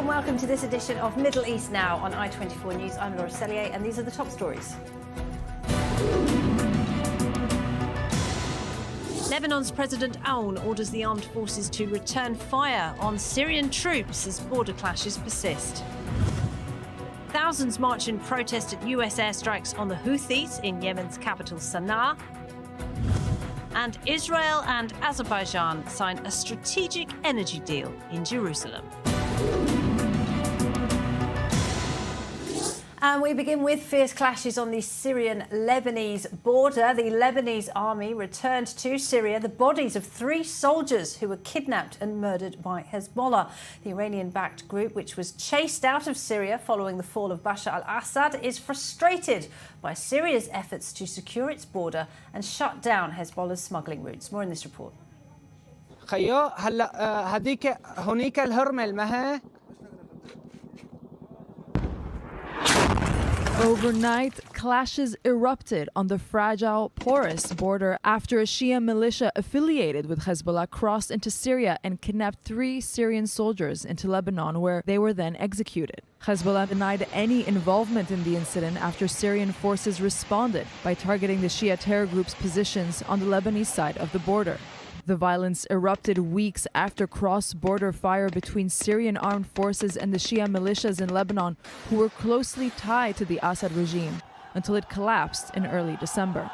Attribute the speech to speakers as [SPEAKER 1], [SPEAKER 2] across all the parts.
[SPEAKER 1] warm welcome to this edition of Middle East Now on I24 News. I'm Laura Sellier, and these are the top stories. Lebanon's President Aoun orders the armed forces to return fire on Syrian troops as border clashes persist. Thousands march in protest at US airstrikes on the Houthis in Yemen's capital Sana'a. And Israel and Azerbaijan sign a strategic energy deal in Jerusalem. And we begin with fierce clashes on the Syrian-Lebanese border. The Lebanese army returned to Syria the bodies of 3 soldiers who were kidnapped and murdered by Hezbollah. The Iranian-backed group, which was chased out of Syria following the fall of Bashar al-Assad, is frustrated by Syria's efforts to secure its border and shut down Hezbollah's smuggling routes. More in this report.
[SPEAKER 2] Overnight, clashes erupted on the fragile, porous border after a Shia militia affiliated with Hezbollah crossed into Syria and kidnapped 3 Syrian soldiers into Lebanon, where they were then executed. Hezbollah denied any involvement in the incident after Syrian forces responded by targeting the Shia terror group's positions on the Lebanese side of the border. The violence erupted weeks after cross-border fire between Syrian armed forces and the Shia militias in Lebanon, who were closely tied to the Assad regime, until it collapsed in early December.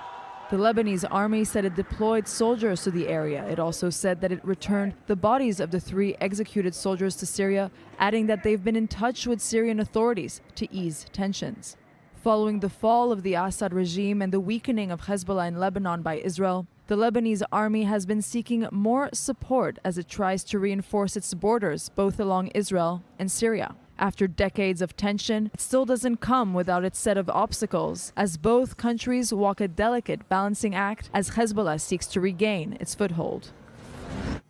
[SPEAKER 2] The Lebanese army said it deployed soldiers to the area. It also said that it returned the bodies of the 3 executed soldiers to Syria, adding that they've been in touch with Syrian authorities to ease tensions. Following the fall of the Assad regime and the weakening of Hezbollah in Lebanon by Israel, the Lebanese army has been seeking more support as it tries to reinforce its borders both along Israel and Syria. After decades of tension, it still doesn't come without its set of obstacles, as both countries walk a delicate balancing act as Hezbollah seeks to regain its foothold.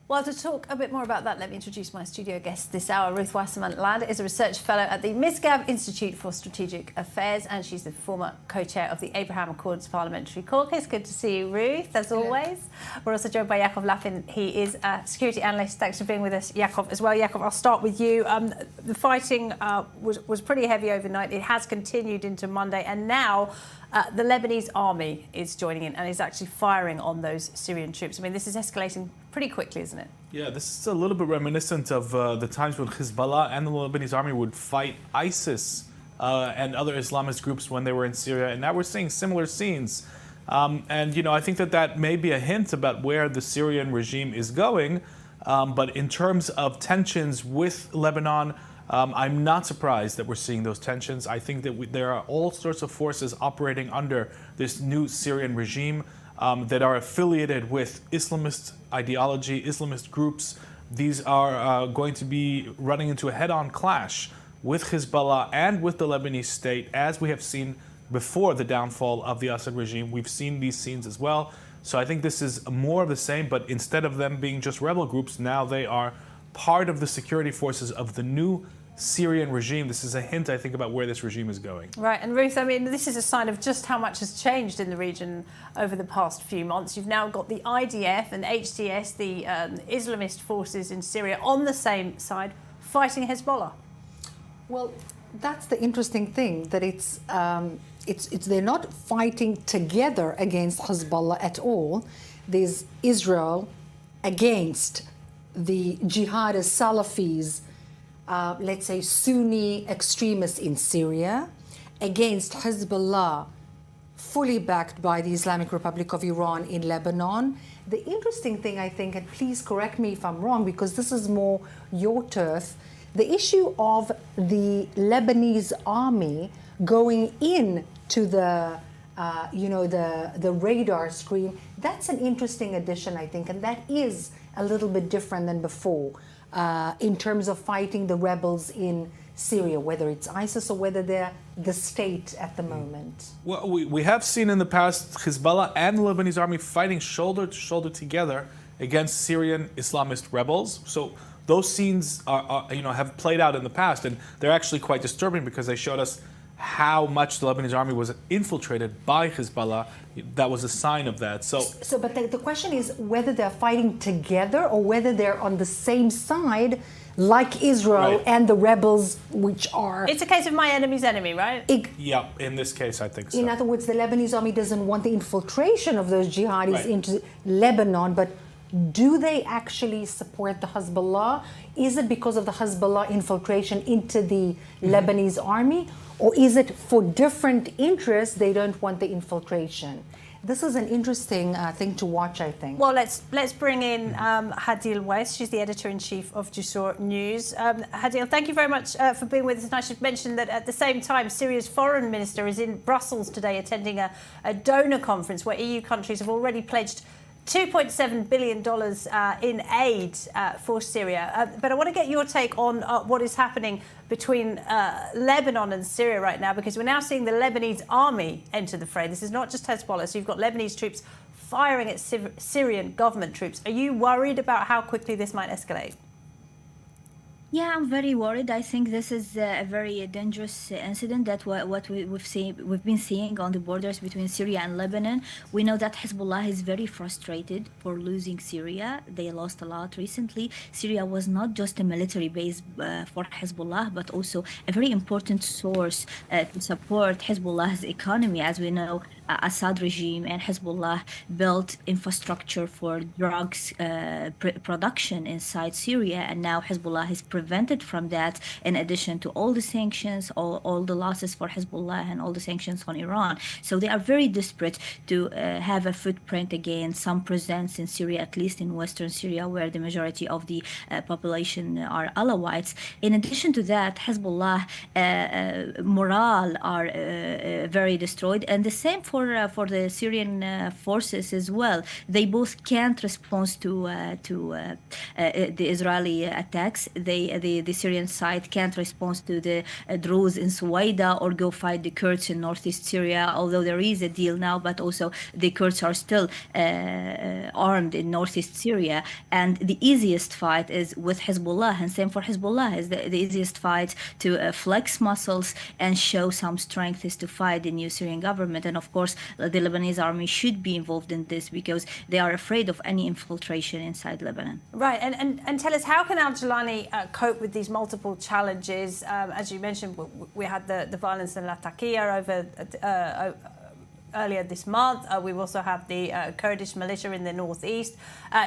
[SPEAKER 1] Well, to talk a bit more about that, let me introduce my studio guest this hour. Ruth Wasserman-Ladd is a research fellow at the Misgab Institute for Strategic Affairs, and she's the former co-chair of the Abraham Accords Parliamentary Caucus. Good to see you, Ruth, as always. We're also joined by Yaakov Lapin. He is a security analyst. Thanks for being with us, Yaakov, as well. Yaakov, I'll start with you. The fighting was pretty heavy overnight. It has continued into Monday, and now the Lebanese army is joining in and is actually firing on those Syrian troops. I mean, this is escalating pretty quickly, isn't it?
[SPEAKER 3] Yeah, this is a little bit reminiscent of the times when Hezbollah and the Lebanese army would fight ISIS and other Islamist groups when they were in Syria. And now we're seeing similar scenes. And, you know, I think that may be a hint about where the Syrian regime is going. But in terms of tensions with Lebanon, I'm not surprised that we're seeing those tensions. I think that there are all sorts of forces operating under this new Syrian regime that are affiliated with Islamist ideology, Islamist groups. These are going to be running into a head-on clash with Hezbollah and with the Lebanese state, as we have seen before the downfall of the Assad regime. We've seen these scenes as well. So I think this is more of the same, but instead of them being just rebel groups, now they are part of the security forces of the new Syrian regime. This is a hint, I think, about where this regime is going. Right,
[SPEAKER 1] and Ruth, I mean, this is a sign of just how much has changed in the region over the past few months. You've now got the IDF and HTS, the Islamist forces in Syria, on the same side, fighting Hezbollah.
[SPEAKER 4] Well, that's the interesting thing, that it's they're not fighting together against Hezbollah at all. There's Israel against the jihadist Salafis, let's say Sunni extremists in Syria, against Hezbollah, fully backed by the Islamic Republic of Iran in Lebanon. The interesting thing, I think, and please correct me if I'm wrong, because this is more your turf, the issue of the Lebanese army going in to the the radar screen, that's an interesting addition, I think, and that is a little bit different than before in terms of fighting the rebels in Syria, whether it's ISIS or whether they're the state at the moment.
[SPEAKER 3] Well, we have seen in the past Hezbollah and the Lebanese army fighting shoulder to shoulder together against Syrian Islamist rebels. So those scenes have played out in the past, and they're actually quite disturbing because they showed us how much the Lebanese army was infiltrated by Hezbollah. That was a sign of that.
[SPEAKER 4] But the question is whether they're fighting together or whether they're on the same side like Israel
[SPEAKER 3] Right.
[SPEAKER 4] and the rebels, which are...
[SPEAKER 1] It's a case of my enemy's enemy, right?
[SPEAKER 3] Yeah, in this case, I think so.
[SPEAKER 4] In other words, the Lebanese army doesn't want the infiltration of those jihadis
[SPEAKER 3] Right.
[SPEAKER 4] into Lebanon, but do they actually support the Hezbollah? Is it because of the Hezbollah infiltration into the Lebanese army? Or is it for different interests they don't want the infiltration? This is an interesting thing to watch, I think.
[SPEAKER 1] Well, let's bring in Hadil Weiss. She's the editor-in-chief of Jusur News. Hadil, thank you very much for being with us. And I should mention that at the same time, Syria's foreign minister is in Brussels today attending a donor conference where EU countries have already pledged $2.7 billion in aid for Syria. But I want to get your take on what is happening between Lebanon and Syria right now, because we're now seeing the Lebanese army enter the fray. This is not just Hezbollah. So you've got Lebanese troops firing at Syrian government troops. Are you worried about how quickly this might escalate?
[SPEAKER 5] Yeah, I'm very worried. I think this is a very dangerous incident. That we've been seeing on the borders between Syria and Lebanon. We know that Hezbollah is very frustrated for losing Syria. They lost a lot recently. Syria was not just a military base for Hezbollah, but also a very important source to support Hezbollah's economy. As we know, Assad regime and Hezbollah built infrastructure for drugs production inside Syria, and now Hezbollah is prevented from that, in addition to all the sanctions, all the losses for Hezbollah and all the sanctions on Iran. So they are very desperate to have a footprint again, some presence in Syria, at least in western Syria, where the majority of the population are Alawites. In addition to that, Hezbollah morale are very destroyed, and the same for the Syrian forces as well. They both can't respond to the Israeli attacks. The Syrian side can't respond to the Druze in Suwaida or go fight the Kurds in northeast Syria, although there is a deal now, but also the Kurds are still armed in northeast Syria. And the easiest fight is with Hezbollah, and same for Hezbollah, is the easiest fight to flex muscles and show some strength is to fight the new Syrian government. And of course, the Lebanese army should be involved in this because they are afraid of any infiltration inside Lebanon.
[SPEAKER 1] Right, and tell us, how can al-Jilani cope with these multiple challenges? As you mentioned, we had the violence in Latakia over earlier this month. We also have the Kurdish militia in the northeast.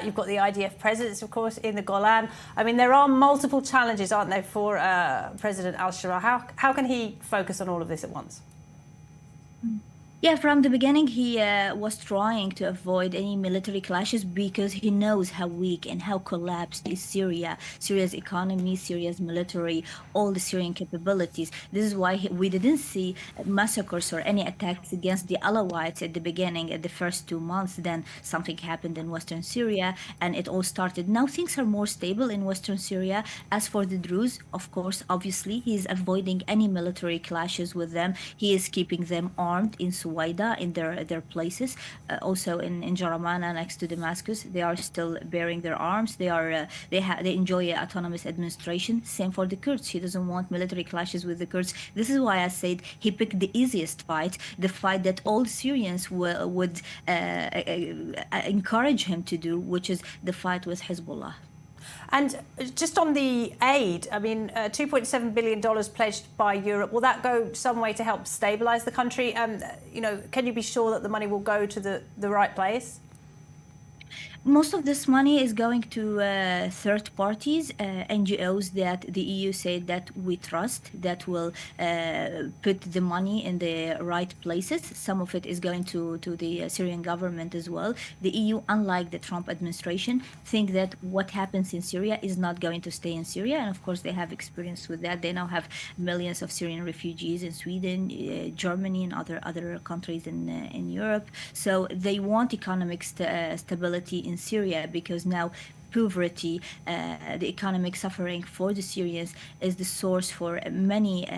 [SPEAKER 1] You've got the IDF presence, of course, in the Golan. I mean, there are multiple challenges, aren't there, for President al-Shara? How can he focus on all of this at once?
[SPEAKER 5] Yeah, from the beginning, he was trying to avoid any military clashes because he knows how weak and how collapsed is Syria, Syria's economy, Syria's military, all the Syrian capabilities. This is why we didn't see massacres or any attacks against the Alawites at the beginning, at the first 2 months. Then something happened in western Syria and it all started. Now things are more stable in western Syria. As for the Druze, of course, obviously, he is avoiding any military clashes with them. He is keeping them armed in Suwaida, in their places. Also in Jaramana next to Damascus, they are still bearing their arms. They enjoy autonomous administration. Same for the Kurds. He doesn't want military clashes with the Kurds. This is why I said he picked the easiest fight, the fight that all Syrians would encourage him to do, which is the fight with Hezbollah.
[SPEAKER 1] And just on the aid, I mean, $2.7 billion pledged by Europe. Will that go some way to help stabilise the country? Can you be sure that the money will go to the right place?
[SPEAKER 5] Most of this money is going to third parties, NGOs that the EU said that we trust, that will put the money in the right places. Some of it is going to the Syrian government as well. The EU, unlike the Trump administration, think that what happens in Syria is not going to stay in Syria. And of course, they have experience with that. They now have millions of Syrian refugees in Sweden, Germany, and other countries in Europe. So they want economic stability in Syria because now poverty, the economic suffering for the Syrians is the source for many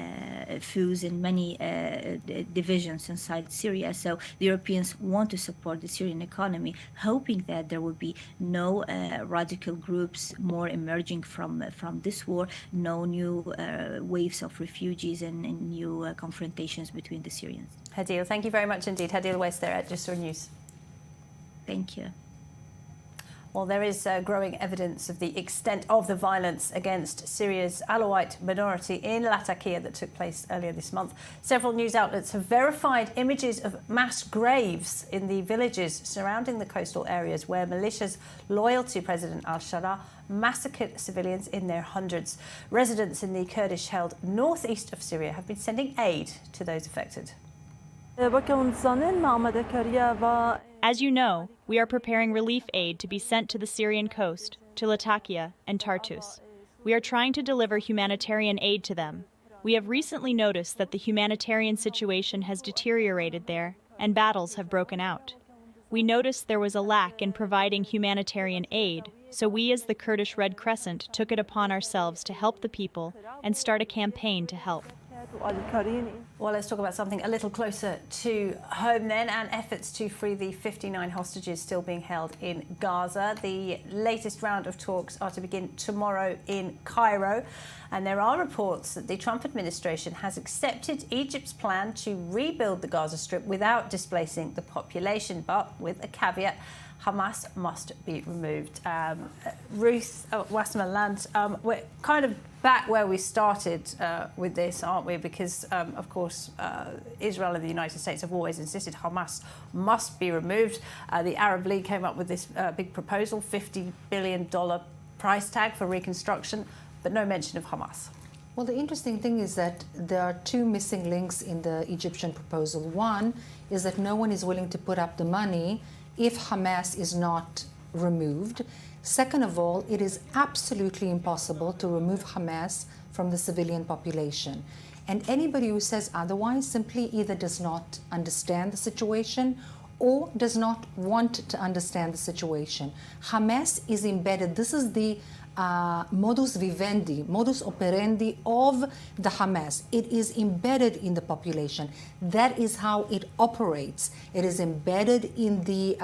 [SPEAKER 5] feuds and many divisions inside Syria. So the Europeans want to support the Syrian economy, hoping that there will be no radical groups more emerging from this war, no new waves of refugees and new confrontations between the Syrians.
[SPEAKER 1] Hadil, thank you very much indeed. Hadil Weiss there at Jusur News.
[SPEAKER 5] Thank you.
[SPEAKER 1] Well, there is growing evidence of the extent of the violence against Syria's Alawite minority in Latakia that took place earlier this month. Several news outlets have verified images of mass graves in the villages surrounding the coastal areas where militias loyal to President al-Sharaa massacred civilians in their hundreds. Residents in the Kurdish-held northeast of Syria have been sending aid to those affected.
[SPEAKER 6] As you know, we are preparing relief aid to be sent to the Syrian coast, to Latakia and Tartus. We are trying to deliver humanitarian aid to them. We have recently noticed that the humanitarian situation has deteriorated there and battles have broken out. We noticed there was a lack in providing humanitarian aid, so we as the Kurdish Red Crescent took it upon ourselves to help the people and start a campaign to help.
[SPEAKER 1] Well, let's talk about something a little closer to home then, and efforts to free the 59 hostages still being held in Gaza. The latest round of talks are to begin tomorrow in Cairo, and there are reports that the Trump administration has accepted Egypt's plan to rebuild the Gaza Strip without displacing the population, but with a caveat: Hamas must be removed. Ruth Wasserman-Land, we're kind of back where we started with this, aren't we? Because, of course, Israel and the United States have always insisted Hamas must be removed. The Arab League came up with this big proposal, $50 billion price tag for reconstruction, but no mention of Hamas.
[SPEAKER 4] Well, the interesting thing is that there are two missing links in the Egyptian proposal. One is that no one is willing to put up the money if Hamas is not removed. Second of all, it is absolutely impossible to remove Hamas from the civilian population. And anybody who says otherwise simply either does not understand the situation or does not want to understand the situation. Hamas is embedded. This is the modus vivendi, modus operandi of the Hamas. It is embedded in the population. That is how it operates. It is embedded in the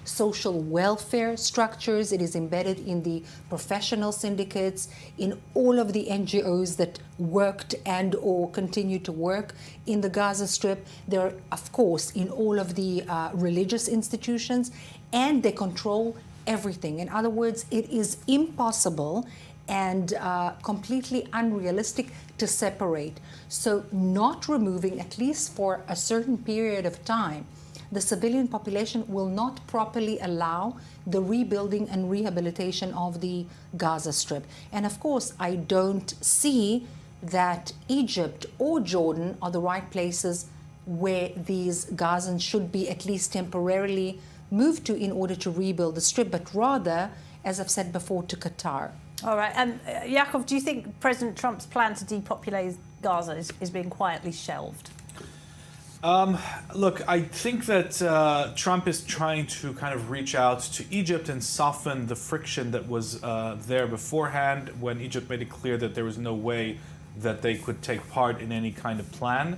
[SPEAKER 4] social welfare structures. It is embedded in the professional syndicates, in all of the NGOs that worked and or continue to work in the Gaza Strip. They're, of course, in all of the religious institutions, and they control everything. In other words, it is impossible and completely unrealistic to separate. So not removing, at least for a certain period of time, the civilian population will not properly allow the rebuilding and rehabilitation of the Gaza Strip. And of course, I don't see that Egypt or Jordan are the right places where these Gazans should be at least temporarily moved to in order to rebuild the Strip, but rather, as I've said before, to Qatar.
[SPEAKER 1] All right. And Yaakov, do you think President Trump's plan to depopulate Gaza is being quietly shelved?
[SPEAKER 3] Look, I think that Trump is trying to kind of reach out to Egypt and soften the friction that was there beforehand when Egypt made it clear that there was no way that they could take part in any kind of plan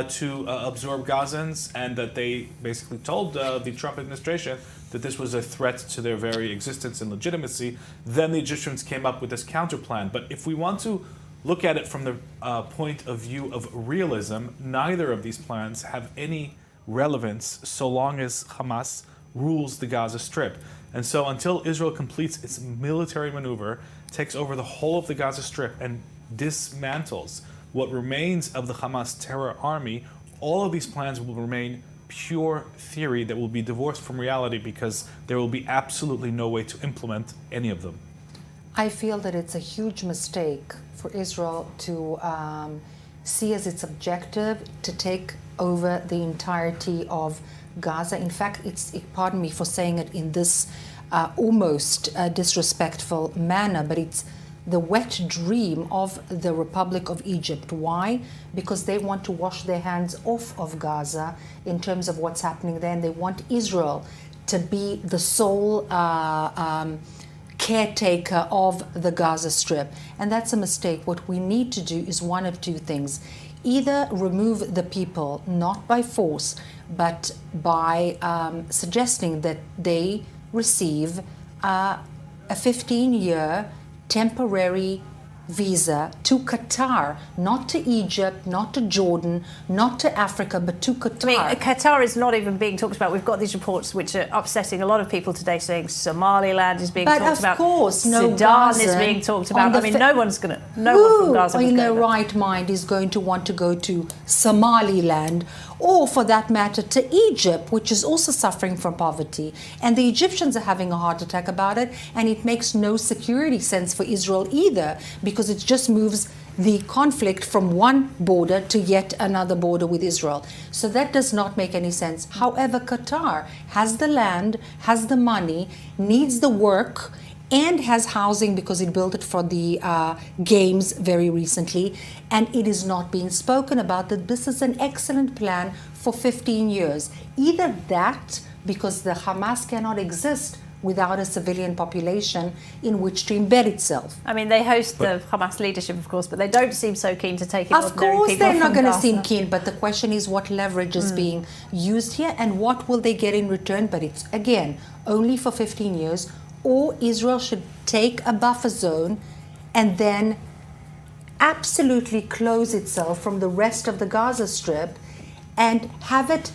[SPEAKER 3] to absorb Gazans, and that they basically told the Trump administration that this was a threat to their very existence and legitimacy. Then the Egyptians came up with this counter plan. But if we want to look at it from the point of view of realism, neither of these plans have any relevance so long as Hamas rules the Gaza Strip. And so until Israel completes its military maneuver, takes over the whole of the Gaza Strip and dismantles what remains of the Hamas terror army, all of these plans will remain pure theory that will be divorced from reality, because there will be absolutely no way to implement any of them.
[SPEAKER 4] I feel that it's a huge mistake for Israel to see as its objective to take over the entirety of Gaza. In fact, pardon me for saying it in this almost disrespectful manner, but it's the wet dream of the Republic of Egypt. Why? Because they want to wash their hands off of Gaza in terms of what's happening there, and they want Israel to be the sole caretaker of the Gaza Strip. And that's a mistake. What we need to do is one of two things. Either remove the people, not by force, but by suggesting that they receive a 15-year temporary visa to Qatar, not to Egypt, not to Jordan, not to Africa, but to Qatar.
[SPEAKER 1] I mean, Qatar is not even being talked about. We've got these reports which are upsetting a lot of people today, saying Somaliland is being talked about.
[SPEAKER 4] But of course, no
[SPEAKER 1] Sudan
[SPEAKER 4] Gaza
[SPEAKER 1] is being talked about. I mean, no one from Gaza
[SPEAKER 4] who
[SPEAKER 1] would
[SPEAKER 4] in
[SPEAKER 1] go
[SPEAKER 4] their
[SPEAKER 1] there.
[SPEAKER 4] right mind is going to want to go to Somaliland, or for that matter to Egypt, which is also suffering from poverty. And the Egyptians are having a heart attack about it, and it makes no security sense for Israel either, because it just moves the conflict from one border to yet another border with Israel. So that does not make any sense. However, Qatar has the land, has the money, needs the work, and has housing because it built it for the games very recently, and it is not being spoken about that this is an excellent plan for 15 years. Either that, because the Hamas cannot exist without a civilian population in which to embed itself.
[SPEAKER 1] I mean, they host the Hamas leadership, of course, but they don't seem so keen to take in
[SPEAKER 4] Of
[SPEAKER 1] ordinary
[SPEAKER 4] course,
[SPEAKER 1] people
[SPEAKER 4] they're not
[SPEAKER 1] from
[SPEAKER 4] going to
[SPEAKER 1] Gaza.
[SPEAKER 4] seem keen, but the question is what leverage is being used here and what will they get in return. But it's, again, only for 15 years, or Israel should take a buffer zone and then absolutely close itself from the rest of the Gaza Strip and have it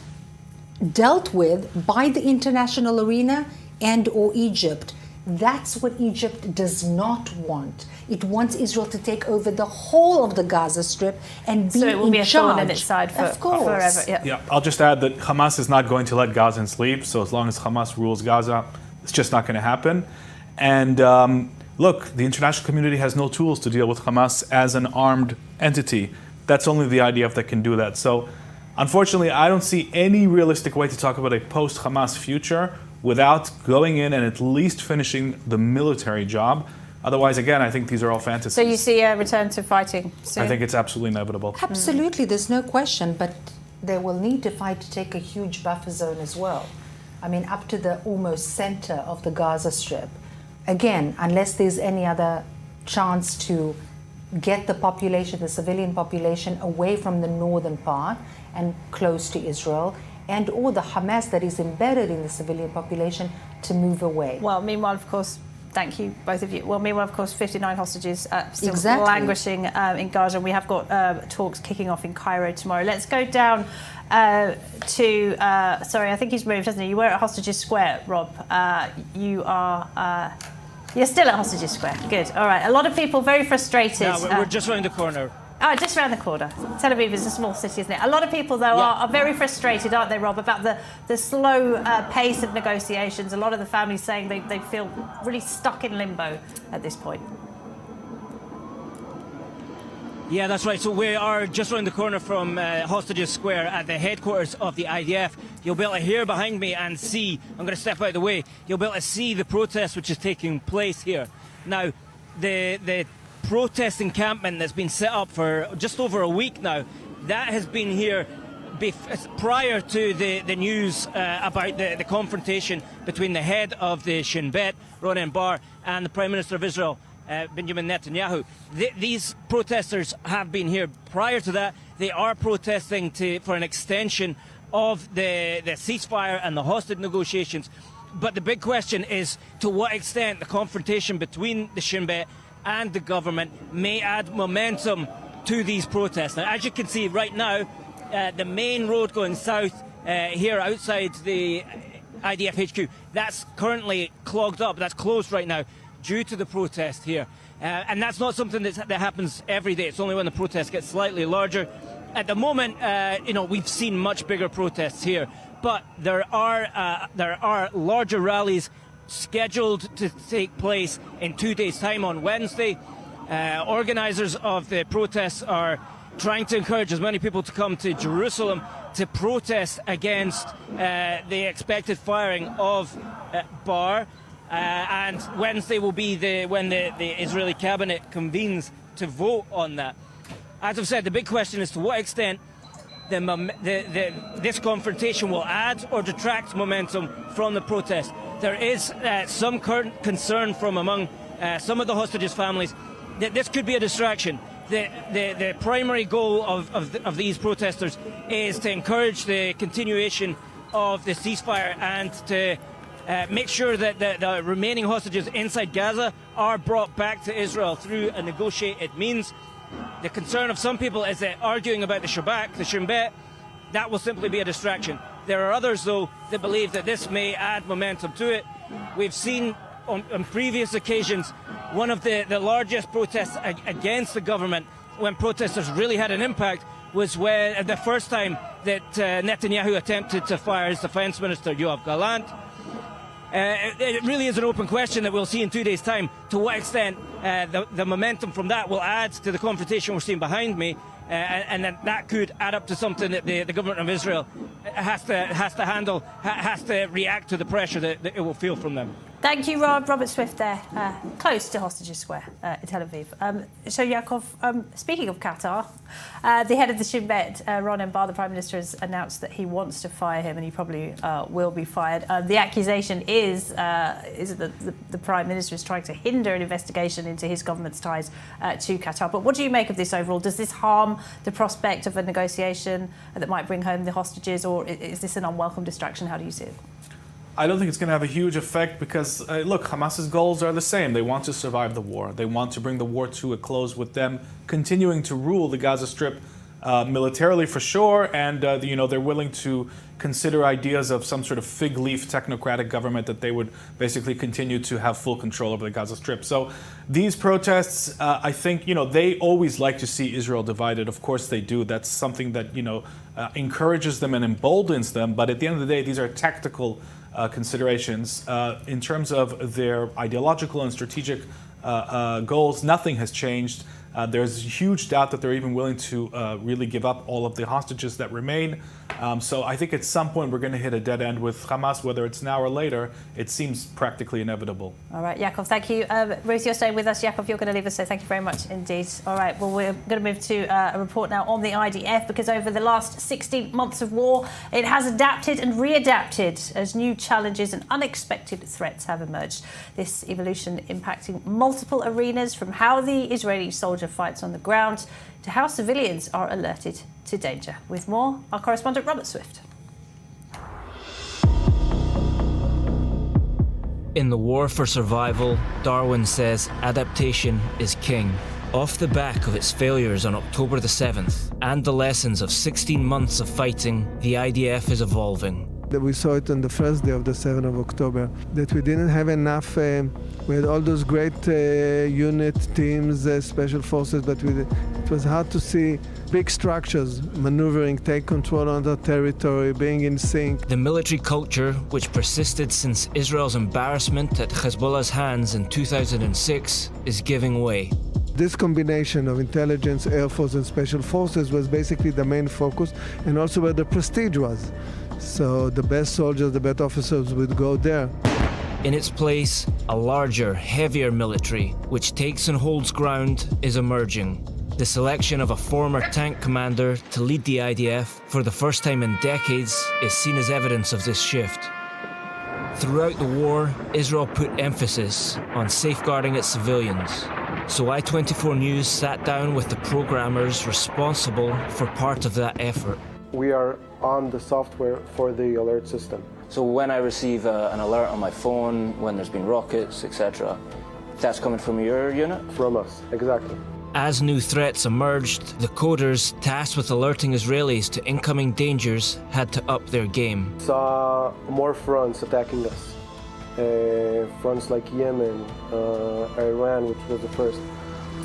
[SPEAKER 4] dealt with by the international arena and or Egypt. That's what Egypt does not want. It wants Israel to take over the whole of the Gaza Strip and be
[SPEAKER 1] So it will
[SPEAKER 4] in
[SPEAKER 1] be a
[SPEAKER 4] charge.
[SPEAKER 1] thorn in its side
[SPEAKER 4] Of course.
[SPEAKER 1] forever. Yeah.
[SPEAKER 3] Yeah, I'll just add that Hamas is not going to let Gazans sleep. So as long as Hamas rules Gaza, it's just not going to happen. And look, the international community has no tools to deal with Hamas as an armed entity. That's only the IDF that can do that. So unfortunately, I don't see any realistic way to talk about a post-Hamas future without going in and at least finishing the military job. Otherwise, again, I think these are all fantasies.
[SPEAKER 1] So you see a return to fighting soon?
[SPEAKER 3] I think it's absolutely inevitable.
[SPEAKER 4] Absolutely, there's no question, but they will need to fight to take a huge buffer zone as well. I mean, up to the almost center of the Gaza Strip. Again, unless there's any other chance to get the population, the civilian population, away from the northern part and close to Israel, and or the Hamas that is embedded in the civilian population to move away.
[SPEAKER 1] Well, meanwhile, of course, thank you, both of you. Well, meanwhile, of course, 59 hostages still
[SPEAKER 4] Exactly.
[SPEAKER 1] languishing in Gaza. We have got talks kicking off in Cairo tomorrow. Let's go down to, sorry, I think he's moved, hasn't he? You were at Hostages Square, Rob. You're still at Hostages Square. Good. All right. A lot of people very frustrated.
[SPEAKER 7] No, we're just round the corner.
[SPEAKER 1] Oh, just around the corner. Tel Aviv is a small city, isn't it? A lot of people, though, are very frustrated, aren't they, Rob, about the slow pace of negotiations. A lot of the families saying they feel really stuck in limbo at this point.
[SPEAKER 7] Yeah, that's right. So we are just around the corner from Hostages Square at the headquarters of the IDF. You'll be able to hear behind me and see, I'm going to step out of the way, you'll be able to see the protest which is taking place here. Now, the protest encampment that's been set up for just over a week now, that has been here prior to the news about the confrontation between the head of the Shin Bet, Ronen Bar, and the Prime Minister of Israel, Benjamin Netanyahu. These protesters have been here prior to that. They are protesting for an extension of the ceasefire and the hostage negotiations. But the big question is to what extent the confrontation between the Shin Bet and the government may add momentum to these protests. Now, as you can see right now, the main road going south here outside the IDF HQ, that's currently clogged up. That's closed right now due to the protest here. And that's not something that happens every day. It's only when the protest gets slightly larger. At the moment, we've seen much bigger protests here, but there are larger rallies scheduled to take place in 2 days' time on Wednesday. Organisers of the protests are trying to encourage as many people to come to Jerusalem to protest against the expected firing of Bar. And Wednesday will be when the Israeli cabinet convenes to vote on that. As I've said, the big question is to what extent this confrontation will add or detract momentum from the protest. There is some current concern from among some of the hostages' families that this could be a distraction. The primary goal of these protesters is to encourage the continuation of the ceasefire and to make sure that the remaining hostages inside Gaza are brought back to Israel through a negotiated means. The concern of some people is that arguing about the Shabak, the Shin Bet, that will simply be a distraction. There are others, though, that believe that this may add momentum to it. We've seen on previous occasions one of the largest protests against the government, when protesters really had an impact, was when the first time that Netanyahu attempted to fire his defense minister, Yoav Gallant. It really is an open question that we'll see in 2 days' time to what extent the momentum from that will add to the confrontation we're seeing behind me, and that could add up to something that the government of Israel has to handle, has to react to the pressure that it will feel from them.
[SPEAKER 1] Thank you, Rob. Robert Swift there, close to Hostages Square in Tel Aviv. So, Yaakov, speaking of Qatar, the head of the Shin Bet, Ron Embar, the Prime Minister, has announced that he wants to fire him, and he probably will be fired. The accusation is that the Prime Minister is trying to hinder an investigation into his government's ties to Qatar. But what do you make of this overall? Does this harm the prospect of a negotiation that might bring home the hostages, or is this an unwelcome distraction? How do you see it?
[SPEAKER 3] I don't think it's going to have a huge effect because, look, Hamas's goals are the same. They want to survive the war. They want to bring the war to a close with them continuing to rule the Gaza Strip militarily for sure, and they're willing to consider ideas of some sort of fig leaf technocratic government that they would basically continue to have full control over the Gaza Strip. So these protests, I think, they always like to see Israel divided. Of course they do. That's something that, encourages them and emboldens them. But at the end of the day, these are tactical considerations. In terms of their ideological and strategic goals, nothing has changed. There's huge doubt that they're even willing to really give up all of the hostages that remain. So I think at some point we're going to hit a dead end with Hamas, whether it's now or later. It seems practically inevitable.
[SPEAKER 1] All right, Yaakov, thank you. Ruth, you're staying with us. Yaakov, you're going to leave us, so thank you very much indeed. All right, well, we're going to move to a report now on the IDF, because over the last 16 months of war, it has adapted and readapted as new challenges and unexpected threats have emerged. This evolution impacting multiple arenas, from how the Israeli soldier fights on the ground to how civilians are alerted to danger. With more, our correspondent Robert Swift.
[SPEAKER 7] In the war for survival, Darwin says adaptation is king. Off the back of its failures on October the 7th and the lessons of 16 months of fighting, the IDF is evolving.
[SPEAKER 8] That we saw it on the first day of the 7th of October, that we didn't have enough, we had all those great unit teams, special forces, but it was hard to see big structures maneuvering, take control on the territory, being in sync.
[SPEAKER 7] The military culture, which persisted since Israel's embarrassment at Hezbollah's hands in 2006, is giving way.
[SPEAKER 8] This combination of intelligence, air force and special forces was basically the main focus, and also where the prestige was. So the best soldiers, the best officers would go there.
[SPEAKER 7] In its place, a larger, heavier military, which takes and holds ground, is emerging. The selection of a former tank commander to lead the IDF for the first time in decades is seen as evidence of this shift. Throughout the war, Israel put emphasis on safeguarding its civilians. So I-24 News sat down with the programmers responsible for part of that effort.
[SPEAKER 9] We are on the software for the alert system.
[SPEAKER 10] So when I receive an alert on my phone, when there's been rockets, etc., that's coming from your unit?
[SPEAKER 9] From us, exactly.
[SPEAKER 7] As new threats emerged, the coders tasked with alerting Israelis to incoming dangers had to up their game.
[SPEAKER 9] Saw more fronts attacking us. Fronts like Yemen, Iran, which was the first.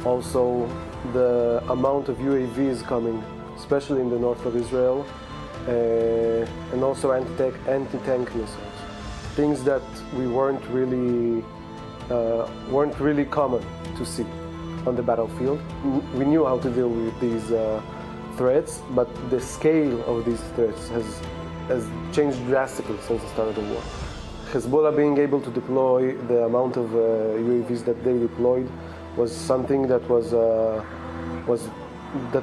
[SPEAKER 9] Also, the amount of UAVs coming, especially in the north of Israel, and also anti-tank missiles. Things that we weren't really common to see on the battlefield. We knew how to deal with these threats, but the scale of these threats has changed drastically since the start of the war. Hezbollah being able to deploy the amount of UAVs that they deployed was something that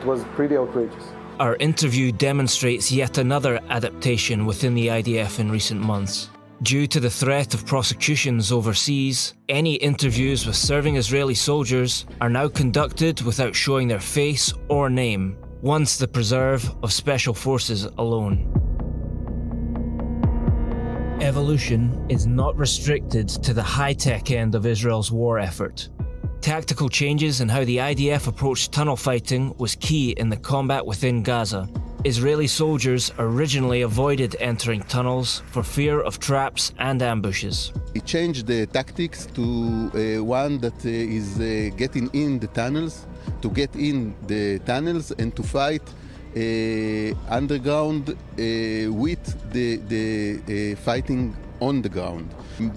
[SPEAKER 9] was pretty outrageous.
[SPEAKER 7] Our interview demonstrates yet another adaptation within the IDF in recent months. Due to the threat of prosecutions overseas, any interviews with serving Israeli soldiers are now conducted without showing their face or name, once the preserve of special forces alone. Evolution is not restricted to the high-tech end of Israel's war effort. Tactical changes in how the IDF approached tunnel fighting was key in the combat within Gaza. Israeli soldiers originally avoided entering tunnels for fear of traps and ambushes.
[SPEAKER 11] He changed the tactics to one that is getting in the tunnels, to get in the tunnels and to fight underground with the fighting on the ground.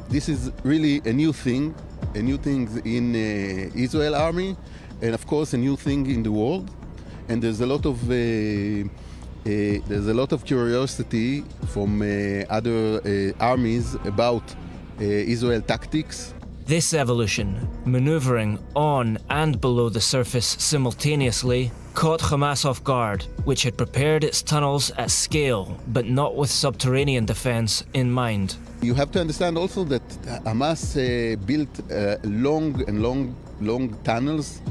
[SPEAKER 11] This is really a new thing in Israel army, and of course a new thing in the world. And there's a lot of curiosity from other armies about Israel tactics.
[SPEAKER 7] This evolution, maneuvering on and below the surface simultaneously, caught Hamas off guard, which had prepared its tunnels at scale, but not with subterranean defense in mind.
[SPEAKER 11] You have to understand also that Hamas built long tunnels,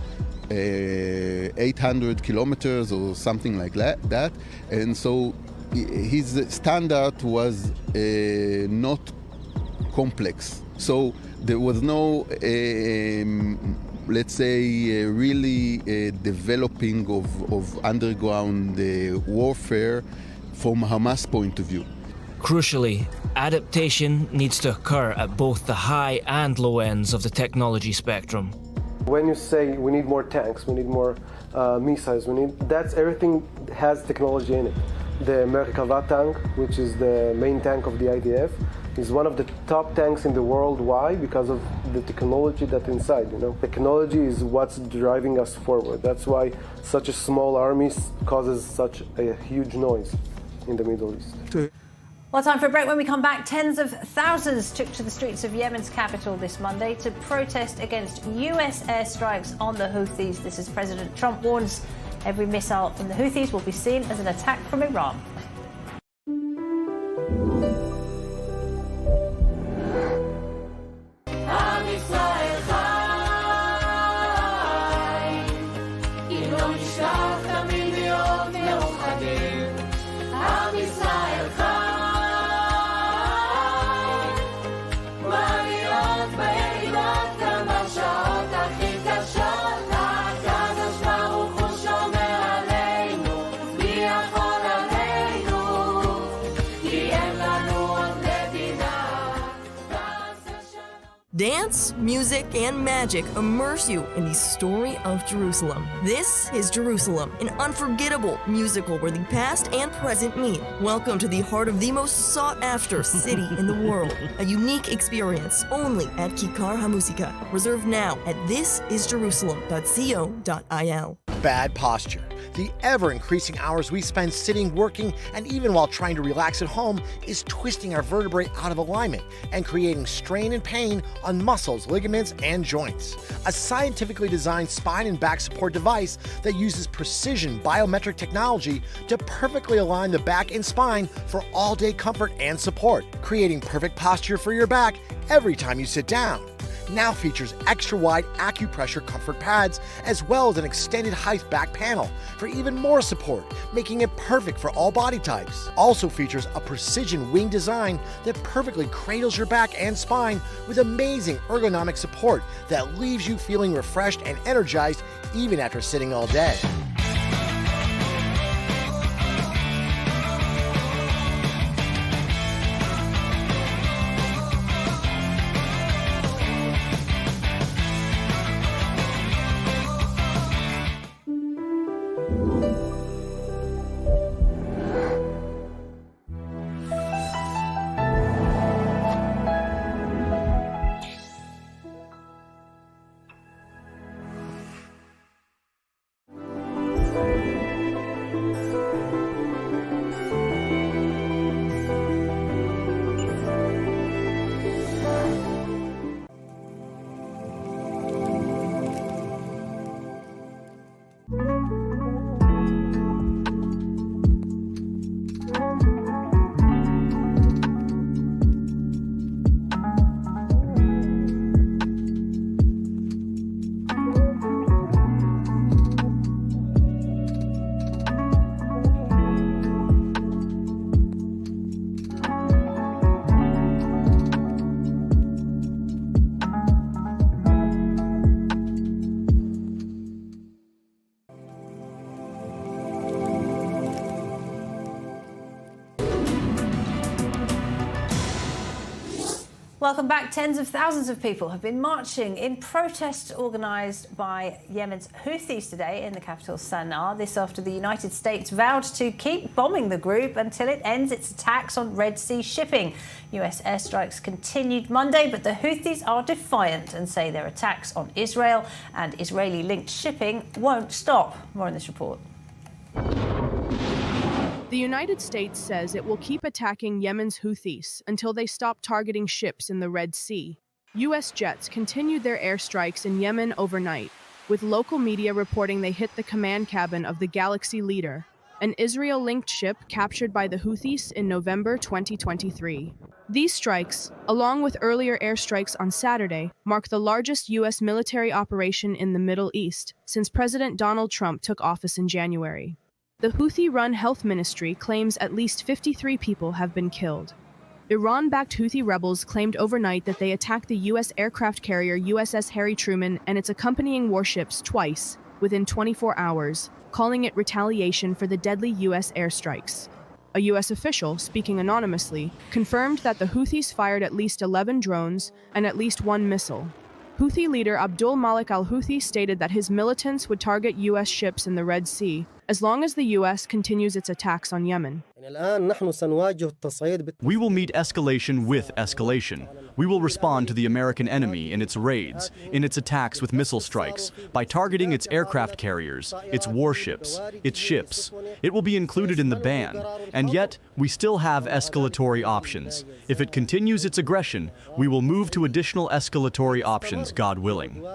[SPEAKER 11] 800 kilometers or something like that, and so his standard was not complex. So there was no, let's say, really developing of underground warfare from Hamas point of view.
[SPEAKER 7] Crucially, adaptation needs to occur at both the high and low ends of the technology spectrum.
[SPEAKER 9] When you say we need more tanks, we need more missiles, that's everything has technology in it. The Merkava tank, which is the main tank of the IDF, is one of the top tanks in the world. Why? Because of the technology that's inside. Technology is what's driving us forward. That's why such a small army causes such a huge noise in the Middle East.
[SPEAKER 1] Well, time for a break. When we come back, tens of thousands took to the streets of Yemen's capital this Monday to protest against US airstrikes on the Houthis. This is President Trump warns every missile from the Houthis will be seen as an attack from Iran.
[SPEAKER 12] Dance, music, and magic immerse you in the story of Jerusalem. This is Jerusalem, an unforgettable musical where the past and present meet. Welcome to the heart of the most sought-after city in the world. A unique experience only at Kikar HaMusika. Reserve now at thisisjerusalem.co.il.
[SPEAKER 13] Bad posture. The ever-increasing hours we spend sitting, working, and even while trying to relax at home is twisting our vertebrae out of alignment and creating strain and pain on muscles, ligaments, and joints. A scientifically designed spine and back support device that uses precision biometric technology to perfectly align the back and spine for all-day comfort and support, creating perfect posture for your back every time you sit down. Now features extra-wide acupressure comfort pads as well as an extended height back panel for even more support, making it perfect for all body types. Also features a precision wing design that perfectly cradles your back and spine with amazing ergonomic support that leaves you feeling refreshed and energized even after sitting all day.
[SPEAKER 1] Welcome back. Tens of thousands of people have been marching in protests organised by Yemen's Houthis today in the capital Sana'a. This after the United States vowed to keep bombing the group until it ends its attacks on Red Sea shipping. US airstrikes continued Monday, but the Houthis are defiant and say their attacks on Israel and Israeli-linked shipping won't stop. More in this report.
[SPEAKER 14] The United States says it will keep attacking Yemen's Houthis until they stop targeting ships in the Red Sea. U.S. jets continued their airstrikes in Yemen overnight, with local media reporting they hit the command cabin of the Galaxy Leader, an Israel-linked ship captured by the Houthis in November 2023. These strikes, along with earlier airstrikes on Saturday, mark the largest U.S. military operation in the Middle East since President Donald Trump took office in January. The Houthi-run health ministry claims at least 53 people have been killed. Iran-backed Houthi rebels claimed overnight that they attacked the U.S. aircraft carrier USS Harry Truman and its accompanying warships twice within 24 hours, calling it retaliation for the deadly U.S. airstrikes. A U.S. official, speaking anonymously, confirmed that the Houthis fired at least 11 drones and at least one missile. Houthi leader Abdul Malik al-Houthi stated that his militants would target U.S. ships in the Red Sea as long as the U.S. continues its attacks on Yemen.
[SPEAKER 15] We will meet escalation with escalation. We will respond to the American enemy in its raids, in its attacks with missile strikes, by targeting its aircraft carriers, its warships, its ships. It will be included in the ban, and yet we still have escalatory options. If it continues its aggression, we will move to additional escalatory options, God willing.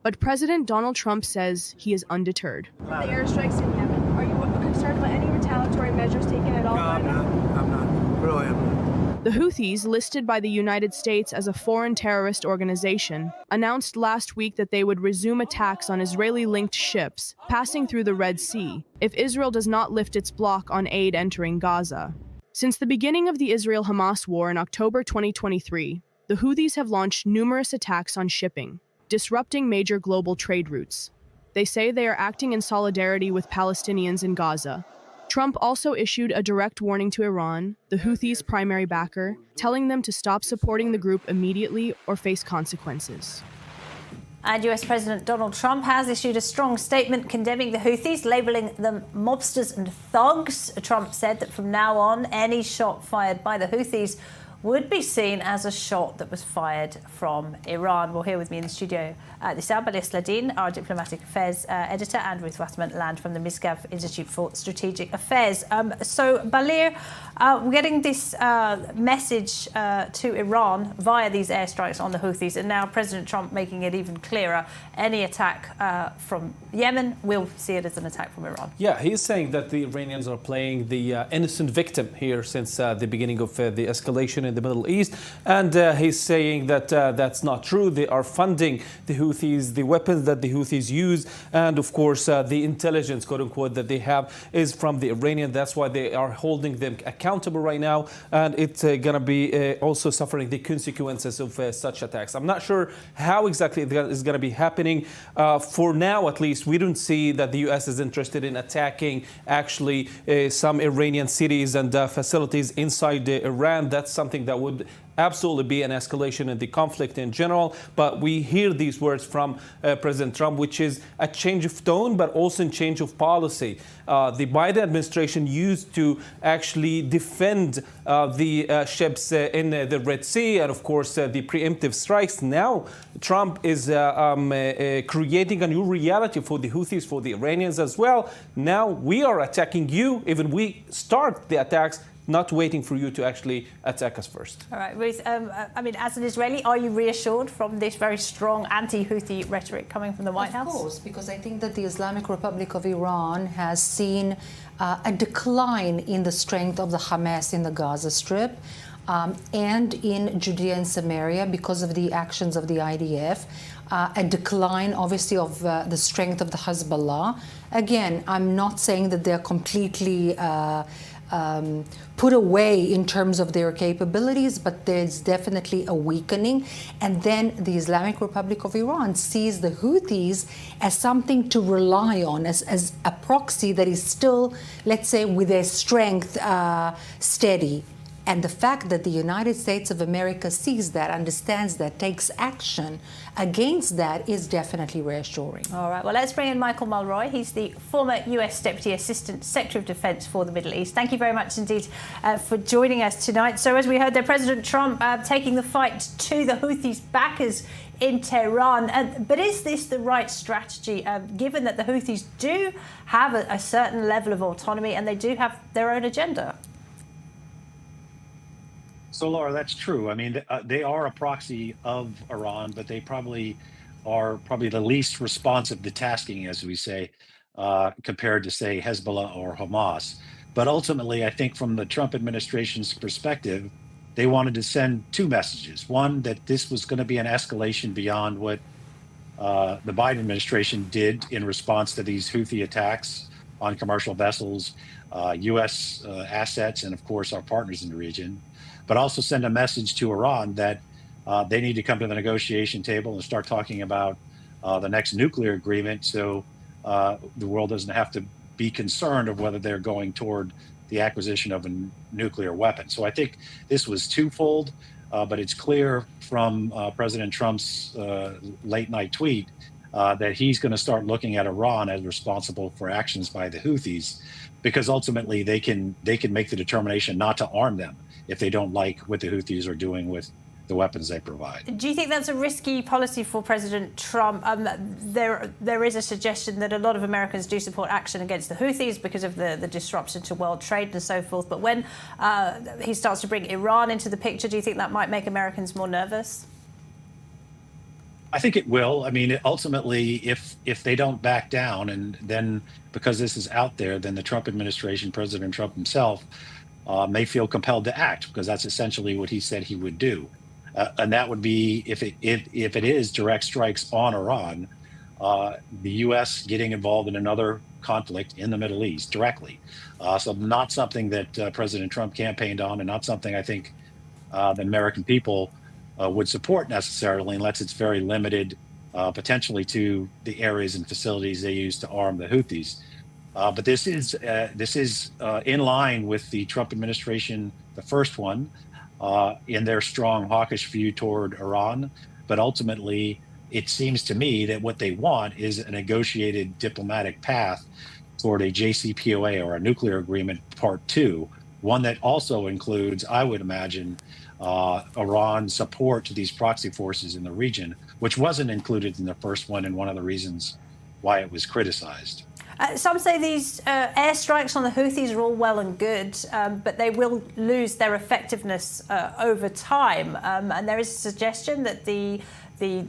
[SPEAKER 14] But President Donald Trump says he is undeterred.
[SPEAKER 16] The airstrikes in Yemen, are you concerned about any retaliatory measures taken at all?
[SPEAKER 17] No, I'm not. Really, I'm not.
[SPEAKER 14] The Houthis, listed by the United States as a foreign terrorist organization, announced last week that they would resume attacks on Israeli-linked ships passing through the Red Sea if Israel does not lift its block on aid entering Gaza. Since the beginning of the Israel-Hamas war in October 2023, the Houthis have launched numerous attacks on shipping, disrupting major global trade routes. They say they are acting in solidarity with Palestinians in Gaza. Trump also issued a direct warning to Iran, the Houthis' primary backer, telling them to stop supporting the group immediately or face consequences.
[SPEAKER 1] And US President Donald Trump has issued a strong statement condemning the Houthis, labelling them mobsters and thugs. Trump said that from now on, any shot fired by the Houthis would be seen as a shot that was fired from Iran. Well, here with me in the studio this hour, Balir Sladin, our diplomatic affairs editor, and Ruth Wasserman-Land from the Misgav Institute for Strategic Affairs. So, Balir, we're getting this message to Iran via these airstrikes on the Houthis, and now President Trump making it even clearer. Any attack from Yemen, we'll see it as an attack from Iran.
[SPEAKER 18] Yeah, he's saying that the Iranians are playing the innocent victim here since the beginning of the escalation in the Middle East, and he's saying that that's not true. They are funding the Houthis, the weapons that the Houthis use, and of course the intelligence, quote unquote, that they have is from the Iranian. That's why they are holding them accountable right now, and it's gonna be also suffering the consequences of such attacks. I'm not sure how exactly it is gonna be happening. For now, at least, we don't see that the U.S. is interested in attacking actually some Iranian cities and facilities inside Iran. That's something that would absolutely be an escalation in the conflict in general. But we hear these words from President Trump, which is a change of tone, but also a change of policy. The Biden administration used to actually defend the ships in the Red Sea and, of course, the preemptive strikes. Now, Trump is creating a new reality for the Houthis, for the Iranians as well. Now we are attacking you, even we start the attacks, not waiting for you to actually attack us first.
[SPEAKER 1] All right, Ruth, I mean, as an Israeli, are you reassured from this very strong anti-Houthi rhetoric coming from the White House?
[SPEAKER 4] Of course, because I think that the Islamic Republic of Iran has seen a decline in the strength of the Hamas in the Gaza Strip and in Judea and Samaria because of the actions of the IDF. A decline, obviously, of the strength of the Hezbollah. Again, I'm not saying that they're completely put away in terms of their capabilities, but there's definitely a weakening. And then the Islamic Republic of Iran sees the Houthis as something to rely on, as a proxy that is still, let's say, with their strength steady. And the fact that the United States of America sees that, understands that, takes action against that is definitely reassuring.
[SPEAKER 1] All right, well, let's bring in Michael Mulroy. He's the former US Deputy Assistant Secretary of Defense for the Middle East. Thank you very much indeed for joining us tonight. So as we heard there, President Trump taking the fight to the Houthis' backers in Tehran. But is this the right strategy, given that the Houthis do have a certain level of autonomy and they do have their own agenda?
[SPEAKER 19] So, Laura, that's true. I mean, they are a proxy of Iran, but they are the least responsive to tasking, as we say, compared to, say, Hezbollah or Hamas. But ultimately, I think from the Trump administration's perspective, they wanted to send two messages. One, that this was going to be an escalation beyond what the Biden administration did in response to these Houthi attacks on commercial vessels, U.S. assets, and of course, our partners in the region. But also send a message to Iran that they need to come to the negotiation table and start talking about the next nuclear agreement, so the world doesn't have to be concerned of whether they're going toward the acquisition of a nuclear weapon. So I think this was twofold, but it's clear from President Trump's late night tweet that he's going to start looking at Iran as responsible for actions by the Houthis, because ultimately they can make the determination not to arm them if they don't like what the Houthis are doing with the weapons they provide.
[SPEAKER 1] Do you think that's a risky policy for President Trump? There is a suggestion that a lot of Americans do support action against the Houthis because of the disruption to world trade and so forth. But when he starts to bring Iran into the picture, do you think that might make Americans more nervous?
[SPEAKER 19] I think it will. I mean, ultimately, if they don't back down, and then because this is out there, then the Trump administration, President Trump himself, may feel compelled to act, because that's essentially what he said he would do. And that would be, if it is direct strikes on Iran, the U.S. getting involved in another conflict in the Middle East directly. So not something that President Trump campaigned on, and not something I think the American people would support necessarily, unless it's very limited potentially to the areas and facilities they use to arm the Houthis. But this is in line with the Trump administration, the first one, in their strong hawkish view toward Iran. But ultimately, it seems to me that what they want is a negotiated diplomatic path toward a JCPOA, or a nuclear agreement part 2, one that also includes, I would imagine, Iran's support to these proxy forces in the region, which wasn't included in the first one, and one of the reasons why it was criticized.
[SPEAKER 1] Some say these airstrikes on the Houthis are all well and good, but they will lose their effectiveness over time. And there is a suggestion that the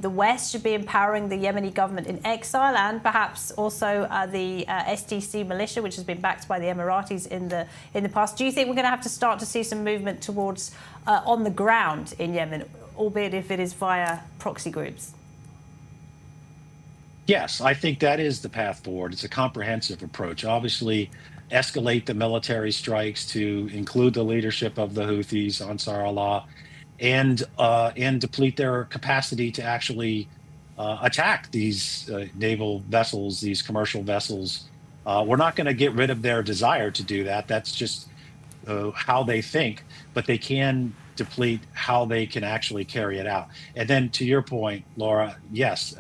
[SPEAKER 1] West should be empowering the Yemeni government in exile, and perhaps also the STC militia, which has been backed by the Emiratis in the past. Do you think we're going to have to start to see some movement towards on the ground in Yemen, albeit if it is via proxy groups?
[SPEAKER 19] Yes, I think that is the path forward. It's a comprehensive approach. Obviously, escalate the military strikes to include the leadership of the Houthis, Ansar Allah, and deplete their capacity to actually attack these naval vessels, these commercial vessels. We're not going to get rid of their desire to do that. That's just how they think, but they can deplete how they can actually carry it out. And then to your point, Laura, yes,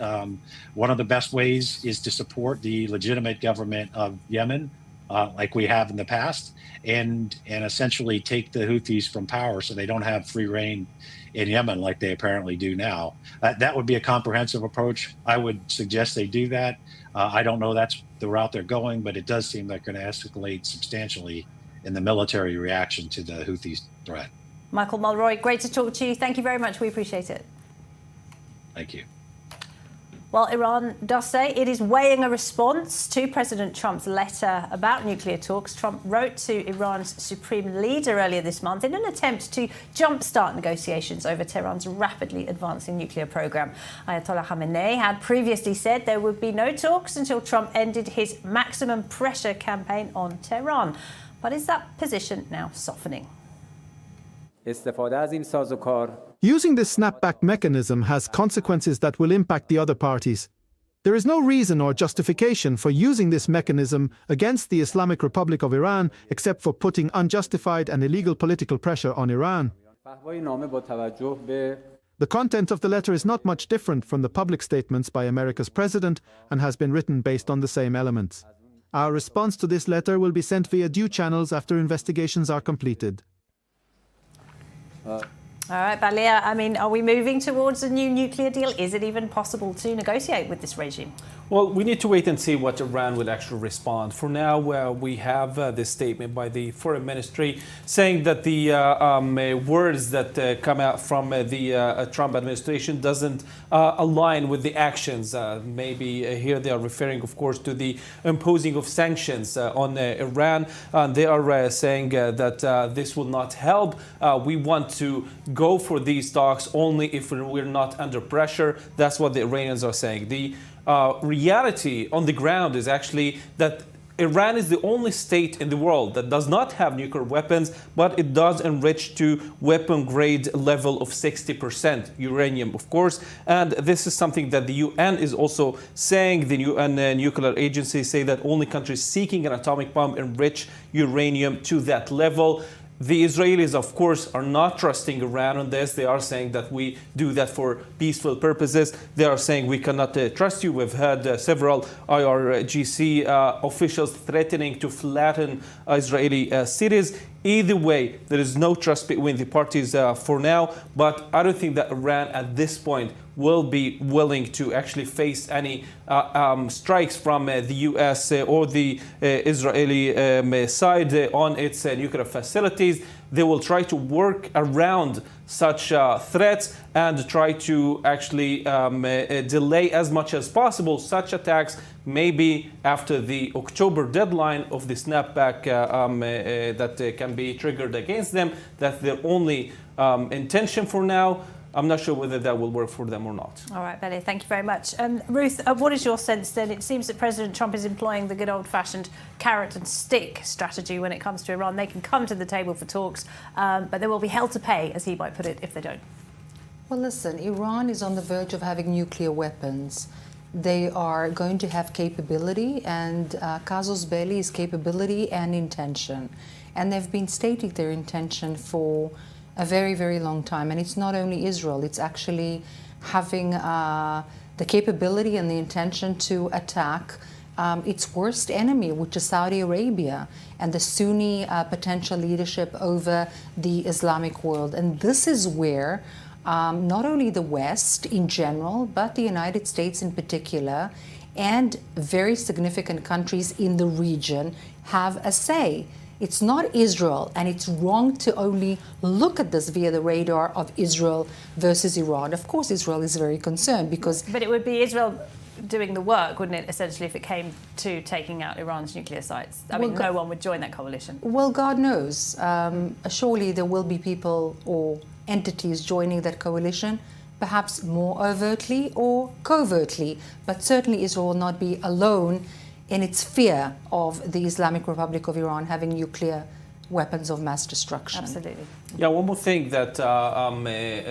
[SPEAKER 19] one of the best ways is to support the legitimate government of Yemen, like we have in the past, and essentially take the Houthis from power so they don't have free reign in Yemen like they apparently do now. That would be a comprehensive approach. I would suggest they do that. I don't know that's the route they're going, but it does seem like they're going to escalate substantially in the military reaction to the Houthis threat.
[SPEAKER 1] Michael Mulroy, great to talk to you. Thank you very much. We appreciate it.
[SPEAKER 19] Thank you.
[SPEAKER 1] Well, Iran does say it is weighing a response to President Trump's letter about nuclear talks. Trump wrote to Iran's supreme leader earlier this month in an attempt to jumpstart negotiations over Tehran's rapidly advancing nuclear program. Ayatollah Khamenei had previously said there would be no talks until Trump ended his maximum pressure campaign on Tehran. But is that position now softening?
[SPEAKER 20] Using this snapback mechanism has consequences that will impact the other parties. There is no reason or justification for using this mechanism against the Islamic Republic of Iran except for putting unjustified and illegal political pressure on Iran. The content of the letter is not much different from the public statements by America's president and has been written based on the same elements. Our response to this letter will be sent via due channels after investigations are completed.
[SPEAKER 1] All right, Balia, I mean, are we moving towards a new nuclear deal? Is it even possible to negotiate with this regime?
[SPEAKER 18] Well, we need to wait and see what Iran will actually respond. For now, we have this statement by the Foreign Ministry saying that the words that come out from the Trump administration doesn't align with the actions. Maybe here they are referring, of course, to the imposing of sanctions on Iran. They are saying that this will not help. We want to go for these talks only if we're not under pressure. That's what the Iranians are saying. The reality on the ground is actually that Iran is the only state in the world that does not have nuclear weapons, but it does enrich to weapon grade level of 60% uranium, of course. And this is something that the UN is also saying. The UN nuclear agency say that only countries seeking an atomic bomb enrich uranium to that level. The Israelis, of course, are not trusting Iran on this. They are saying that we do that for peaceful purposes. They are saying we cannot trust you. We've had several IRGC officials threatening to flatten Israeli cities. Either way, there is no trust between the parties for now. But I don't think that Iran at this point will be willing to actually face any strikes from the US or the Israeli side on its nuclear facilities. They will try to work around such threats and try to actually delay as much as possible such attacks, maybe after the October deadline of the snapback that can be triggered against them. That's their only intention for now. I'm not sure whether that will work for them or not.
[SPEAKER 1] All right, Bele, thank you very much. Ruth, what is your sense then? It seems that President Trump is employing the good old-fashioned carrot and stick strategy when it comes to Iran. They can come to the table for talks, but there will be hell to pay, as he might put it, if they don't.
[SPEAKER 4] Well, listen, Iran is on the verge of having nuclear weapons. They are going to have capability, and casus belli is capability and intention. And they've been stating their intention for a very, very long time. And it's not only Israel, it's actually having the capability and the intention to attack its worst enemy, which is Saudi Arabia and the Sunni potential leadership over the Islamic world. And this is where not only the West in general, but the United States in particular, and very significant countries in the region have a say. It's not Israel, and it's wrong to only look at this via the radar of Israel versus Iran. Of course, Israel is very concerned because...
[SPEAKER 1] But it would be Israel doing the work, wouldn't it, essentially, if it came to taking out Iran's nuclear sites? I mean, no one would join that coalition.
[SPEAKER 4] Well, God knows. Surely there will be people or entities joining that coalition, perhaps more overtly or covertly, but certainly Israel will not be alone in its fear of the Islamic Republic of Iran having nuclear weapons of mass destruction.
[SPEAKER 1] Absolutely.
[SPEAKER 18] Yeah, one more thing that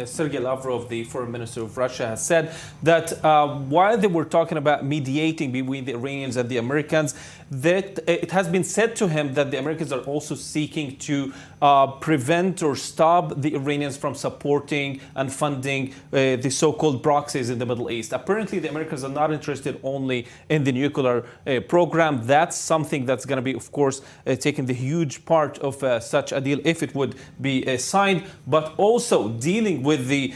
[SPEAKER 18] Sergei Lavrov, the foreign minister of Russia, has said that while they were talking about mediating between the Iranians and the Americans, that it has been said to him that the Americans are also seeking to prevent or stop the Iranians from supporting and funding the so-called proxies in the Middle East. Apparently, the Americans are not interested only in the nuclear program. That's something that's going to be, of course, taking the huge part of such a deal if it would be signed, but also dealing with the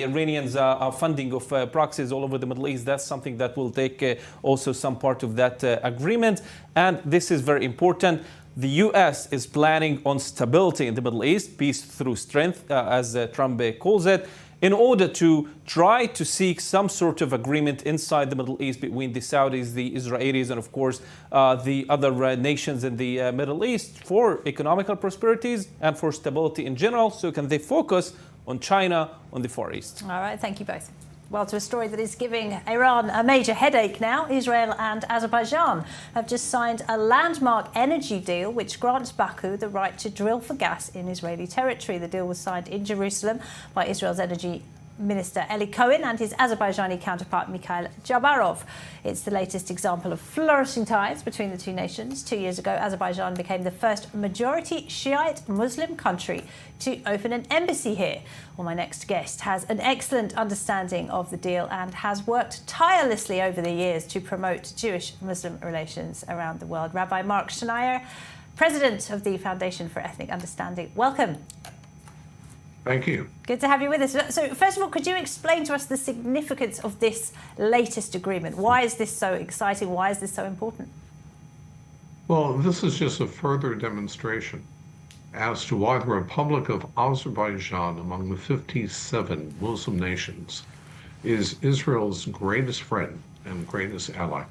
[SPEAKER 18] Iranians' funding of proxies all over the Middle East. That's something that will take also some part of that agreement. And this is very important. The U.S. is planning on stability in the Middle East, peace through strength, as Trump calls it, in order to try to seek some sort of agreement inside the Middle East between the Saudis, the Israelis, and of course the other nations in the Middle East for economical prosperities and for stability in general. So can they focus on China, on the Far East?
[SPEAKER 1] All right, thank you both. Well, to a story that is giving Iran a major headache now, Israel and Azerbaijan have just signed a landmark energy deal which grants Baku the right to drill for gas in Israeli territory. The deal was signed in Jerusalem by Israel's energy Minister Eli Cohen and his Azerbaijani counterpart Mikhail Jabarov. It's the latest example of flourishing ties between the two nations. 2 years ago, Azerbaijan became the first majority Shiite Muslim country to open an embassy here. Well, my next guest has an excellent understanding of the deal and has worked tirelessly over the years to promote Jewish-Muslim relations around the world. Rabbi Mark Schneier, President of the Foundation for Ethnic Understanding. Welcome.
[SPEAKER 21] Thank you.
[SPEAKER 1] Good to have you with us. So, first of all, could you explain to us the significance of this latest agreement? Why is this so exciting? Why is this so important?
[SPEAKER 21] Well, this is just a further demonstration as to why the Republic of Azerbaijan, among the 57 Muslim nations, is Israel's greatest friend and greatest ally.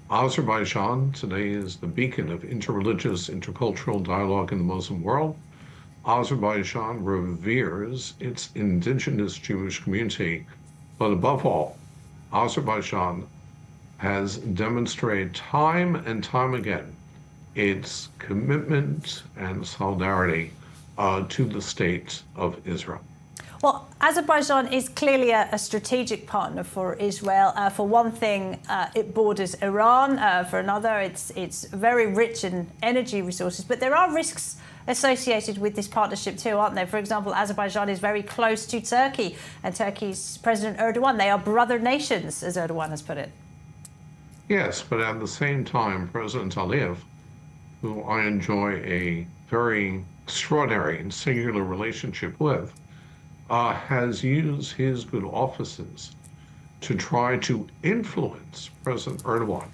[SPEAKER 21] Azerbaijan today is the beacon of interreligious, intercultural dialogue in the Muslim world. Azerbaijan reveres its indigenous Jewish community, but above all, Azerbaijan has demonstrated time and time again its commitment and solidarity to the state of Israel.
[SPEAKER 1] Well, Azerbaijan is clearly a strategic partner for Israel. For one thing, it borders Iran. For another, it's very rich in energy resources. But there are risks associated with this partnership too, aren't there? For example, Azerbaijan is very close to Turkey and Turkey's President Erdogan. They are brother nations, as Erdogan has put it.
[SPEAKER 21] Yes, but at the same time, President Aliyev, who I enjoy a very extraordinary and singular relationship with, has used his good offices to try to influence President Erdogan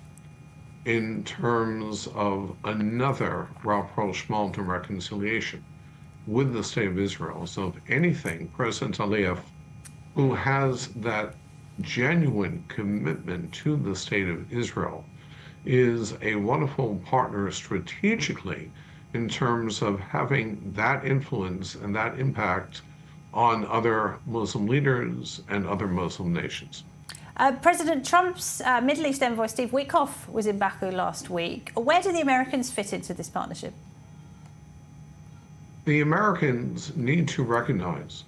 [SPEAKER 21] in terms of another rapprochement and reconciliation with the state of Israel. So if anything, President Aliyev, who has that genuine commitment to the state of Israel, is a wonderful partner strategically in terms of having that influence and that impact on other Muslim leaders and other Muslim nations.
[SPEAKER 1] President Trump's Middle East envoy, Steve Witkoff, was in Baku last week. Where do the Americans fit into this partnership?
[SPEAKER 21] The Americans need to recognize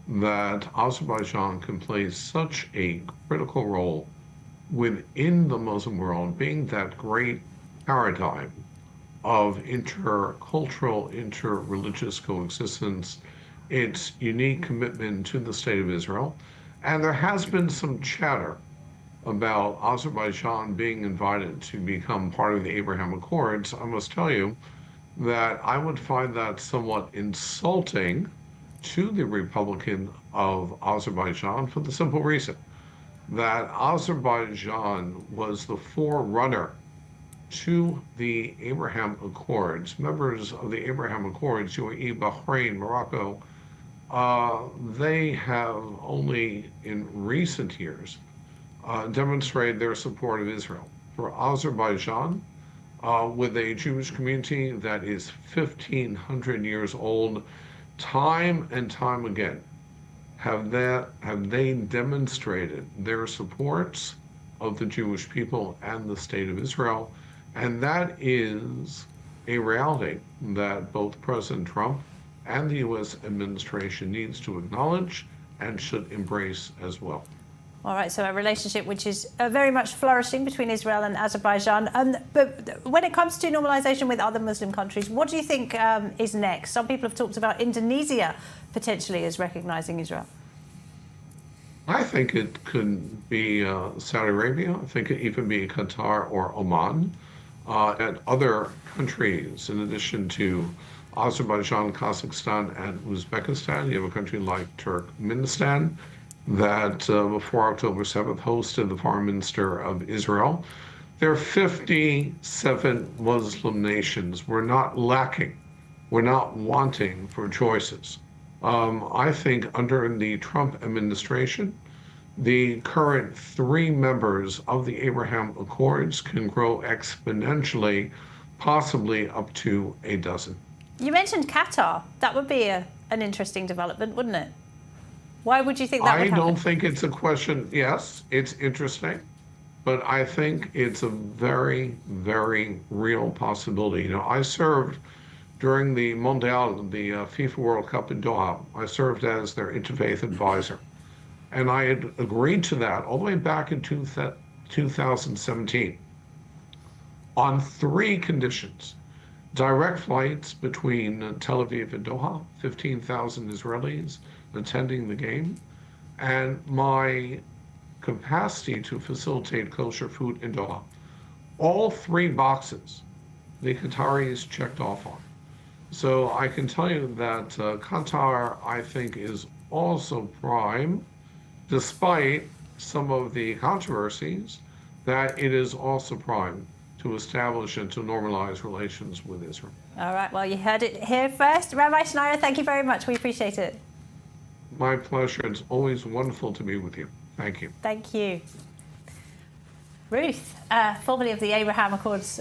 [SPEAKER 21] that Azerbaijan can play such a critical role within the Muslim world, being that great paradigm of intercultural, interreligious coexistence, its unique commitment to the state of Israel. And there has been some chatter about Azerbaijan being invited to become part of the Abraham Accords. I must tell you that I would find that somewhat insulting to the Republic of Azerbaijan for the simple reason that Azerbaijan was the forerunner to the Abraham Accords. Members of the Abraham Accords, UAE, Bahrain, Morocco, they have only in recent years demonstrated their support of Israel. For Azerbaijan, with a Jewish community that is 1,500 years old, time and time again have they demonstrated their supports of the Jewish people and the state of Israel. And that is a reality that both President Trump and the U.S. administration needs to acknowledge and should embrace as well.
[SPEAKER 1] All right, so a relationship which is very much flourishing between Israel and Azerbaijan. But when it comes to normalization with other Muslim countries, what do you think is next? Some people have talked about Indonesia potentially as recognizing Israel.
[SPEAKER 21] I think it could be Saudi Arabia. I think it could even be Qatar or Oman. And other countries, in addition to Azerbaijan, Kazakhstan, and Uzbekistan. You have a country like Turkmenistan that before October 7th hosted the foreign minister of Israel. There are 57 Muslim nations. We're not lacking. We're not wanting for choices. I think under the Trump administration, the current 3 members of the Abraham Accords can grow exponentially, possibly up to a dozen.
[SPEAKER 1] You mentioned Qatar. That would be an interesting development, wouldn't it? Why would you think that would happen?
[SPEAKER 21] I don't think it's a question. Yes, it's interesting, but I think it's a very, very real possibility. You know, I served during the Mondial, the FIFA World Cup in Doha. I served as their interfaith advisor. And I had agreed to that all the way back in 2017 on 3 conditions. Direct flights between Tel Aviv and Doha, 15,000 Israelis attending the game, and my capacity to facilitate kosher food in Doha. All 3 boxes the Qataris checked off on. So I can tell you that Qatar, I think, is also prime, despite some of the controversies, that it is also prime to establish and to normalize relations with Israel.
[SPEAKER 1] All right, well, you heard it here first. Rabbi Schneier, thank you very much. We appreciate it.
[SPEAKER 21] My pleasure. It's always wonderful to be with you. Thank you.
[SPEAKER 1] Thank you. Ruth, formerly of the Abraham Accords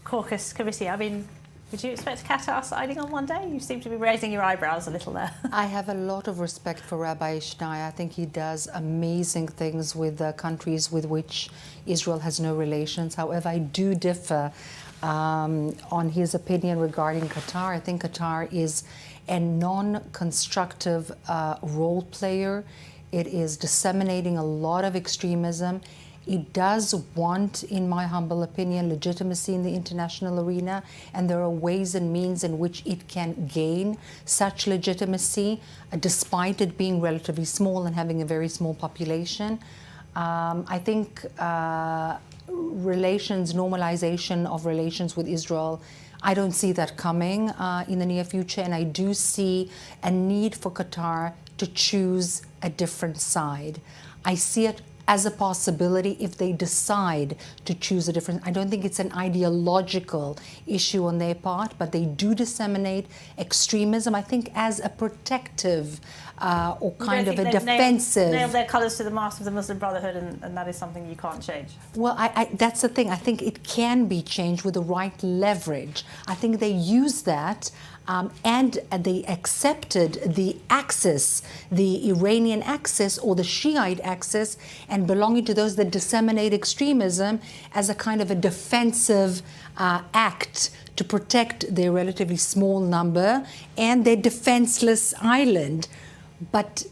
[SPEAKER 1] Caucus Committee, I mean, would you expect Qatar signing on one day? You seem to be raising your eyebrows a little there.
[SPEAKER 4] I have a lot of respect for Rabbi Schneier. I think he does amazing things with the countries with which Israel has no relations. However, I do differ on his opinion regarding Qatar. I think Qatar is a non-constructive role player. It is disseminating a lot of extremism. It does want, in my humble opinion, legitimacy in the international arena, and there are ways and means in which it can gain such legitimacy, despite it being relatively small and having a very small population. I think normalization of relations with Israel, I don't see that coming in the near future, and I do see a need for Qatar to choose a different side. I see it as a possibility if they decide to choose a different. I don't think it's an ideological issue on their part, but they do disseminate extremism, I think, as a protective or kind of a defensive.
[SPEAKER 1] Nailed their colours to the mast of the Muslim Brotherhood, and that is something you can't change.
[SPEAKER 4] Well, that's the thing. I think it can be changed with the right leverage. I think they use that. And they accepted the axis, the Iranian axis or the Shiite axis, and belonging to those that disseminate extremism as a kind of a defensive act to protect their relatively small number and their defenseless island. But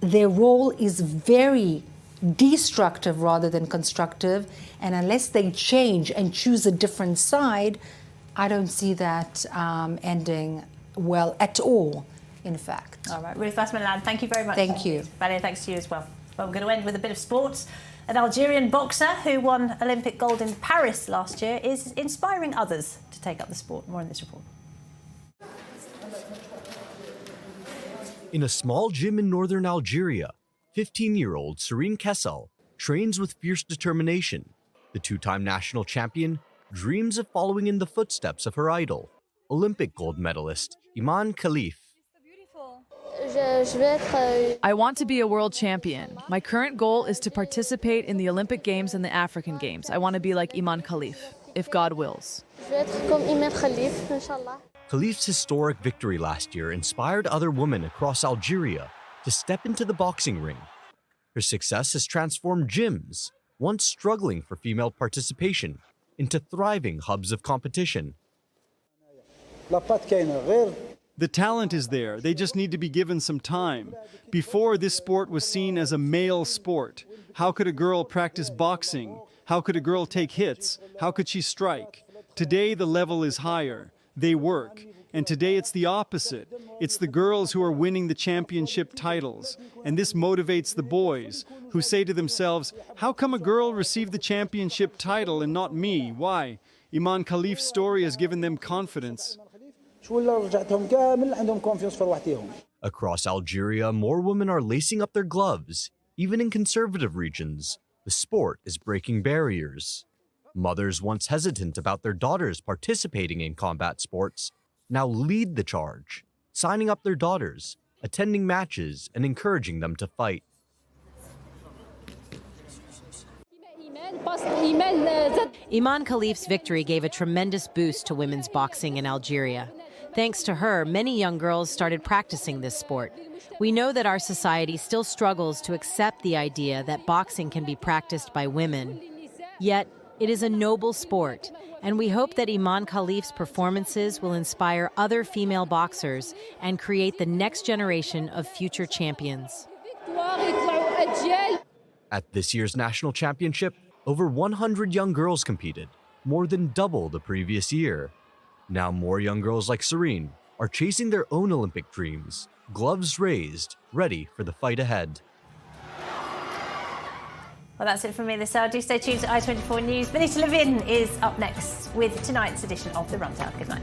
[SPEAKER 4] their role is very destructive rather than constructive, and unless they change and choose a different side, I don't see that ending well at all, in fact.
[SPEAKER 1] All right, Ruth Wasserman-Land, thank you very much.
[SPEAKER 4] Thank you.
[SPEAKER 1] Valia, thanks to you as well. Well, we're going to end with a bit of sports. An Algerian boxer who won Olympic gold in Paris last year is inspiring others to take up the sport. More in this report.
[SPEAKER 15] In a small gym in northern Algeria, 15-year-old Serene Kessel trains with fierce determination. The 2-time national champion dreams of following in the footsteps of her idol, Olympic gold medalist Iman Khalif.
[SPEAKER 2] I want to be a world champion. My current goal is to participate in the Olympic Games and the African Games. I want to be like Iman Khalif, if God wills.
[SPEAKER 15] Khalif's historic victory last year inspired other women across Algeria to step into the boxing ring. Her success has transformed gyms, once struggling for female participation, into thriving hubs of competition.
[SPEAKER 22] The talent is there, they just need to be given some time. Before, this sport was seen as a male sport. How could a girl practice boxing? How could a girl take hits? How could she strike? Today the level is higher. They work. And today it's the opposite. It's the girls who are winning the championship titles. And this motivates the boys, who say to themselves, how come a girl received the championship title and not me? Why? Iman Khalif's story has given them confidence.
[SPEAKER 15] Across Algeria, more women are lacing up their gloves. Even in conservative regions, the sport is breaking barriers. Mothers once hesitant about their daughters participating in combat sports now lead the charge, signing up their daughters, attending matches, and encouraging them to fight.
[SPEAKER 23] Iman Khalif's victory gave a tremendous boost to women's boxing in Algeria. Thanks to her, many young girls started practicing this sport. We know that our society still struggles to accept the idea that boxing can be practiced by women. Yet, it is a noble sport, and we hope that Iman Khalif's performances will inspire other female boxers and create the next generation of future champions.
[SPEAKER 15] At this year's national championship, over 100 young girls competed, more than double the previous year. Now more young girls like Serene are chasing their own Olympic dreams, gloves raised, ready for the fight ahead.
[SPEAKER 1] Well, that's it from me this hour. Do stay tuned to I24 News. Benita Levin is up next with tonight's edition of The Rundown. Good night.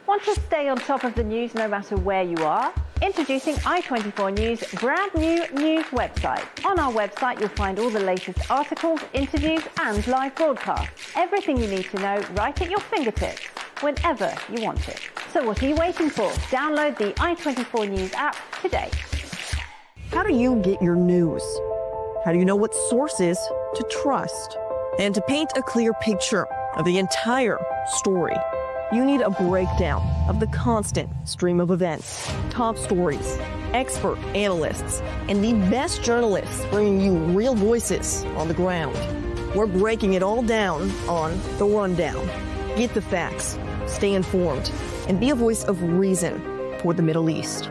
[SPEAKER 1] Want to stay on top of the news no matter where you are? Introducing I24 News' brand new news website. On our website, you'll find all the latest articles, interviews, and live broadcasts. Everything you need to know right at your fingertips, whenever you want it. So what are you waiting for? Download the I24 News app today.
[SPEAKER 12] How do you get your news? How do you know what sources to trust? And to paint a clear picture of the entire story, you need a breakdown of the constant stream of events, top stories, expert analysts, and the best journalists bringing you real voices on the ground. We're breaking it all down on The Rundown. Get the facts, stay informed, and be a voice of reason for the Middle East.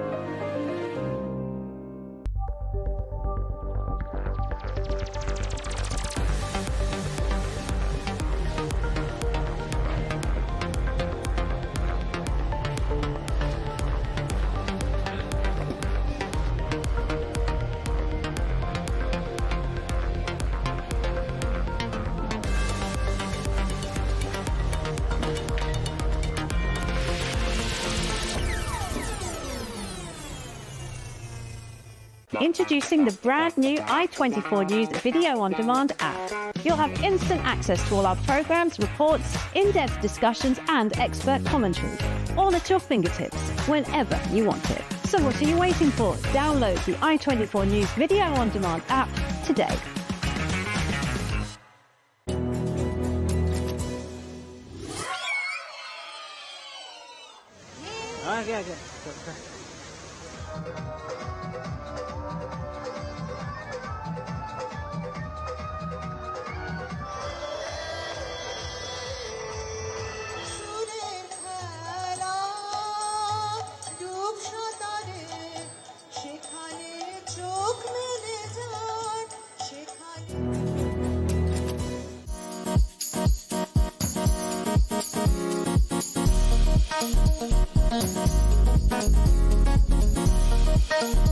[SPEAKER 1] Introducing the brand new I24 News Video On Demand app. You'll have instant access to all our programs, reports, in-depth discussions, and expert commentary, all at your fingertips, whenever you want it. So what are you waiting for? Download the I24 News Video On Demand app today.
[SPEAKER 3] Thank you.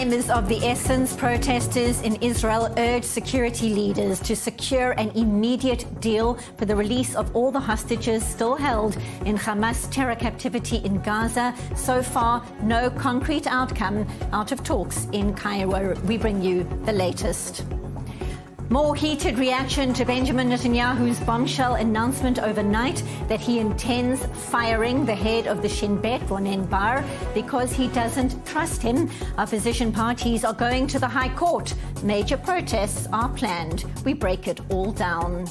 [SPEAKER 3] Time is of the essence. Protesters in Israel urge security leaders to secure an immediate deal for the release of all the hostages still held in Hamas terror captivity in Gaza. So far, no concrete outcome out of talks in Cairo. We bring you the latest. More heated reaction to Benjamin Netanyahu's bombshell announcement overnight that he intends firing the head of the Shin Bet, Ronen Bar, because he doesn't trust him. Opposition parties are going to the High Court. Major protests are planned. We break it all down.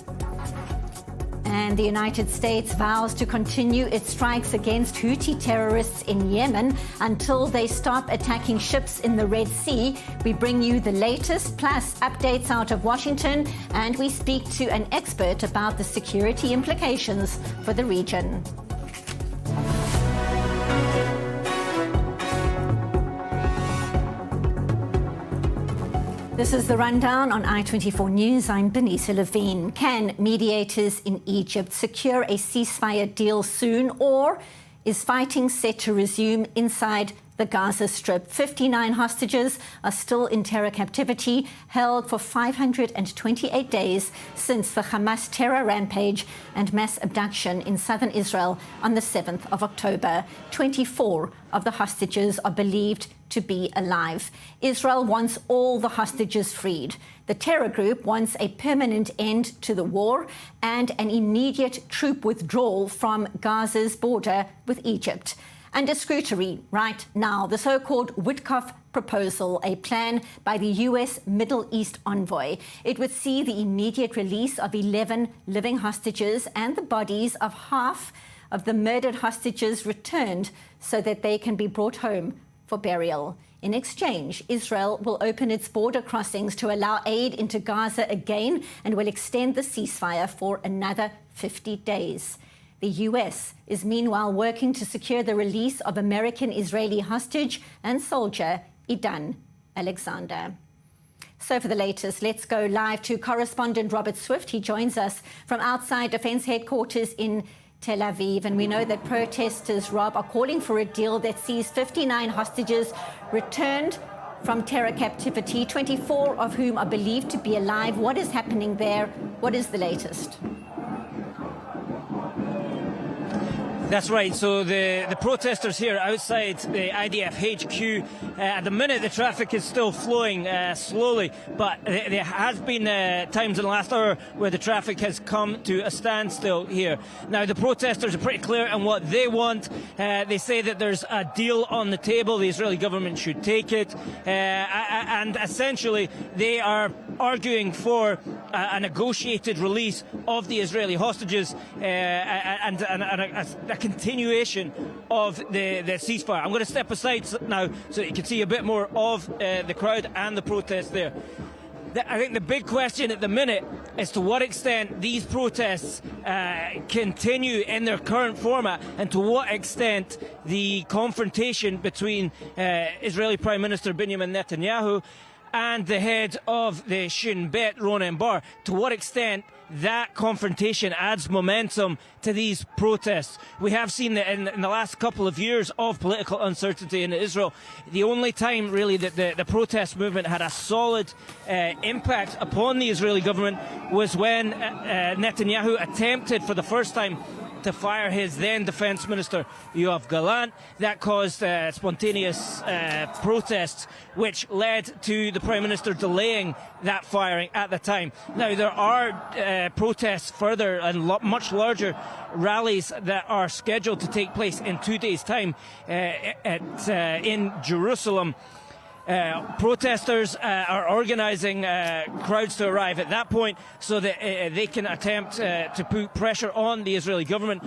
[SPEAKER 3] And the United States vows to continue its strikes against Houthi terrorists in Yemen until they stop attacking ships in the Red Sea. We bring you the latest, plus updates out of Washington, and we speak to an expert about the security implications for the region. This is the rundown on I24 News. I'm Benita Levine. Can mediators in Egypt secure a ceasefire deal soon, or is fighting set to resume inside the Gaza Strip? 59 hostages are still in terror captivity, held for 528 days since the Hamas terror rampage and mass abduction in southern Israel on the 7th of October. 24 of the hostages are believed to be alive. Israel wants all the hostages freed. The terror group wants a permanent end to the war and an immediate troop withdrawal from Gaza's border with Egypt. Under scrutiny right now, the so-called Witkoff proposal, a plan by the US Middle East envoy. It would see the immediate release of 11 living hostages and the bodies of half of the murdered hostages returned so that they can be brought home for burial. In exchange, Israel will open its border crossings to allow aid into Gaza again and will extend the ceasefire for another 50 days. The US is meanwhile working to secure the release of American-Israeli hostage and soldier Idan Alexander. So for the latest, let's go live to correspondent Robert Swift. He joins us from outside Defence Headquarters in Tel Aviv, and we know that protesters, Rob, are calling for a deal that sees 59 hostages returned from terror captivity, 24 of whom are believed to be alive. What is happening there? What is the latest?
[SPEAKER 7] That's right. So the protesters here outside the IDF HQ, at the minute the traffic is still flowing slowly, but there has been times in the last hour where the traffic has come to a standstill here. Now the protesters are pretty clear on what they want. They say that there's a deal on the table, the Israeli government should take it, and essentially they are arguing for a negotiated release of the Israeli hostages and a continuation of the ceasefire. I'm going to step aside now so that you can see a bit more of the crowd and the protest there. I think the big question at the minute is to what extent these protests continue in their current format, and to what extent the confrontation between Israeli Prime Minister Benjamin Netanyahu and the head of the Shin Bet, Ronen Bar, to what extent that confrontation adds momentum to these protests. We have seen that in the last couple of years of political uncertainty in Israel, the only time really that the protest movement had a solid impact upon the Israeli government was when Netanyahu attempted for the first time to fire his then Defence Minister, Yoav Gallant. That caused spontaneous protests, which led to the Prime Minister delaying that firing at the time. Now, there are protests further and much larger rallies that are scheduled to take place in 2 days' time in Jerusalem. Protesters are organising crowds to arrive at that point so that they can attempt to put pressure on the Israeli government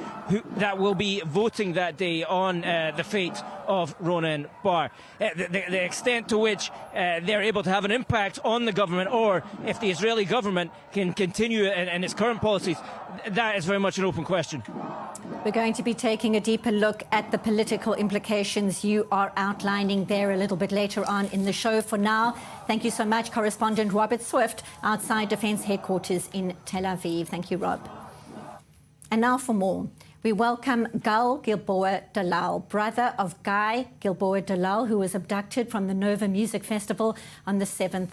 [SPEAKER 7] that will be voting that day on the fate of Ronen Bar. The extent to which they're able to have an impact on the government, or if the Israeli government can continue in its current policies, that is very much an open question.
[SPEAKER 3] We're going to be taking a deeper look at the political implications you are outlining there a little bit later on in the show. For now, thank you so much, correspondent Robert Swift, outside Defence Headquarters in Tel Aviv. Thank you, Rob. And now for more. We welcome Gal Gilboa Dalal, brother of Guy Gilboa Dalal, who was abducted from the Nova Music Festival on the 7th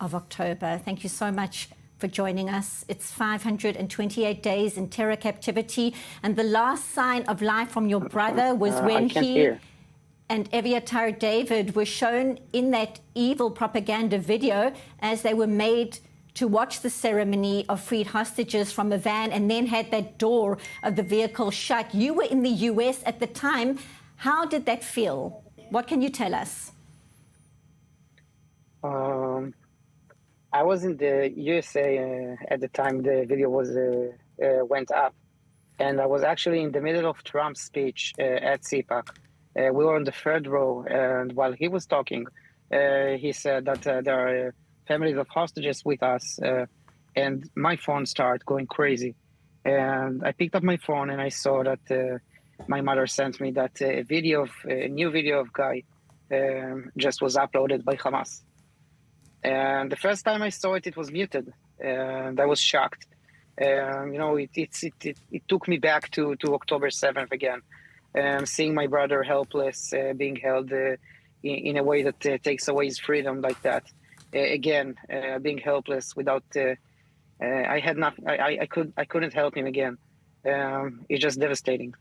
[SPEAKER 3] of October. Thank you so much for joining us. It's 528 days in terror captivity, and the last sign of life from your brother was when he and Eviatar David were shown in that evil propaganda video as they were made to watch the ceremony of freed hostages from a van and then had that door of the vehicle shut. You were in the US at the time. How did that feel? What can you tell us?
[SPEAKER 5] I was in the USA at the time the video was went up, and I was actually in the middle of Trump's speech at CPAC. We were on the third row, and while he was talking, he said that there are families of hostages with us, and my phone started going crazy. And I picked up my phone and I saw that my mother sent me that a new video of Guy just was uploaded by Hamas. And the first time I saw it, it was muted, and I was shocked. It took me back to October 7th again, seeing my brother helpless, being held in a way that takes away his freedom like that. Again, being helpless without, I couldn't help him again. It's just devastating.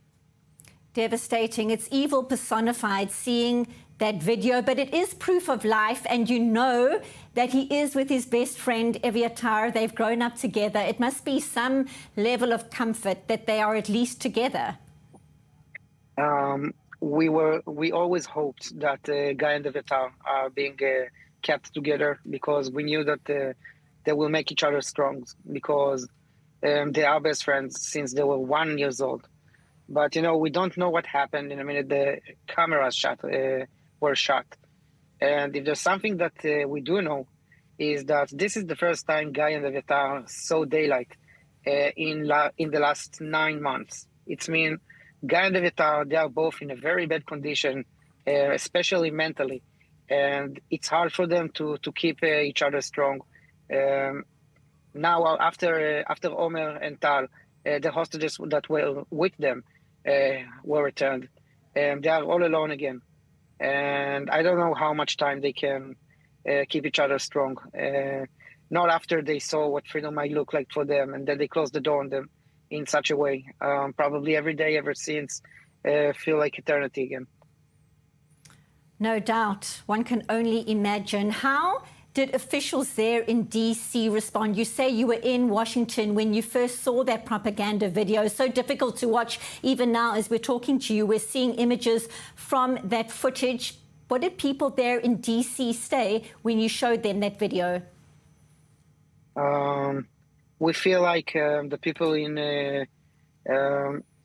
[SPEAKER 3] Devastating. It's evil personified, seeing that video, but it is proof of life, and you know that he is with his best friend Eviatar. They've grown up together. It must be some level of comfort that they are at least together.
[SPEAKER 5] We always hoped that Guy and Eviatar are being kept together, because we knew that they will make each other strong, because they are best friends since they were 1 year old. But we don't know what happened in a minute. The cameras were shot, and if there's something that we do know, is that this is the first time Guy and Eviatar saw daylight in the last 9 months. It's mean Guy and Eviatar, they are both in a very bad condition, especially mentally, and it's hard for them to keep each other strong. Now, after Omer and Tal, the hostages that were with them were returned, and they are all alone again. And I don't know how much time they can keep each other strong. Not after they saw what freedom might look like for them, and then they closed the door on them in such a way. Probably every day ever since feel like eternity again.
[SPEAKER 3] No doubt. One can only imagine. How did officials there in D.C. respond? You say you were in Washington when you first saw that propaganda video. So difficult to watch. Even now, as we're talking to you, we're seeing images from that footage. What did people there in D.C. say when you showed them that video?
[SPEAKER 5] We feel like the people in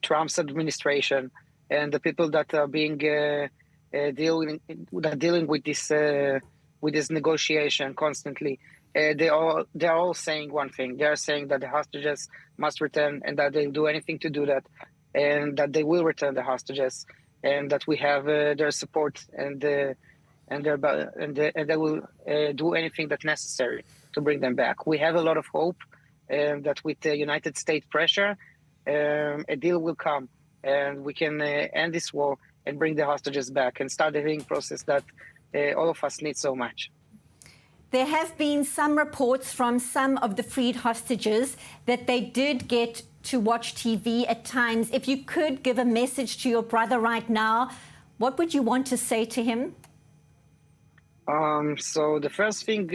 [SPEAKER 5] Trump's administration and the people that are being dealing with this negotiation constantly, they're all saying one thing. They are saying that the hostages must return, and that they'll do anything to do that, and that they will return the hostages, and that we have their support, and they will do anything that's necessary to bring them back. We have a lot of hope that with the United States pressure, a deal will come, and we can end this war and bring the hostages back and start the healing process that all of us need so much.
[SPEAKER 3] There have been some reports from some of the freed hostages that they did get to watch TV at times. If you could give a message to your brother right now, what would you want to say to him?
[SPEAKER 5] So the first thing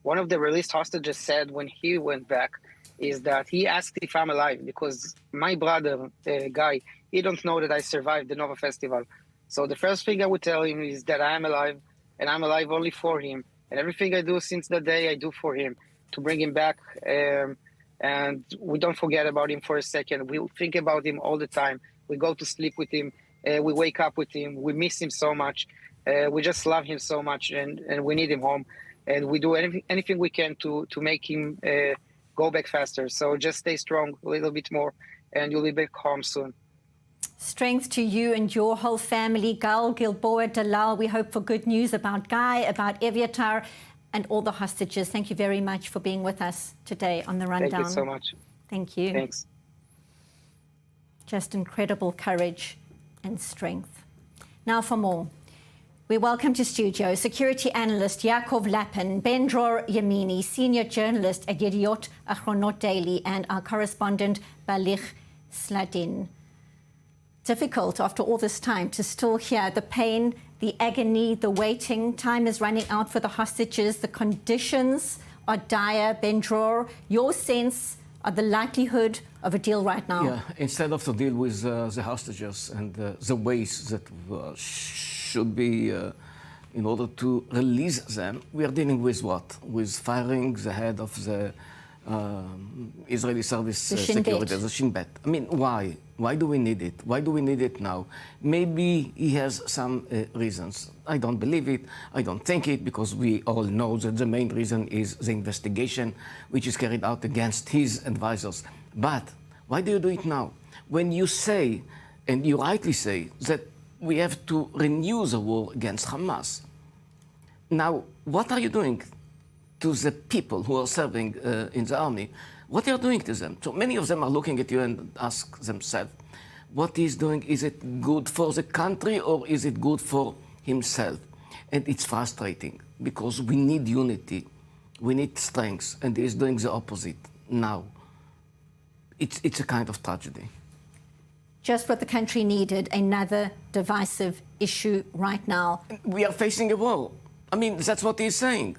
[SPEAKER 5] one of the released hostages said when he went back is that he asked if I'm alive, because my brother, Guy, he don't know that I survived the Nova Festival. So the first thing I would tell him is that I am alive, and I'm alive only for him. And everything I do since that day, I do for him, to bring him back. And we don't forget about him for a second. We think about him all the time. We go to sleep with him. We wake up with him. We miss him so much. We just love him so much, and we need him home. And we do anything we can to make him go back faster. So just stay strong a little bit more, and you'll be back home soon.
[SPEAKER 3] Strength to you and your whole family. Gal Gilboa Dalal, we hope for good news about Guy, about Eviatar, and all the hostages. Thank you very much for being with us today on The Rundown.
[SPEAKER 5] Thank you so much.
[SPEAKER 3] Thank you.
[SPEAKER 5] Thanks.
[SPEAKER 3] Just incredible courage and strength. Now for more. We welcome to studio security analyst Yaakov Lapin, Ben-Dror Yemeni, senior journalist at Yediot Achronot Daily, and our correspondent Balich Sladin. Difficult after all this time to still hear the pain, the agony, the waiting. Time is running out for the hostages. The conditions are dire. Ben-Dror, your sense of the likelihood of a deal right now?
[SPEAKER 6] Yeah, instead of to deal with the hostages and the ways that should be in order to release them, we are dealing with what? With firing the head of the Israeli service security, the Shin Bet. I mean, why? Why do we need it? Why do we need it now? Maybe he has some reasons. I don't believe it. I don't think it, because we all know that the main reason is the investigation which is carried out against his advisors. But why do you do it now? When you say, and you rightly say, that we have to renew the war against Hamas. Now, what are you doing to the people who are serving in the army? What are you doing to them? So many of them are looking at you and ask themselves, what he's doing, is it good for the country or is it good for himself? And it's frustrating because we need unity, we need strength, and he's doing the opposite now. It's a kind of tragedy.
[SPEAKER 3] Just what the country needed, another divisive issue right now.
[SPEAKER 6] We are facing a war. I mean, that's what he's saying.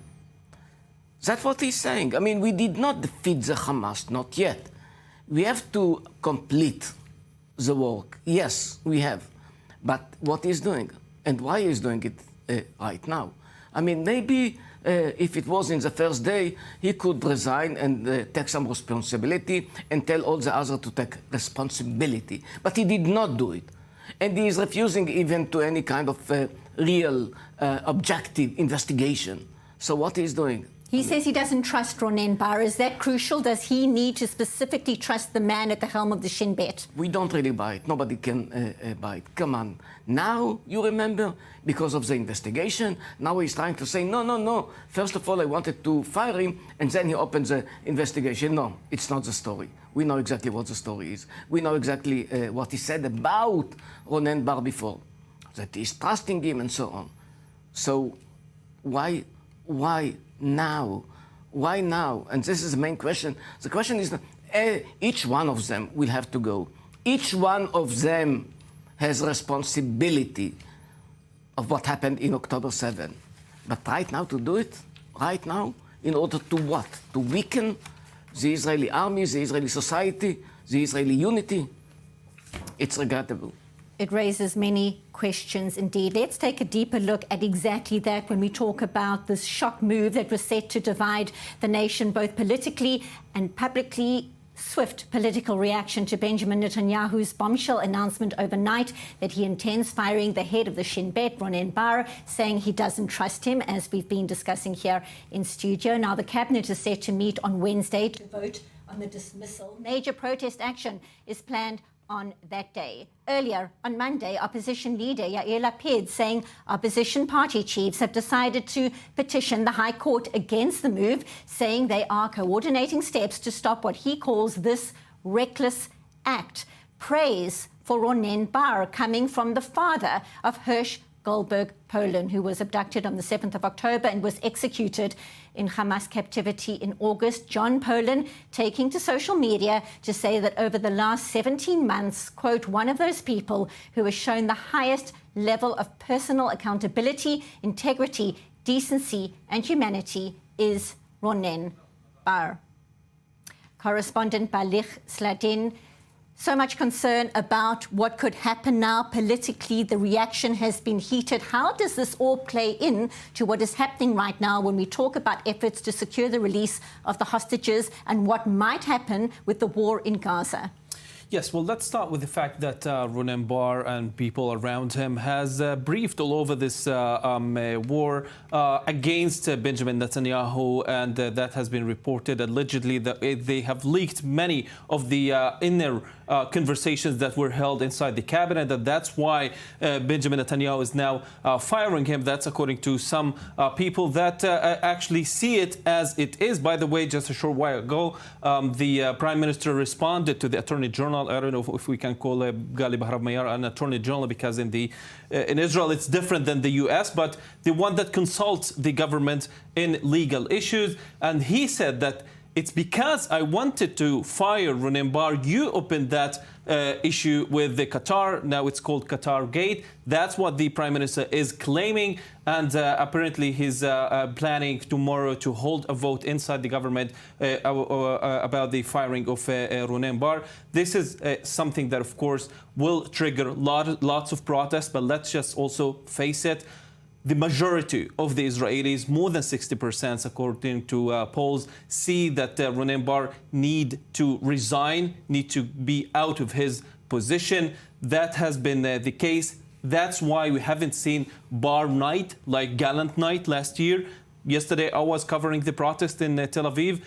[SPEAKER 6] That's what he's saying. I mean, we did not defeat the Hamas, not yet. We have to complete the work. Yes, we have. But what he's doing and why he's doing it right now. I mean, maybe if it was in the first day, he could resign and take some responsibility and tell all the others to take responsibility. But he did not do it. And he is refusing even to any kind of real objective investigation. So what he's doing?
[SPEAKER 3] He says he doesn't trust Ronen Bar. Is that crucial? Does he need to specifically trust the man at the helm of the Shin Bet?
[SPEAKER 6] We don't really buy it. Nobody can buy it. Come on. Now, you remember, because of the investigation, now he's trying to say, no, no, no. First of all, I wanted to fire him, and then he opens the investigation. No, it's not the story. We know exactly what the story is. We know exactly what he said about Ronen Bar before, that he's trusting him and so on. So why now? Why now? And this is the main question. The question is that each one of them will have to go. Each one of them has responsibility of what happened in October 7. But right now to do it, right now, in order to what? To weaken the Israeli army, the Israeli society, the Israeli unity? It's regrettable.
[SPEAKER 3] It raises many questions indeed. Let's take a deeper look at exactly that when we talk about this shock move that was set to divide the nation both politically and publicly. Swift political reaction to Benjamin Netanyahu's bombshell announcement overnight that he intends firing the head of the Shin Bet, Ronen Bar, saying he doesn't trust him, as we've been discussing here in studio. Now, the cabinet is set to meet on Wednesday to vote on the dismissal. Major protest action is planned on that day. Earlier on Monday, opposition leader Yair Lapid saying opposition party chiefs have decided to petition the High Court against the move, saying they are coordinating steps to stop what he calls this reckless act. Praise for Ronen Bar coming from the father of Hirsch Goldberg Poland, who was abducted on the 7th of October and was executed in Hamas captivity in August. John Poland taking to social media to say that over the last 17 months, quote, one of those people who has shown the highest level of personal accountability, integrity, decency and humanity is Ronen Bar. Correspondent Balich Sladin. So much concern about what could happen now politically. The reaction has been heated. How does this all play in to what is happening right now when we talk about efforts to secure the release of the hostages and what might happen with the war in Gaza?
[SPEAKER 18] Yes, well, let's start with the fact that Ronen Bar and people around him has briefed all over this war against Benjamin Netanyahu, and that has been reported allegedly that they have leaked many of the inner conversations that were held inside the cabinet, and that's why Benjamin Netanyahu is now firing him. That's according to some people that actually see it as it is. By the way, just a short while ago, the Prime Minister responded to the Attorney General General. I don't know if we can call Gali Bahrab Mayar an Attorney General, because in Israel it's different than the US, but the one that consults the government in legal issues. And he said that it's because I wanted to fire Ronen Bar, you opened that issue with the Qatar. Now it's called Qatar Gate. That's what the Prime Minister is claiming. And apparently he's planning tomorrow to hold a vote inside the government about the firing of Ronen Bar. This is something that, of course, will trigger lots of protests. But let's just also face it. The majority of the Israelis, more than 60%, according to polls, see that Ronen Bar need to resign, need to be out of his position. That has been the case. That's why we haven't seen Bar Night, like Gallant Night last year. Yesterday, I was covering the protest in Tel Aviv.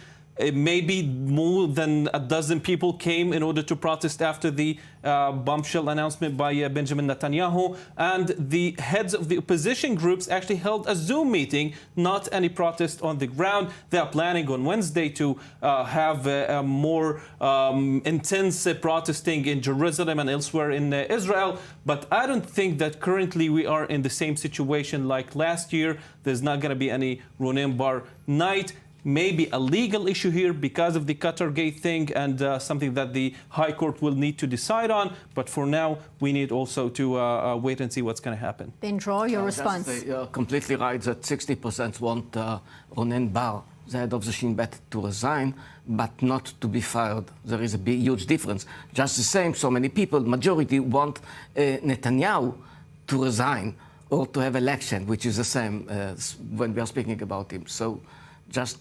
[SPEAKER 18] Maybe more than a dozen people came in order to protest after the bombshell announcement by Benjamin Netanyahu. And the heads of the opposition groups actually held a Zoom meeting, not any protest on the ground. They are planning on Wednesday to have more intense protesting in Jerusalem and elsewhere in Israel. But I don't think that currently we are in the same situation like last year. There's not going to be any Ronen Bar night. Maybe a legal issue here because of the Qatar Gate thing, and something that the High Court will need to decide on. But for now, we need also to wait and see what's going to happen.
[SPEAKER 3] Ben Dror, your response.
[SPEAKER 6] You're completely right that 60% want Ronen Bar, the head of the Shin Bet, to resign, but not to be fired. There is a huge difference. Just the same, so many people, majority, want Netanyahu to resign or to have election, which is the same when we are speaking about him. So just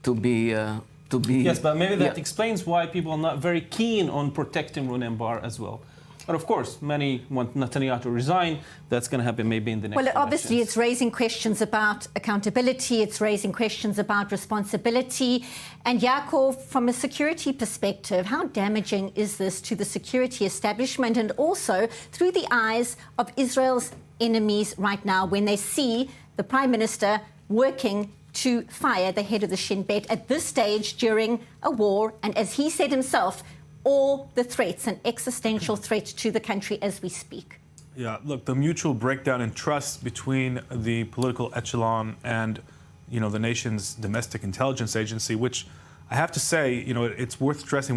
[SPEAKER 6] to be
[SPEAKER 18] yes, but maybe that explains why people are not very keen on protecting Ronen Bar as well. But of course, many want Netanyahu to resign. That's going to happen maybe in the next elections.
[SPEAKER 3] Obviously, it's raising questions about accountability. It's raising questions about responsibility. And Yaakov, from a security perspective, how damaging is this to the security establishment and also through the eyes of Israel's enemies right now when they see the Prime Minister working to fire the head of the Shin Bet at this stage during a war, and as he said himself, all the threats, an existential threat to the country as we speak?
[SPEAKER 8] Yeah, look, the mutual breakdown in trust between the political echelon and, the nation's domestic intelligence agency, which I have to say, it's worth stressing.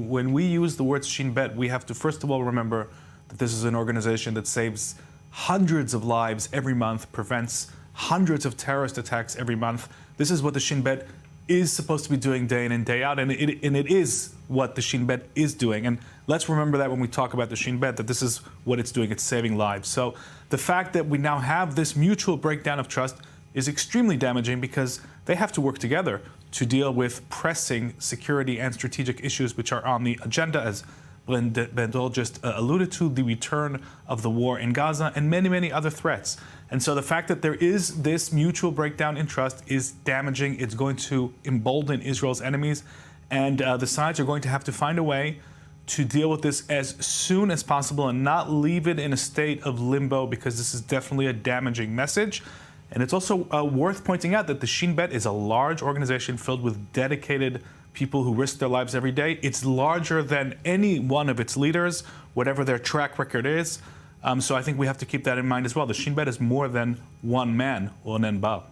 [SPEAKER 8] When we use the words Shin Bet, we have to first of all remember that this is an organization that saves hundreds of lives every month, prevents hundreds of terrorist attacks every month. This is what the Shin Bet is supposed to be doing day in and day out, and it is what the Shin Bet is doing. And let's remember that when we talk about the Shin Bet, that this is what it's doing. It's saving lives. So the fact that we now have this mutual breakdown of trust is extremely damaging because they have to work together to deal with pressing security and strategic issues which are on the agenda, as Ben Dror just alluded to, the return of the war in Gaza and many, many other threats. And so the fact that there is this mutual breakdown in trust is damaging. It's going to embolden Israel's enemies. And the sides are going to have to find a way to deal with this as soon as possible and not leave it in a state of limbo, because this is definitely a damaging message. And it's also worth pointing out that the Shin Bet is a large organization filled with dedicated people who risk their lives every day. It's larger than any one of its leaders, whatever their track record is. So I think we have to keep that in mind as well. The Shin Bet is more than one man, Ronen Bar.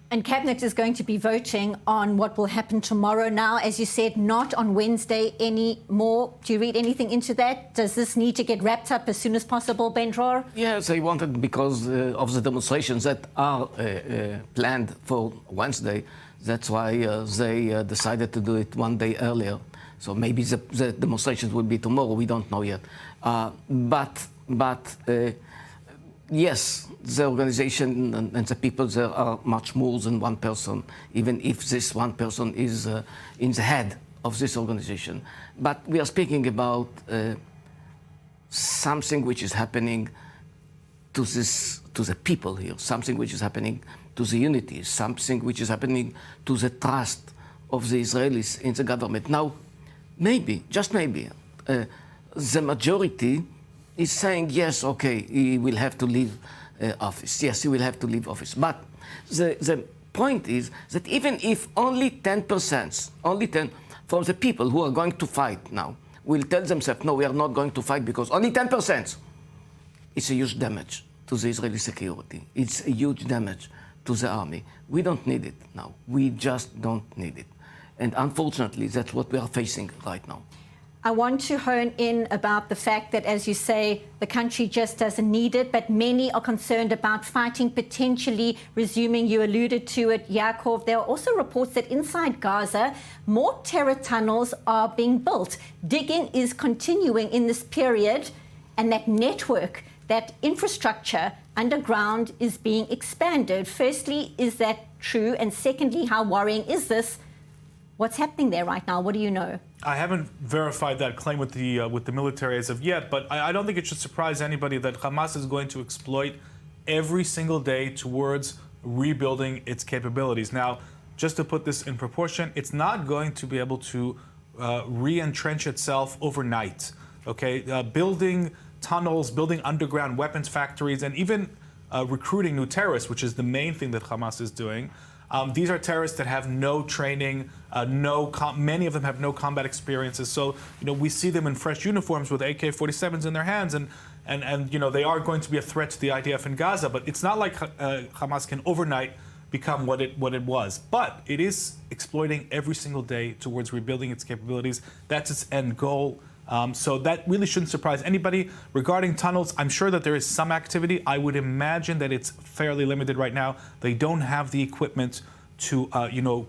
[SPEAKER 3] And Cabinet is going to be voting on what will happen tomorrow now, as you said, not on Wednesday anymore. Do you read anything into that? Does this need to get wrapped up as soon as possible, Ben Dror?
[SPEAKER 6] Yes, they wanted, because of the demonstrations that are planned for Wednesday. That's why they decided to do it one day earlier. So maybe the demonstrations will be tomorrow. We don't know yet. But yes, the organization and the people there are much more than one person, even if this one person is in the head of this organization. But we are speaking about something which is happening to the people here, something which is happening to the unity, something which is happening to the trust of the Israelis in the government. Now, maybe, just maybe, the majority is saying, yes, okay, he will have to leave office. Yes, he will have to leave office. But the point is that even if only 10%, only 10 from the people who are going to fight now will tell themselves, no, we are not going to fight because only 10%. It's a huge damage to the Israeli security. It's a huge damage to the army. We don't need it now. We just don't need it. And unfortunately, that's what we are facing right now.
[SPEAKER 3] I want to hone in about the fact that, as you say, the country just doesn't need it, but many are concerned about fighting potentially resuming. You alluded to it, Yaakov. There are also reports that inside Gaza, more terror tunnels are being built. Digging is continuing in this period, and that network, that infrastructure underground is being expanded. Firstly, is that true? And secondly, how worrying is this? What's happening there right now? What do you know?
[SPEAKER 8] I haven't verified that claim with the military as of yet, but I don't think it should surprise anybody that Hamas is going to exploit every single day towards rebuilding its capabilities. Now, just to put this in proportion, it's not going to be able to re-entrench itself overnight. Okay, building tunnels, building underground weapons factories, and even recruiting new terrorists, which is the main thing that Hamas is doing. These are terrorists that have no training, many of them have no combat experiences. So, we see them in fresh uniforms with AK-47s in their hands, and they are going to be a threat to the IDF in Gaza. But it's not like Hamas can overnight become what it was. But it is exploiting every single day towards rebuilding its capabilities. That's its end goal. So that really shouldn't surprise anybody. Regarding tunnels, I'm sure that there is some activity. I would imagine that it's fairly limited right now. They don't have the equipment to,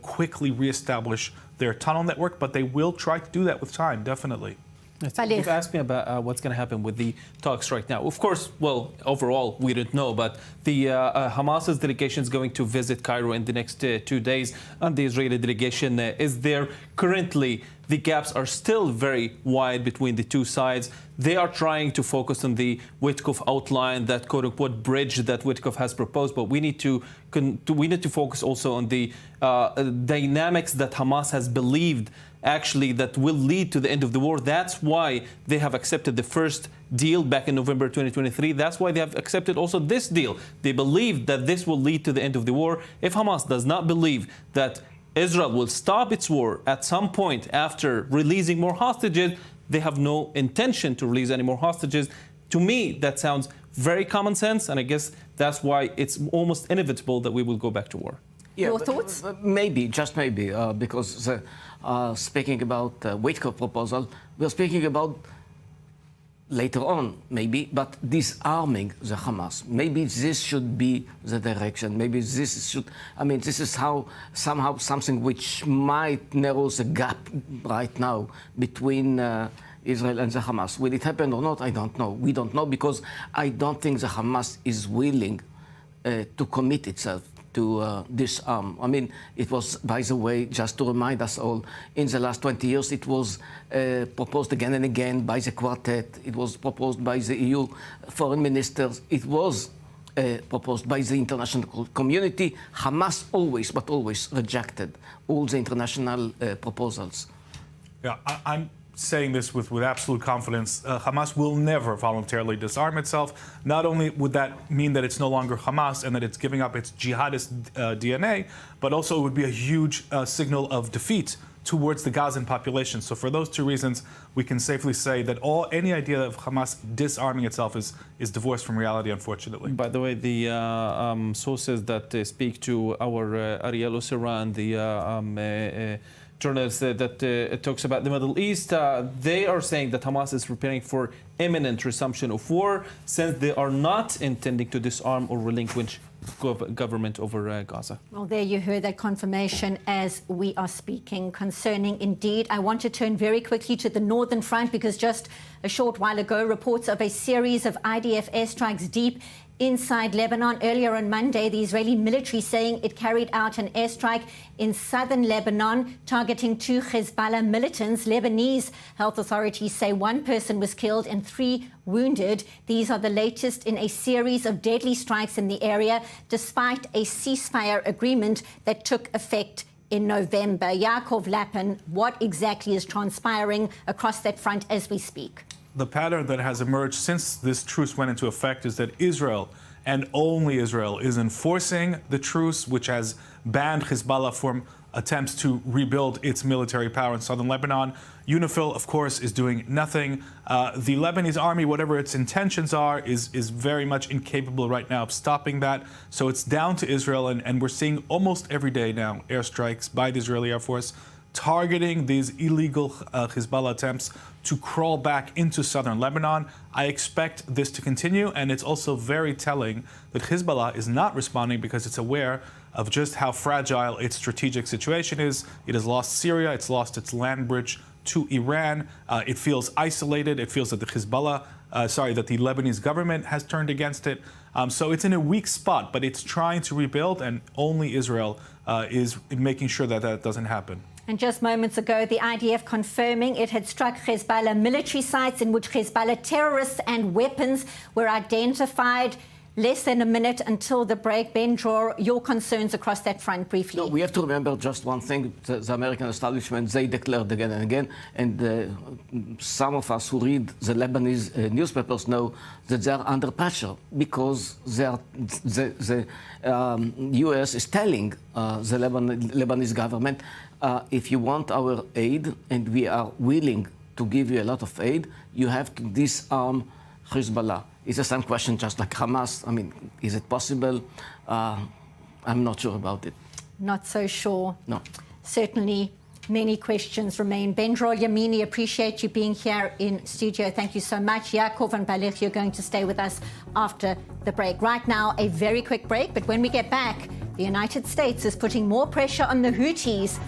[SPEAKER 8] quickly reestablish their tunnel network, but they will try to do that with time, definitely.
[SPEAKER 18] You've asked me about what's going to happen with the talks right now. Of course, well, overall, we don't know, but the Hamas's delegation is going to visit Cairo in the next 2 days, and the Israeli delegation is there. Currently, the gaps are still very wide between the two sides. They are trying to focus on the Witkoff outline, that quote-unquote bridge that Witkoff has proposed, but we need to focus also on the dynamics that Hamas has believed actually that will lead to the end of the war. That's why they have accepted the first deal back in November 2023. That's why they have accepted also this deal. They believe that this will lead to the end of the war. If Hamas does not believe that Israel will stop its war at some point after releasing more hostages, they have no intention to release any more hostages. To me, that sounds very common sense, and I guess that's why it's almost inevitable that we will go back to war.
[SPEAKER 6] Yeah, your thoughts? Maybe, just maybe, because speaking about Witkoff proposal, we're speaking about later on, maybe, but disarming the Hamas. Maybe this should be the direction. Maybe this should, this is somehow something which might narrow the gap right now between Israel and the Hamas. Will it happen or not? I don't know. We don't know, because I don't think the Hamas is willing to commit itself to disarm. It was, by the way, just to remind us all, in the last 20 years, it was proposed again and again by the Quartet. It was proposed by the EU foreign ministers. It was proposed by the international community. Hamas always, but always rejected all the international proposals.
[SPEAKER 8] Yeah, I'm saying this with absolute confidence. Hamas will never voluntarily disarm itself. Not only would that mean that it's no longer Hamas and that it's giving up its jihadist DNA, but also it would be a huge signal of defeat towards the Gazan population. So for those two reasons, we can safely say that any idea of Hamas disarming itself is divorced from reality, unfortunately.
[SPEAKER 18] By the way, the sources that speak to our Ariel Osseran, the journalist that talks about the Middle East, they are saying that Hamas is preparing for imminent resumption of war, since they are not intending to disarm or relinquish government over Gaza.
[SPEAKER 3] Well, there you heard that confirmation as we are speaking. Concerning indeed. I want to turn very quickly to the northern front, because just a short while ago, reports of a series of IDF airstrikes deep inside Lebanon. Earlier on Monday, the Israeli military saying it carried out an airstrike in southern Lebanon targeting 2 Hezbollah militants. Lebanese health authorities say 1 person was killed and 3 wounded. These are the latest in a series of deadly strikes in the area, despite a ceasefire agreement that took effect in November. Yaakov Lapin, what exactly is transpiring across that front as we speak?
[SPEAKER 8] The pattern that has emerged since this truce went into effect is that Israel, and only Israel, is enforcing the truce, which has banned Hezbollah from attempts to rebuild its military power in southern Lebanon. UNIFIL, of course, is doing nothing. The Lebanese army, whatever its intentions are, is very much incapable right now of stopping that. So it's down to Israel, and we're seeing almost every day now airstrikes by the Israeli Air Force targeting these illegal Hezbollah attempts to crawl back into southern Lebanon. I expect this to continue, and it's also very telling that Hezbollah is not responding because it's aware of just how fragile its strategic situation is. It has lost Syria, it's lost its land bridge to Iran. It feels isolated. It feels that the that the Lebanese government has turned against it. So it's in a weak spot, but it's trying to rebuild, and only Israel is making sure that that doesn't happen.
[SPEAKER 3] And just moments ago, the IDF confirming it had struck Hezbollah military sites in which Hezbollah terrorists and weapons were identified. Less than a minute until the break. Ben Dror, your concerns across that front briefly.
[SPEAKER 6] No, we have to remember just one thing. The American establishment, they declared again and again, and some of us who read the Lebanese newspapers know that they are under pressure because the U.S. is telling the Lebanese government, if you want our aid, and we are willing to give you a lot of aid, you have to disarm Hezbollah. It's the same question, just like Hamas. I mean, is it possible? I'm not sure about it.
[SPEAKER 3] Not so sure.
[SPEAKER 6] No.
[SPEAKER 3] Certainly, many questions remain. Ben Dror, Yemeni, appreciate you being here in studio. Thank you so much. Yaakov and Balich, you're going to stay with us after the break. Right now, a very quick break, but when we get back, the United States is putting more pressure on the Houthis.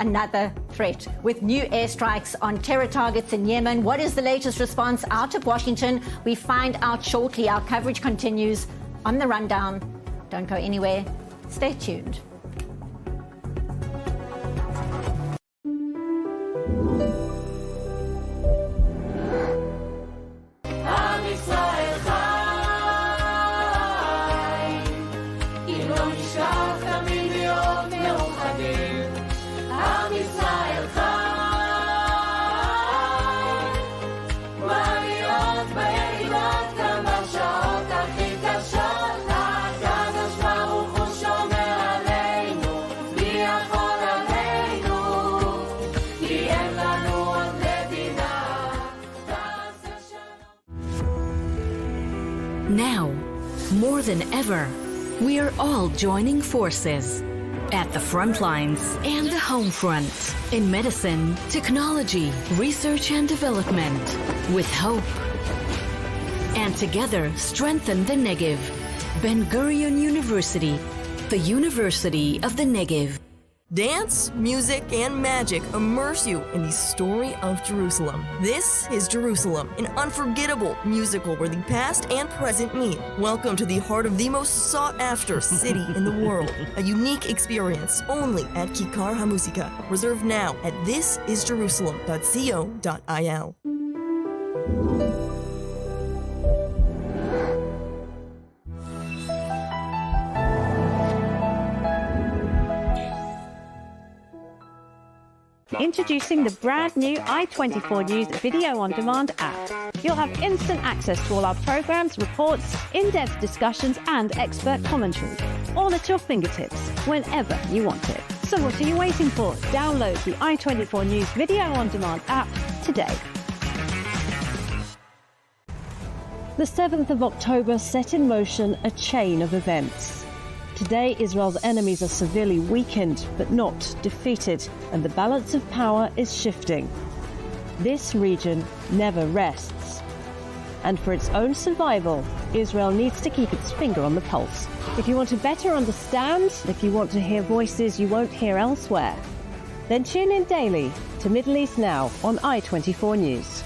[SPEAKER 3] Another threat with new airstrikes on terror targets in Yemen. What is the latest response out of Washington? We find out shortly. Our coverage continues on The Rundown. Don't go anywhere. Stay tuned.
[SPEAKER 9] Now, more than ever, we are all joining forces at the front lines and the home front in medicine, technology, research and development with hope. And together strengthen the Negev. Ben-Gurion University, the University of the Negev.
[SPEAKER 12] Dance, music, and magic immerse you in the story of Jerusalem. This is Jerusalem, an unforgettable musical where the past and present meet. Welcome to the heart of the most sought-after city in the world. A unique experience only at Kikar HaMusika. Reserve now at thisisjerusalem.co.il.
[SPEAKER 10] Introducing the brand new i24 News Video On Demand app. You'll have instant access to all our programs, reports, in-depth discussions and expert commentary, all at your fingertips, whenever you want it. So what are you waiting for? Download the i24 News Video On Demand app today. The 7th of October set in motion a chain of events. Today, Israel's enemies are severely weakened, but not defeated, and the balance of power is shifting. This region never rests. And for its own survival, Israel needs to keep its finger on the pulse. If you want to better understand, if you want to hear voices you won't hear elsewhere, then tune in daily to Middle East Now on i24 News.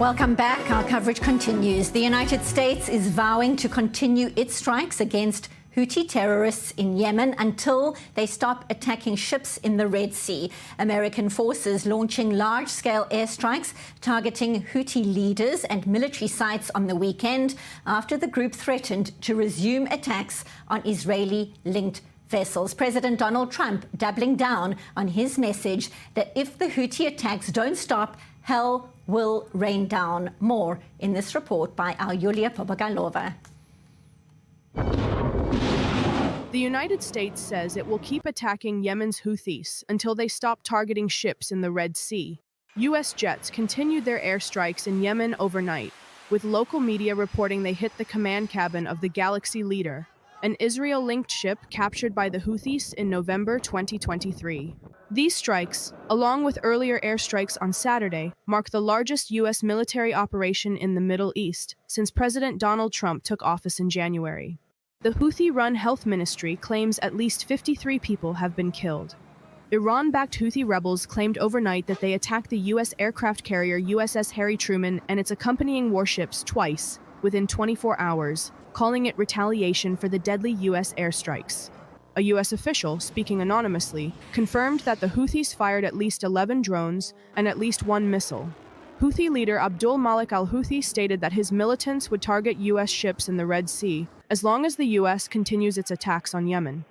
[SPEAKER 3] Welcome back. Our coverage continues. The United States is vowing to continue its strikes against Houthi terrorists in Yemen until they stop attacking ships in the Red Sea. American forces launching large-scale airstrikes targeting Houthi leaders and military sites on the weekend after the group threatened to resume attacks on Israeli-linked vessels. President Donald Trump doubling down on his message that if the Houthi attacks don't stop, hell will rain down. More in this report by our Yulia Popogalova.
[SPEAKER 14] The United States says it will keep attacking Yemen's Houthis until they stop targeting ships in the Red Sea. U.S. jets continued their airstrikes in Yemen overnight, with local media reporting they hit the command cabin of the Galaxy Leader, an Israel-linked ship captured by the Houthis in November 2023. These strikes, along with earlier airstrikes on Saturday, mark the largest U.S. military operation in the Middle East since President Donald Trump took office in January. The Houthi-run health ministry claims at least 53 people have been killed. Iran-backed Houthi rebels claimed overnight that they attacked the U.S. aircraft carrier USS Harry Truman and its accompanying warships twice within 24 hours, calling it retaliation for the deadly U.S. airstrikes. A U.S. official, speaking anonymously, confirmed that the Houthis fired at least 11 drones and at least one missile. Houthi leader Abdul Malik al-Houthi stated that his militants would target U.S. ships in the Red Sea as long as the U.S. continues its attacks on Yemen.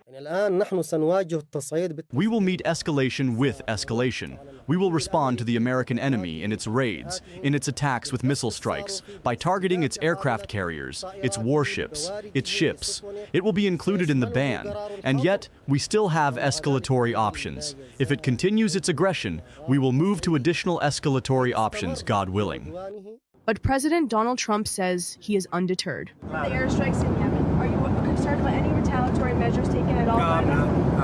[SPEAKER 15] We will meet escalation with escalation. We will respond to the American enemy in its raids, in its attacks with missile strikes, by targeting its aircraft carriers, its warships, its ships. It will be included in the ban, and yet we still have escalatory options. If it continues its aggression, we will move to additional escalatory options, God willing.
[SPEAKER 14] But President Donald Trump says he is undeterred.
[SPEAKER 11] The airstrikes in Yemen, are you concerned about any retaliatory measures taken at all?
[SPEAKER 17] No, I'm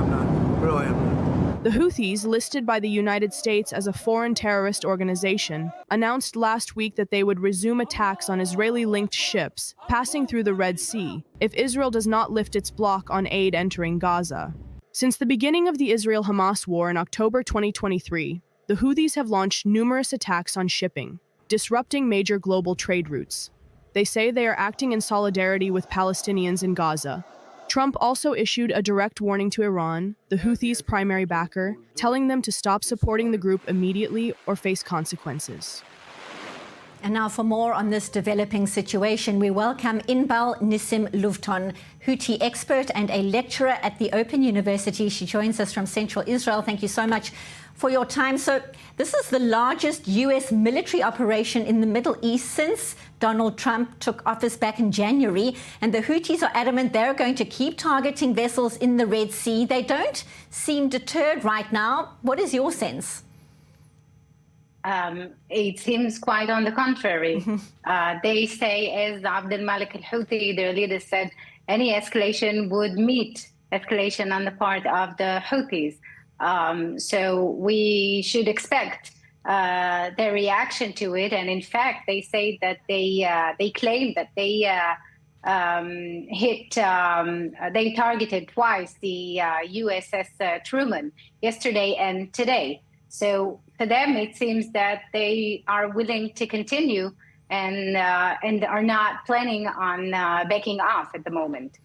[SPEAKER 17] not. Really, I'm not.
[SPEAKER 14] The Houthis, listed by the United States as a foreign terrorist organization, announced last week that they would resume attacks on Israeli-linked ships passing through the Red Sea if Israel does not lift its block on aid entering Gaza. Since the beginning of the Israel-Hamas war in October 2023, the Houthis have launched numerous attacks on shipping, disrupting major global trade routes. They say they are acting in solidarity with Palestinians in Gaza. Trump also issued a direct warning to Iran, the Houthis' primary backer, telling them to stop supporting the group immediately or face consequences.
[SPEAKER 3] And now for more on this developing situation, we welcome Inbal Nissim Luvton, Houthi expert and a lecturer at the Open University. She joins us from Central Israel. Thank you so much for your time. So this is the largest U.S. military operation in the Middle East since Donald Trump took office back in January. And the Houthis are adamant they're going to keep targeting vessels in the Red Sea. They don't seem deterred right now. What is your sense?
[SPEAKER 13] It seems quite on the contrary. They say, as Abdul Malik al-Houthi, their leader, said, any escalation would meet escalation on the part of the Houthis. So we should expect their reaction to it. And in fact, they say that they claim that they they targeted twice the USS Truman yesterday and today. So for them, it seems that they are willing to continue and are not planning on backing off at the moment.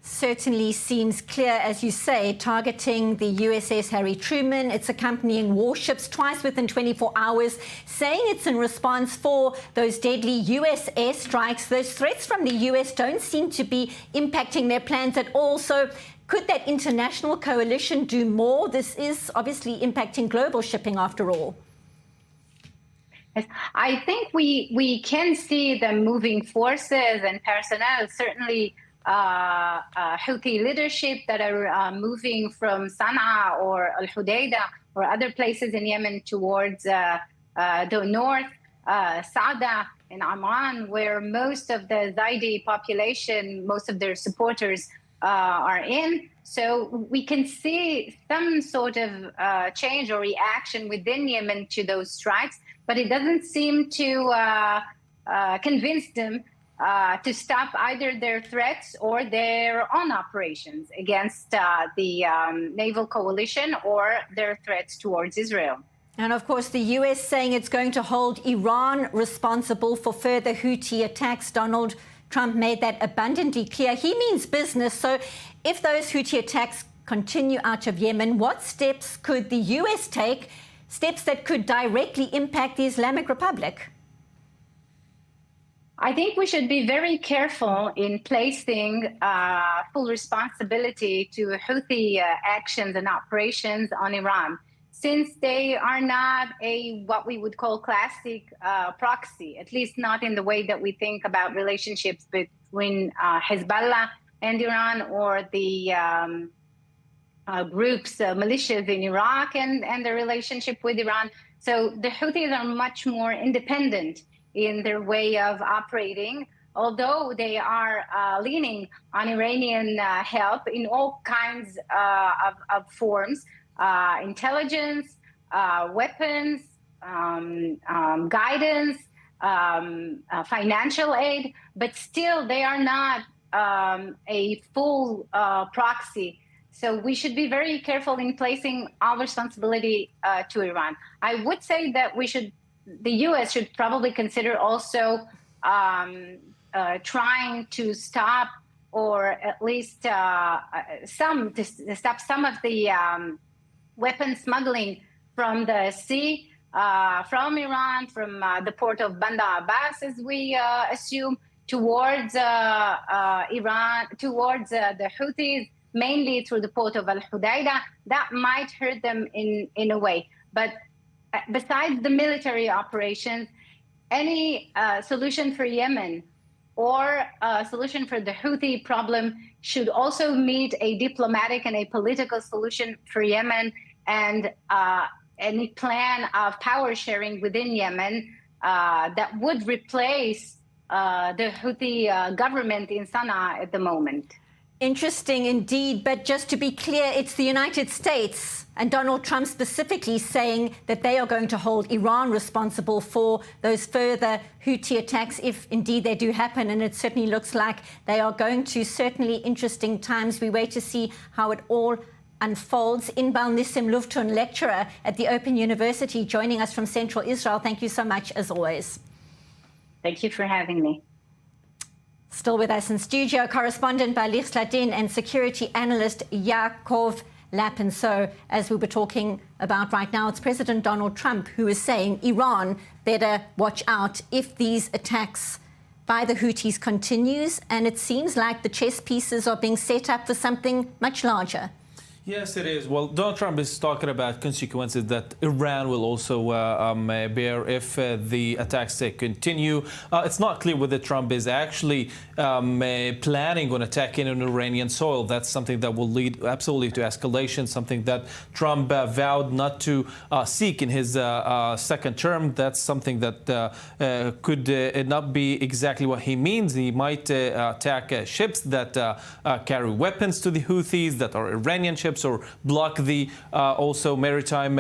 [SPEAKER 3] Certainly seems clear, as you say, targeting the USS Harry Truman, its accompanying warships twice within 24 hours, saying it's in response for those deadly US airstrikes. Those threats from the US don't seem to be impacting their plans at all. So could that international coalition do more? This is obviously impacting global shipping after all.
[SPEAKER 13] Yes, I think we can see the moving forces and personnel, certainly Houthi leadership that are moving from Sana'a or Al-Hudaydah or other places in Yemen towards the north, Saada and Amman, where most of the Zaidi population, most of their supporters are in. So we can see some sort of change or reaction within Yemen to those strikes, but it doesn't seem to convince them to stop either their threats or their own operations against the naval coalition or their threats towards Israel.
[SPEAKER 3] And of course, the US saying it's going to hold Iran responsible for further Houthi attacks. Donald Trump made that abundantly clear. He means business. So if those Houthi attacks continue out of Yemen, what steps could the US take, steps that could directly impact the Islamic Republic?
[SPEAKER 13] I think we should be very careful in placing full responsibility to Houthi actions and operations on Iran, since they are not what we would call classic proxy, at least not in the way that we think about relationships between Hezbollah and Iran, or the groups, militias in Iraq and the relationship with Iran. So the Houthis are much more independent in their way of operating, although they are leaning on Iranian help in all kinds of forms, intelligence, weapons, guidance, financial aid, but still they are not a full proxy. So we should be very careful in placing our responsibility to Iran. I would say that the U.S. should probably consider also trying to stop, or at least stop some of the weapon smuggling from the sea, from Iran, from the port of Bandar Abbas, as we assume, towards Iran, towards the Houthis, mainly through the port of Al-Hudaydah. That might hurt them in a way. But besides the military operations, any solution for Yemen or a solution for the Houthi problem should also meet a diplomatic and a political solution for Yemen, and any plan of power sharing within Yemen that would replace the Houthi government in Sana'a at the moment.
[SPEAKER 3] Interesting indeed, but just to be clear, it's the United States and Donald Trump specifically saying that they are going to hold Iran responsible for those further Houthi attacks, if indeed they do happen. And it certainly looks like they are going to. Certainly interesting times. We wait to see how it all unfolds. Inbal Nissim Luftun, lecturer at the Open University, joining us from Central Israel. Thank you so much, as always.
[SPEAKER 13] Thank you for having me.
[SPEAKER 3] Still with us in studio, correspondent Balich Sladin and security analyst Yaakov Lapin. So, as we were talking about right now, it's President Donald Trump who is saying Iran better watch out if these attacks by the Houthis continues. And it seems like the chess pieces are being set up for something much larger.
[SPEAKER 18] Yes, it is. Well, Donald Trump is talking about consequences that Iran will also bear if the attacks continue. It's not clear whether Trump is actually planning on attacking on Iranian soil. That's something that will lead absolutely to escalation, something that Trump vowed not to seek in his second term. That's something that could not be exactly what he means. He might attack ships that carry weapons to the Houthis, that are Iranian ships, or block the also maritime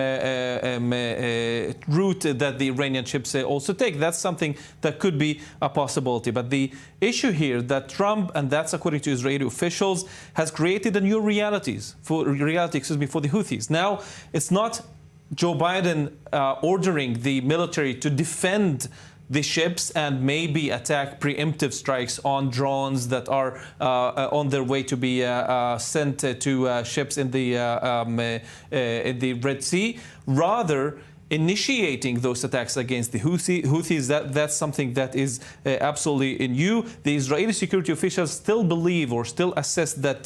[SPEAKER 18] route that the Iranian ships also take. That's something that could be a possibility. But the issue here that Trump, and that's according to Israeli officials, has created a new reality for the Houthis. Now, it's not Joe Biden ordering the military to defend the ships and maybe attack preemptive strikes on drones that are on their way to be sent to ships in the Red Sea. Rather, initiating those attacks against the Houthis, that's something that is absolutely new. The Israeli security officials still believe or still assess that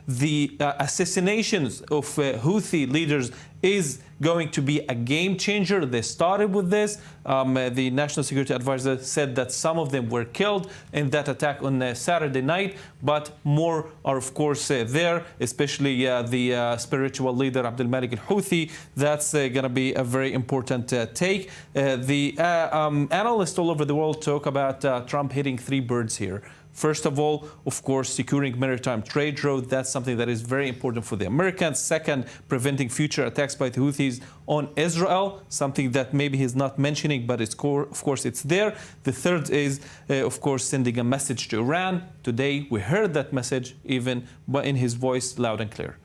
[SPEAKER 18] the assassinations of Houthi leaders is going to be a game changer. They started with this. The National Security Advisor said that some of them were killed in that attack on Saturday night, but more are, of course, there, especially the spiritual leader, Abdul Malik al-Houthi. That's going to be a very important take. The analysts all over the world talk about Trump hitting three birds here. First of all, of course, securing maritime trade route. That's something that is very important for the Americans. Second, preventing future attacks by the Houthis on Israel, something that maybe he's not mentioning, but it's of course it's there. The third is, of course, sending a message to Iran. Today, we heard that message even in his voice loud and clear.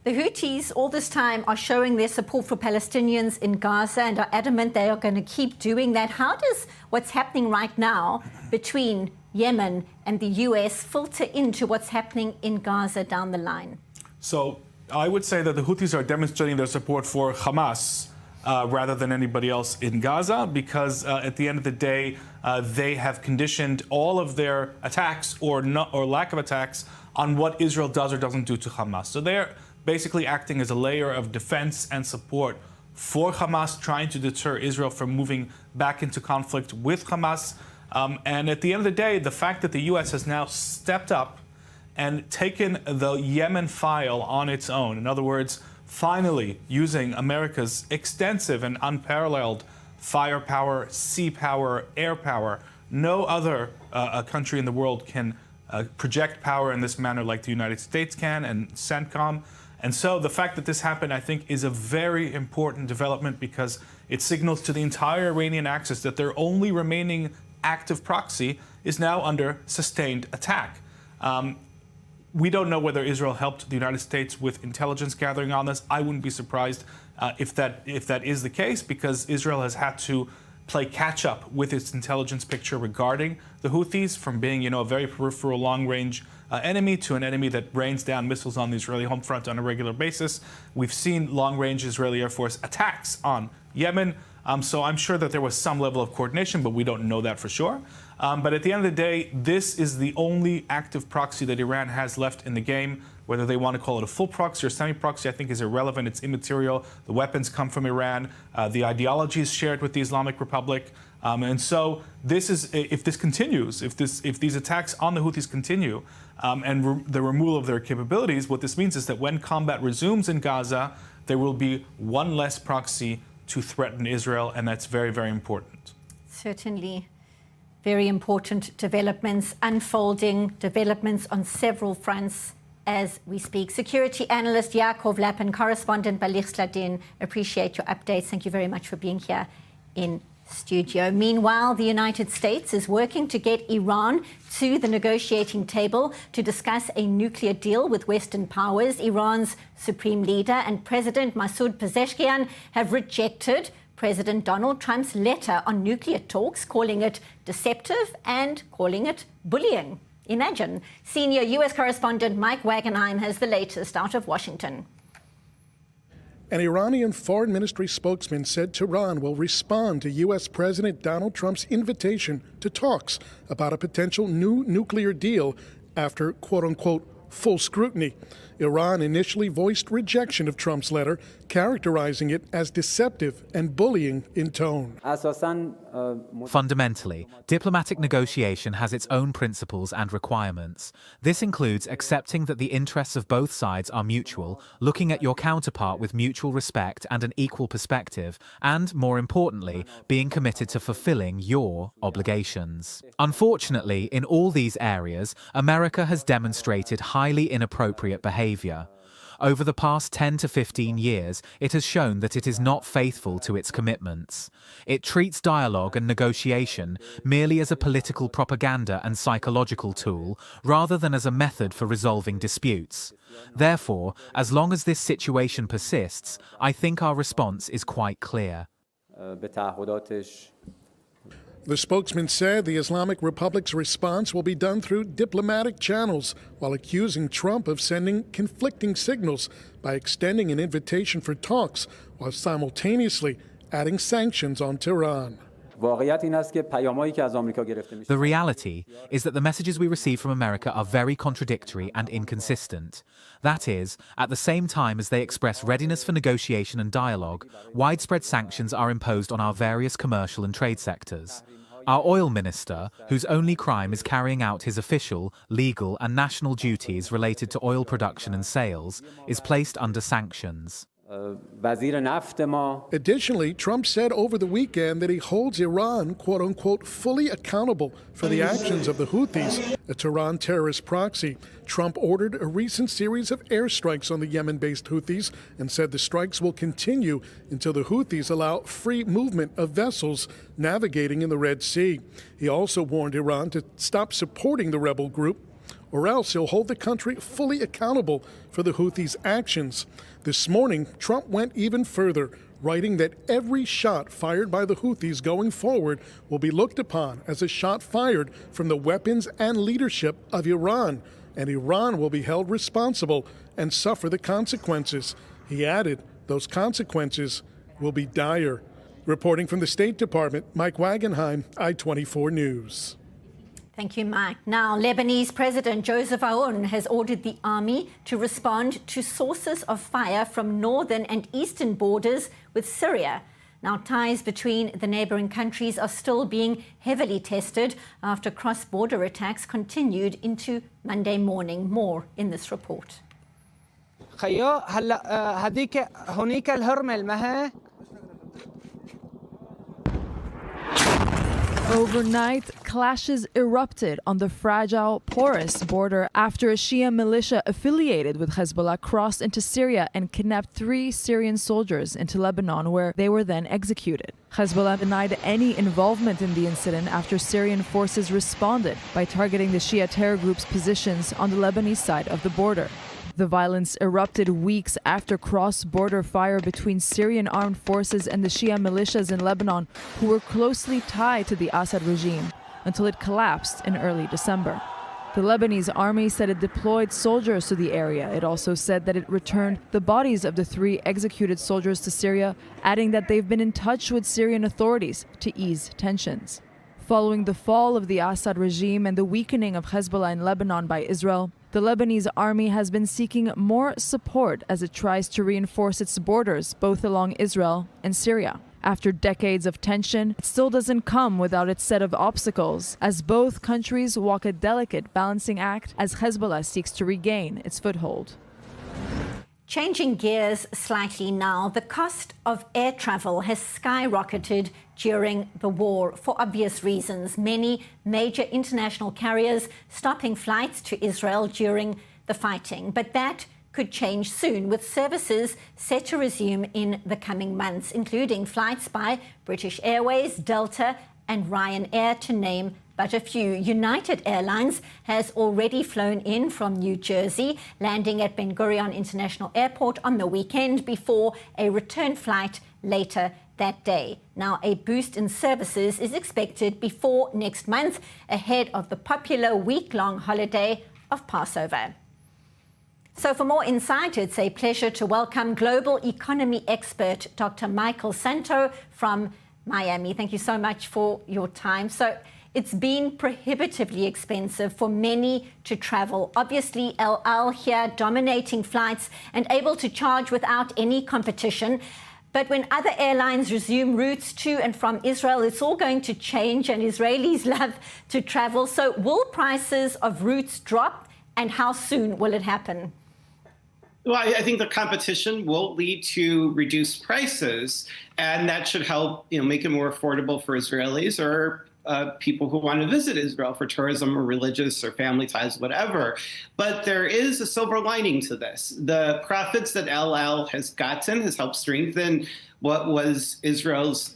[SPEAKER 3] The Houthis all this time are showing their support for Palestinians in Gaza and are adamant they are going to keep doing that. How does what's happening right now between Yemen and the US filter into what's happening in Gaza down the line?
[SPEAKER 8] So I would say that the Houthis are demonstrating their support for Hamas rather than anybody else in Gaza, because at the end of the day, they have conditioned all of their attacks or lack of attacks on what Israel does or doesn't do to Hamas. So they're basically acting as a layer of defense and support for Hamas, trying to deter Israel from moving back into conflict with Hamas. And at the end of the day, the fact that the U.S. has now stepped up and taken the Yemen file on its own, in other words, finally using America's extensive and unparalleled firepower, sea power, air power. No other country in the world can project power in this manner like the United States can, and CENTCOM. And so the fact that this happened, I think, is a very important development, because it signals to the entire Iranian axis that their only remaining active proxy is now under sustained attack. We don't know whether Israel helped the United States with intelligence gathering on this. I wouldn't be surprised if that is the case, because Israel has had to play catch up with its intelligence picture regarding the Houthis, from being, a very peripheral, long-range enemy to an enemy that rains down missiles on the Israeli home front on a regular basis. We've seen long-range Israeli Air Force attacks on Yemen. So I'm sure that there was some level of coordination, but we don't know that for sure. But at the end of the day, this is the only active proxy that Iran has left in the game. Whether they want to call it a full proxy or semi-proxy, I think is irrelevant. It's immaterial. The weapons come from Iran. The ideology is shared with the Islamic Republic. And so this is, if this continues, if these attacks on the Houthis continue, and the removal of their capabilities, what this means is that when combat resumes in Gaza, there will be one less proxy to threaten Israel, and that's very, very important.
[SPEAKER 3] Certainly. Very important developments unfolding, developments on several fronts as we speak. Security analyst Yaakov Lappin, correspondent Balich Sladin, appreciate your updates. Thank you very much for being here in studio. Meanwhile, the United States is working to get Iran to the negotiating table to discuss a nuclear deal with Western powers. Iran's supreme leader and President Masoud Pezeshkian have rejected President Donald Trump's letter on nuclear talks, calling it deceptive and calling it bullying. Imagine. Senior U.S. correspondent Mike Wagenheim has the latest out of Washington.
[SPEAKER 16] An Iranian foreign ministry spokesman said Tehran will respond to U.S. President Donald Trump's invitation to talks about a potential new nuclear deal after, quote-unquote, full scrutiny. Iran initially voiced rejection of Trump's letter, characterizing it as deceptive and bullying in tone.
[SPEAKER 19] Fundamentally, diplomatic negotiation has its own principles and requirements. This includes accepting that the interests of both sides are mutual, looking at your counterpart with mutual respect and an equal perspective, and, more importantly, being committed to fulfilling your obligations. Unfortunately, in all these areas, America has demonstrated highly inappropriate behavior. Over the past 10 to 15 years, it has shown that it is not faithful to its commitments. It treats dialogue and negotiation merely as a political propaganda and psychological tool, rather than as a method for resolving disputes. Therefore, as long as this situation persists, I think our response is quite clear.
[SPEAKER 16] The spokesman said the Islamic Republic's response will be done through diplomatic channels, while accusing Trump of sending conflicting signals by extending an invitation for talks, while simultaneously adding sanctions on Tehran.
[SPEAKER 19] The reality is that the messages we receive from America are very contradictory and inconsistent. That is, at the same time as they express readiness for negotiation and dialogue, widespread sanctions are imposed on our various commercial and trade sectors. Our oil minister, whose only crime is carrying out his official, legal and national duties related to oil production and sales, is placed under sanctions.
[SPEAKER 16] Additionally, Trump said over the weekend that he holds Iran, quote-unquote, fully accountable for the actions of the Houthis, a Tehran terrorist proxy. Trump ordered a recent series of airstrikes on the Yemen-based Houthis and said the strikes will continue until the Houthis allow free movement of vessels navigating in the Red Sea. He also warned Iran to stop supporting the rebel group or else he'll hold the country fully accountable for the Houthis' actions. This morning, Trump went even further, writing that every shot fired by the Houthis going forward will be looked upon as a shot fired from the weapons and leadership of Iran, and Iran will be held responsible and suffer the consequences. He added, those consequences will be dire. Reporting from the State Department, Mike Wagenheim, I-24 News.
[SPEAKER 3] Thank you, Mike. Now, Lebanese President Joseph Aoun has ordered the army to respond to sources of fire from northern and eastern borders with Syria. Now, ties between the neighboring countries are still being heavily tested after cross-border attacks continued into Monday morning. More in this report.
[SPEAKER 2] Overnight, clashes erupted on the fragile, porous border after a Shia militia affiliated with Hezbollah crossed into Syria and kidnapped 3 Syrian soldiers into Lebanon, where they were then executed. Hezbollah denied any involvement in the incident after Syrian forces responded by targeting the Shia terror group's positions on the Lebanese side of the border. The violence erupted weeks after cross-border fire between Syrian armed forces and the Shia militias in Lebanon, who were closely tied to the Assad regime, until it collapsed in early December. The Lebanese army said it deployed soldiers to the area. It also said that it returned the bodies of the 3 executed soldiers to Syria, adding that they've been in touch with Syrian authorities to ease tensions. Following the fall of the Assad regime and the weakening of Hezbollah in Lebanon by Israel, the Lebanese army has been seeking more support as it tries to reinforce its borders both along Israel and Syria. After decades of tension, it still doesn't come without its set of obstacles, as both countries walk a delicate balancing act as Hezbollah seeks to regain its foothold.
[SPEAKER 3] Changing gears slightly now, the cost of air travel has skyrocketed during the war for obvious reasons. Many major international carriers stopping flights to Israel during the fighting. But that could change soon, with services set to resume in the coming months, including flights by British Airways, Delta and Ryanair, to name but a few. United Airlines has already flown in from New Jersey, landing at Ben Gurion International Airport on the weekend before a return flight later that day. Now, a boost in services is expected before next month, ahead of the popular week-long holiday of Passover. So for more insight, it's a pleasure to welcome global economy expert Dr. Michael Santo from Miami. Thank you so much for your time. So it's been prohibitively expensive for many to travel. Obviously, El Al here dominating flights and able to charge without any competition. But when other airlines resume routes to and from Israel, it's all going to change, and Israelis love to travel. So will prices of routes drop, and how soon will it happen?
[SPEAKER 4] Well, I think the competition will lead to reduced prices, and that should help, make it more affordable for Israelis or people who want to visit Israel for tourism or religious or family ties, whatever. But there is a silver lining to this. The profits that El Al has gotten has helped strengthen what was Israel's,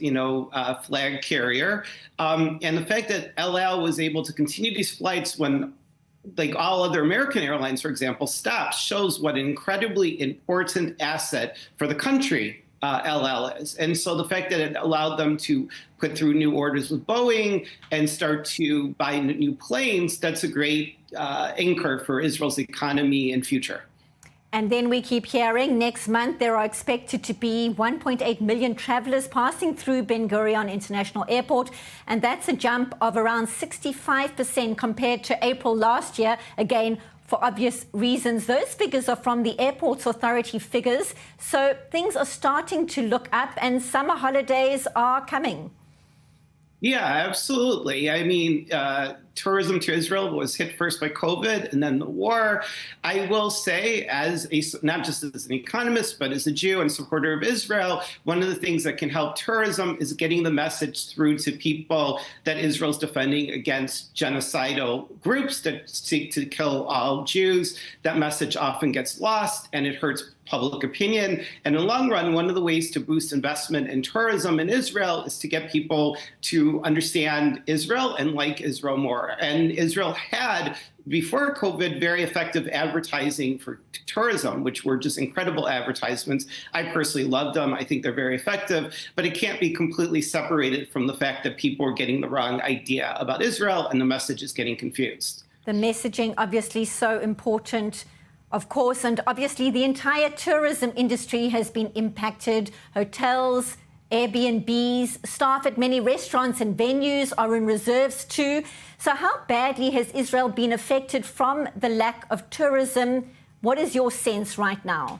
[SPEAKER 4] flag carrier. And the fact that El Al was able to continue these flights when, like all other American airlines, for example, stopped, shows what an incredibly important asset for the country El Al is. And so the fact that it allowed them to put through new orders with Boeing and start to buy new planes, that's a great anchor for Israel's economy and future.
[SPEAKER 3] And then we keep hearing next month there are expected to be 1.8 million travelers passing through Ben Gurion International Airport. And that's a jump of around 65% compared to April last year. Again, for obvious reasons. Those figures are from the Airports Authority figures. So things are starting to look up, and summer holidays are coming.
[SPEAKER 4] Yeah, absolutely. I mean, tourism to Israel was hit first by COVID and then the war. I will say, not just as an economist, but as a Jew and supporter of Israel, one of the things that can help tourism is getting the message through to people that Israel's defending against genocidal groups that seek to kill all Jews. That message often gets lost, and it hurts public opinion. And in the long run, one of the ways to boost investment in tourism in Israel is to get people to understand Israel and like Israel more. And Israel had, before COVID, very effective advertising for tourism, which were just incredible advertisements. I personally loved them. I think they're very effective, but it can't be completely separated from the fact that people are getting the wrong idea about Israel and the message is getting confused.
[SPEAKER 3] The messaging, obviously so important, of course, and obviously the entire tourism industry has been impacted. Hotels, Airbnbs, staff at many restaurants and venues are in reserves too. So how badly has Israel been affected from the lack of tourism? What is your sense right now?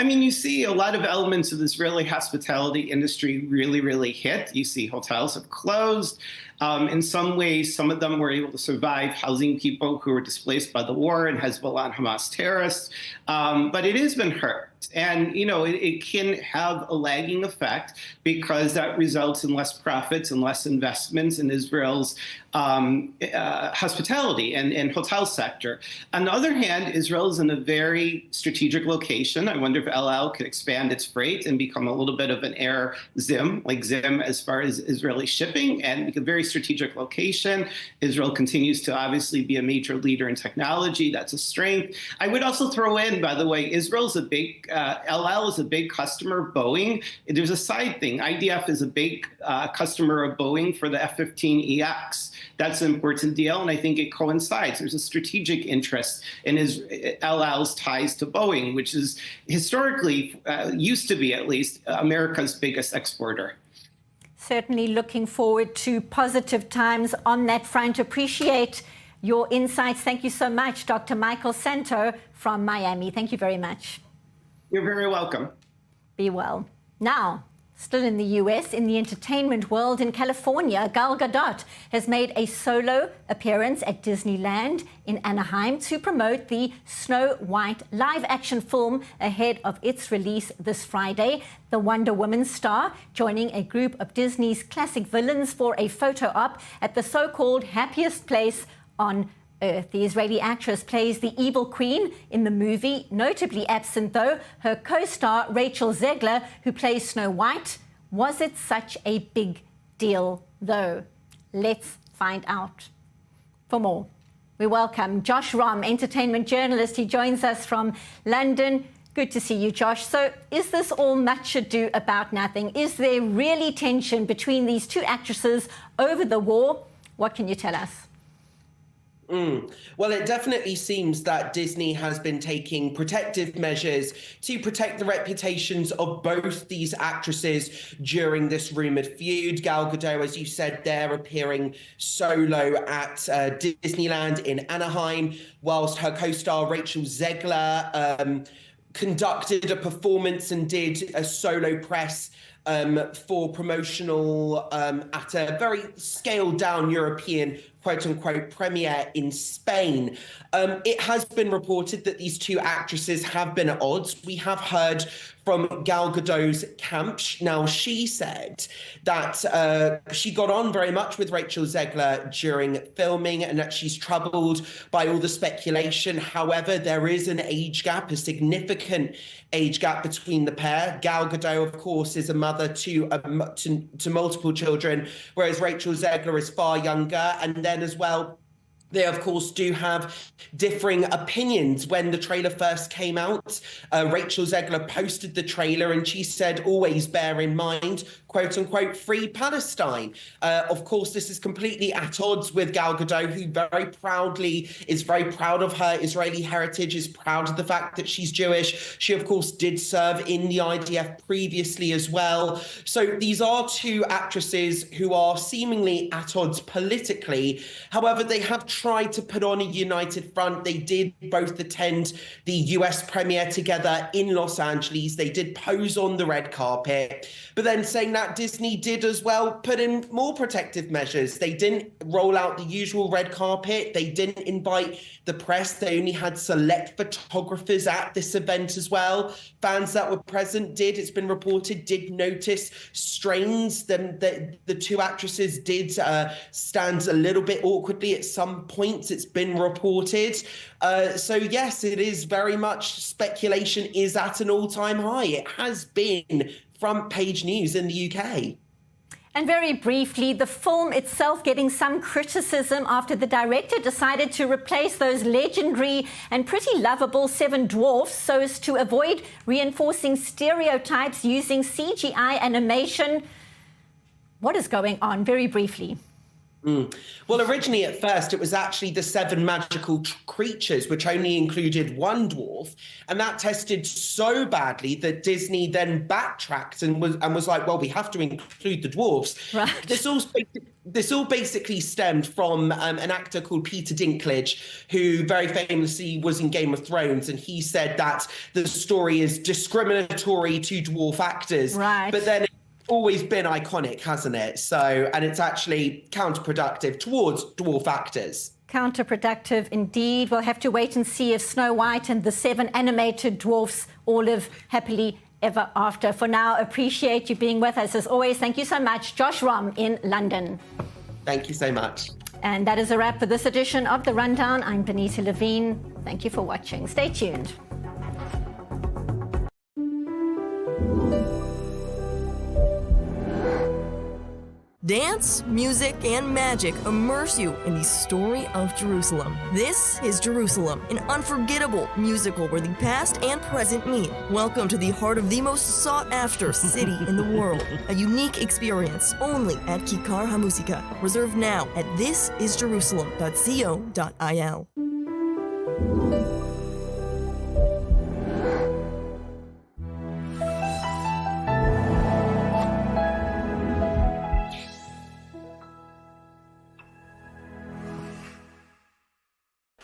[SPEAKER 4] I mean, you see a lot of elements of the Israeli hospitality industry really hit. You see hotels have closed. In some ways, some of them were able to survive housing people who were displaced by the war and Hezbollah and Hamas terrorists. But it has been hurt. And, you know, it can have a lagging effect because that results in less profits and less investments in Israel's hospitality and hotel sector. On the other hand, Israel is in a very strategic location. I wonder if El Al could expand its freight and become a little bit of an air Zim, like Zim as far as Israeli shipping, and a very strategic location. Israel continues to obviously be a major leader in technology. That's a strength. I would also throw in, by the way, Israel's a big, El Al is a big customer of Boeing. There's a side thing. IDF is a big customer of Boeing for the F-15EX. That's an important deal, and I think it coincides. There's a strategic interest in El Al's ties to Boeing, which is historically, used to be at least, America's biggest exporter.
[SPEAKER 3] Certainly looking forward to positive times on that front. Appreciate your insights. Thank you so much, Dr. Michael Santo from Miami. Thank you very much.
[SPEAKER 4] You're very welcome.
[SPEAKER 3] Be well. Now, still in the US, in the entertainment world, in California, Gal Gadot has made a solo appearance at Disneyland in Anaheim to promote the Snow White live-action film ahead of its release this Friday. The Wonder Woman star joining a group of Disney's classic villains for a photo op at the so-called happiest place on Earth. The Israeli actress plays the evil queen in the movie. Notably absent, though, her co-star Rachel Zegler, who plays Snow White. Was it such a big deal, though? Let's find out. For more, we welcome Josh Rom, entertainment journalist. He joins us from London. Good to see you, Josh. So is this all much ado about nothing? Is there really tension between these two actresses over the war? What can you tell us?
[SPEAKER 20] Well, it definitely seems that Disney has been taking protective measures to protect the reputations of both these actresses during this rumored feud. Gal Gadot, as you said, there appearing solo at Disneyland in Anaheim, whilst her co-star Rachel Zegler conducted a performance and did a solo press for promotional at a very scaled down European quote-unquote premiere in Spain. It has been reported that these two actresses have been at odds. We have heard from Gal Gadot's camp. Now, she said that she got on very much with Rachel Zegler during filming and that she's troubled by all the speculation. However, there is an age gap, a significant age gap between the pair. Gal Gadot, of course, is a mother to multiple children, whereas Rachel Zegler is far younger. And then as well, they, of course, do have differing opinions. When the trailer first came out, Rachel Zegler posted the trailer and she said, always bear in mind, quote unquote, free Palestine. Of course, this is completely at odds with Gal Gadot, who is very proud of her Israeli heritage, is proud of the fact that she's Jewish. She, of course, did serve in the IDF previously as well. So these are two actresses who are seemingly at odds politically. However, they have tried to put on a united front. They did both attend the US premiere together in Los Angeles. They did pose on the red carpet. But then saying that, Disney did as well put in more protective measures. They didn't roll out the usual red carpet. They didn't invite the press. They only had select photographers at this event as well. Fans that were present it's been reported, did notice strains. The two actresses did stand a little bit awkwardly at some points it's been reported. So yes, it is very much speculation is at an all-time high. It has been front page news in the UK.
[SPEAKER 3] And very briefly, the film itself getting some criticism after the director decided to replace those legendary and pretty lovable seven dwarfs so as to avoid reinforcing stereotypes using CGI animation. What is going on? Very briefly.
[SPEAKER 20] Well, originally at first, it was actually the seven magical creatures, which only included one dwarf. And that tested so badly that Disney then backtracked and was like, well, we have to include the dwarfs.
[SPEAKER 3] Right.
[SPEAKER 20] This all basically stemmed from an actor called Peter Dinklage, who very famously was in Game of Thrones. And he said that the story is discriminatory to dwarf actors.
[SPEAKER 3] Right.
[SPEAKER 20] But then always been iconic, hasn't it? So, and it's actually counterproductive towards dwarf actors.
[SPEAKER 3] Counterproductive indeed. We'll have to wait and see if Snow White and the seven animated dwarfs all live happily ever after. For now, appreciate you being with us as always. Thank you so much, Josh Rom in London.
[SPEAKER 20] Thank you so much.
[SPEAKER 3] And that is a wrap for this edition of The Rundown. I'm Benita Levine. Thank you for watching. Stay tuned.
[SPEAKER 12] Dance, music, and magic immerse you in the story of Jerusalem. This is Jerusalem, an unforgettable musical where the past and present meet. Welcome to the heart of the most sought-after city in the world. A unique experience only at Kikar HaMusika. Reserve now at thisisjerusalem.co.il.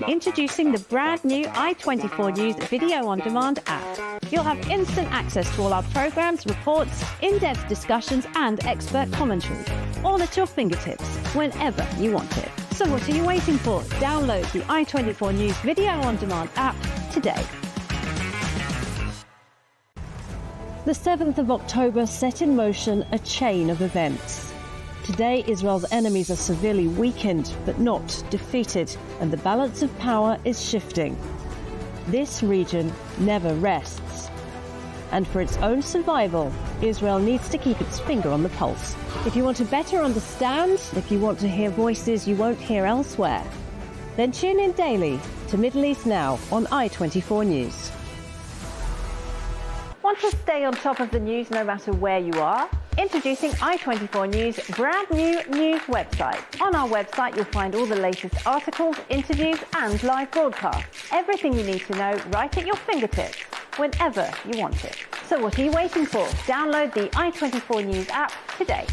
[SPEAKER 10] Introducing the brand new i24 News Video On Demand app. You'll have instant access to all our programs, reports, in-depth discussions and expert commentary, all at your fingertips, whenever you want it. So what are you waiting for? Download the i24 News Video On Demand app today. The 7th of October set in motion a chain of events. Today, Israel's enemies are severely weakened, but not defeated, and the balance of power is shifting. This region never rests. And for its own survival, Israel needs to keep its finger on the pulse. If you want to better understand, if you want to hear voices you won't hear elsewhere, then tune in daily to Middle East Now on i24 News. Want to stay on top of the news no matter where you are? Introducing i24 News' brand new news website. On our website, you'll find all the latest articles, interviews, and live broadcasts. Everything you need to know right at your fingertips, whenever you want it. So what are you waiting for? Download the i24 News app today.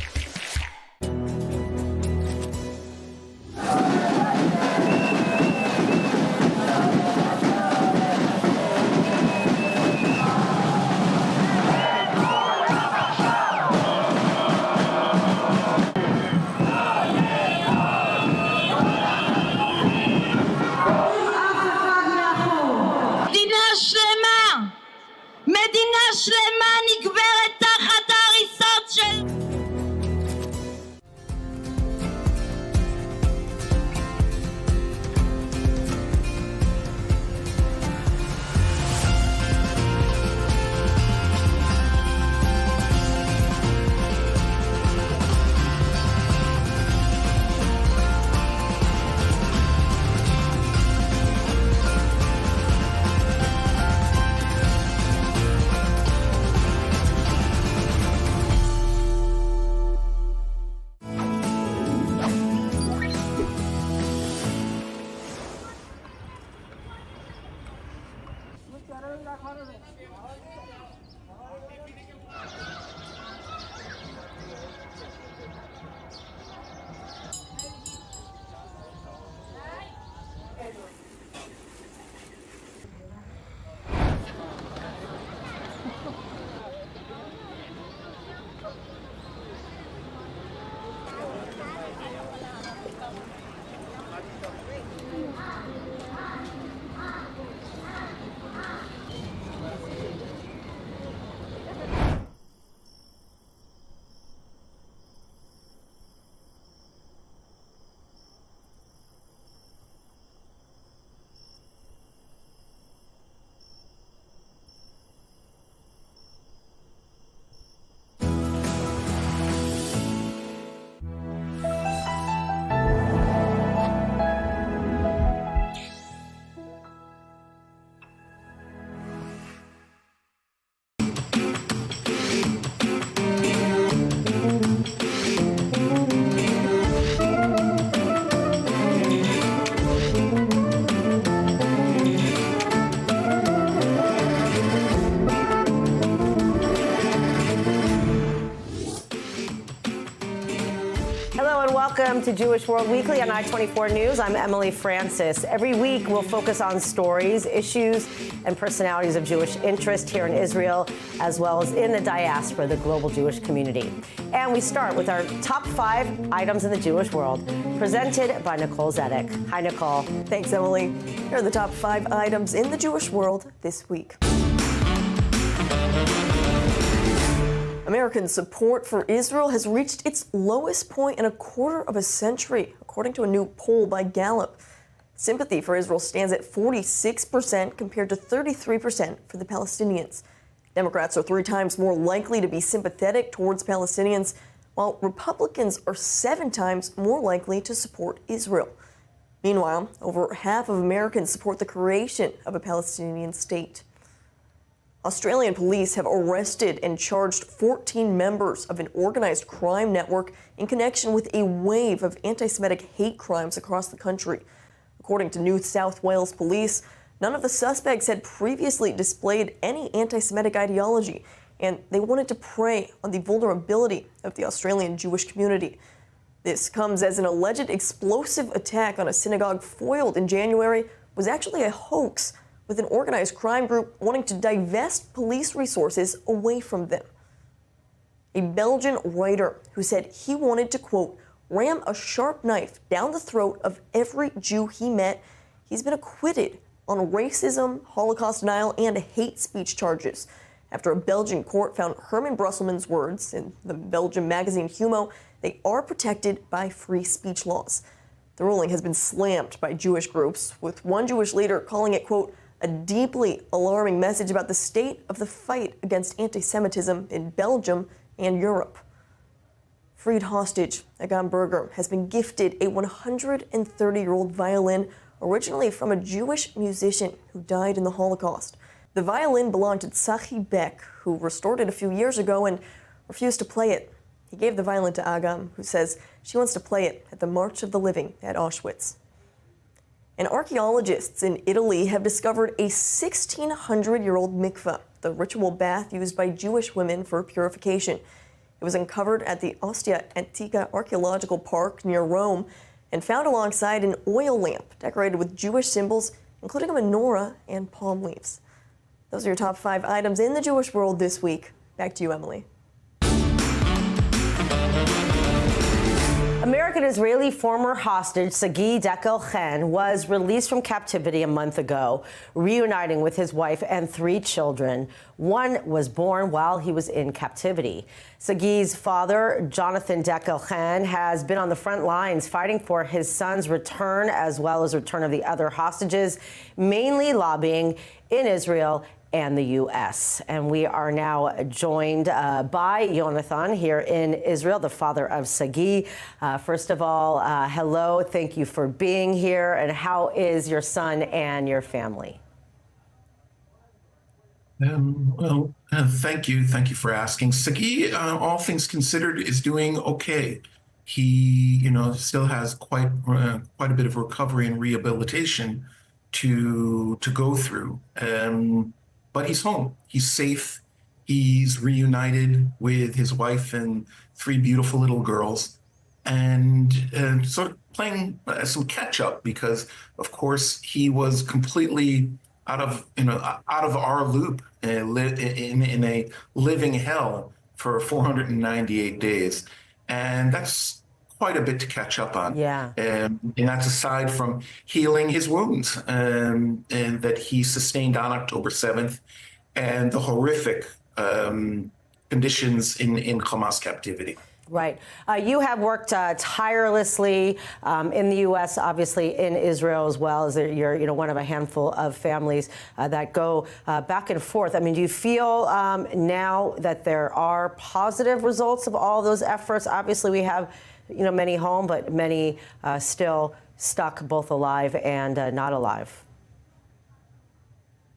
[SPEAKER 21] מדינה שלמה נקברת תחת ההריסות של... Welcome to Jewish World Weekly on I-24 News. I'm Emily Francis. Every week, we'll focus on stories, issues, and personalities of Jewish interest here in Israel, as well as in the diaspora, the global Jewish community. And we start with our top 5 items in the Jewish world, presented by Nicole Zedek. Hi, Nicole.
[SPEAKER 22] Thanks, Emily. Here are the top 5 items in the Jewish world this week. American support for Israel has reached its lowest point in a quarter of a century, according to a new poll by Gallup. Sympathy for Israel stands at 46% compared to 33% for the Palestinians. Democrats are 3 times more likely to be sympathetic towards Palestinians, while Republicans are 7 times more likely to support Israel. Meanwhile, over half of Americans support the creation of a Palestinian state. Australian police have arrested and charged 14 members of an organized crime network in connection with a wave of anti-Semitic hate crimes across the country. According to New South Wales police, none of the suspects had previously displayed any anti-Semitic ideology, and they wanted to prey on the vulnerability of the Australian Jewish community. This comes as an alleged explosive attack on a synagogue foiled in January was actually a hoax, with an organized crime group wanting to divest police resources away from them. A Belgian writer who said he wanted to, quote, ram a sharp knife down the throat of every Jew he met, he's been acquitted on racism, Holocaust denial, and hate speech charges after a Belgian court found Herman Brusselman's words in the Belgian magazine Humo, they are protected by free speech laws. The ruling has been slammed by Jewish groups, with one Jewish leader calling it, quote, a deeply alarming message about the state of the fight against anti-Semitism in Belgium and Europe. Freed hostage Agan Berger has been gifted a 130-year-old violin originally from a Jewish musician who died in the Holocaust. The violin belonged to Tzachi Beck, who restored it a few years ago and refused to play it. He gave the violin to Agam, who says she wants to play it at the March of the Living at Auschwitz. And archaeologists in Italy have discovered a 1,600-year-old mikveh, the ritual bath used by Jewish women for purification. It was uncovered at the Ostia Antica Archaeological Park near Rome and found alongside an oil lamp decorated with Jewish symbols, including a menorah and palm leaves. Those are your top 5 items in the Jewish world this week. Back to you, Emily.
[SPEAKER 21] American-Israeli former hostage Sagi Dekel-Chen was released from captivity a month ago, reuniting with his wife and 3 children. One was born while he was in captivity. Sagi's father, Jonathan Dekel-Chen, has been on the front lines fighting for his son's return as well as return of the other hostages, mainly lobbying in Israel and the U.S. And we are now joined by Jonathan here in Israel, the father of Sagi. First of all, hello, thank you for being here. And how is your son and your family?
[SPEAKER 23] Thank you. Thank you for asking. Sagi, all things considered, is doing okay. He, still has quite a bit of recovery and rehabilitation to go through. But he's home. He's safe. He's reunited with his wife and 3 beautiful little girls, and sort of playing some catch up because, of course, he was completely out of our loop in a living hell for 498 days, and that's quite a bit to catch up on.
[SPEAKER 21] Yeah.
[SPEAKER 23] And that's aside from healing his wounds and that he sustained on October 7th and the horrific conditions in Hamas captivity.
[SPEAKER 21] Right. You have worked tirelessly in the U.S., obviously in Israel as well, as you're one of a handful of families that go back and forth. I mean, do you feel now that there are positive results of all those efforts? Obviously, we have many home, but many still stuck both alive and not alive.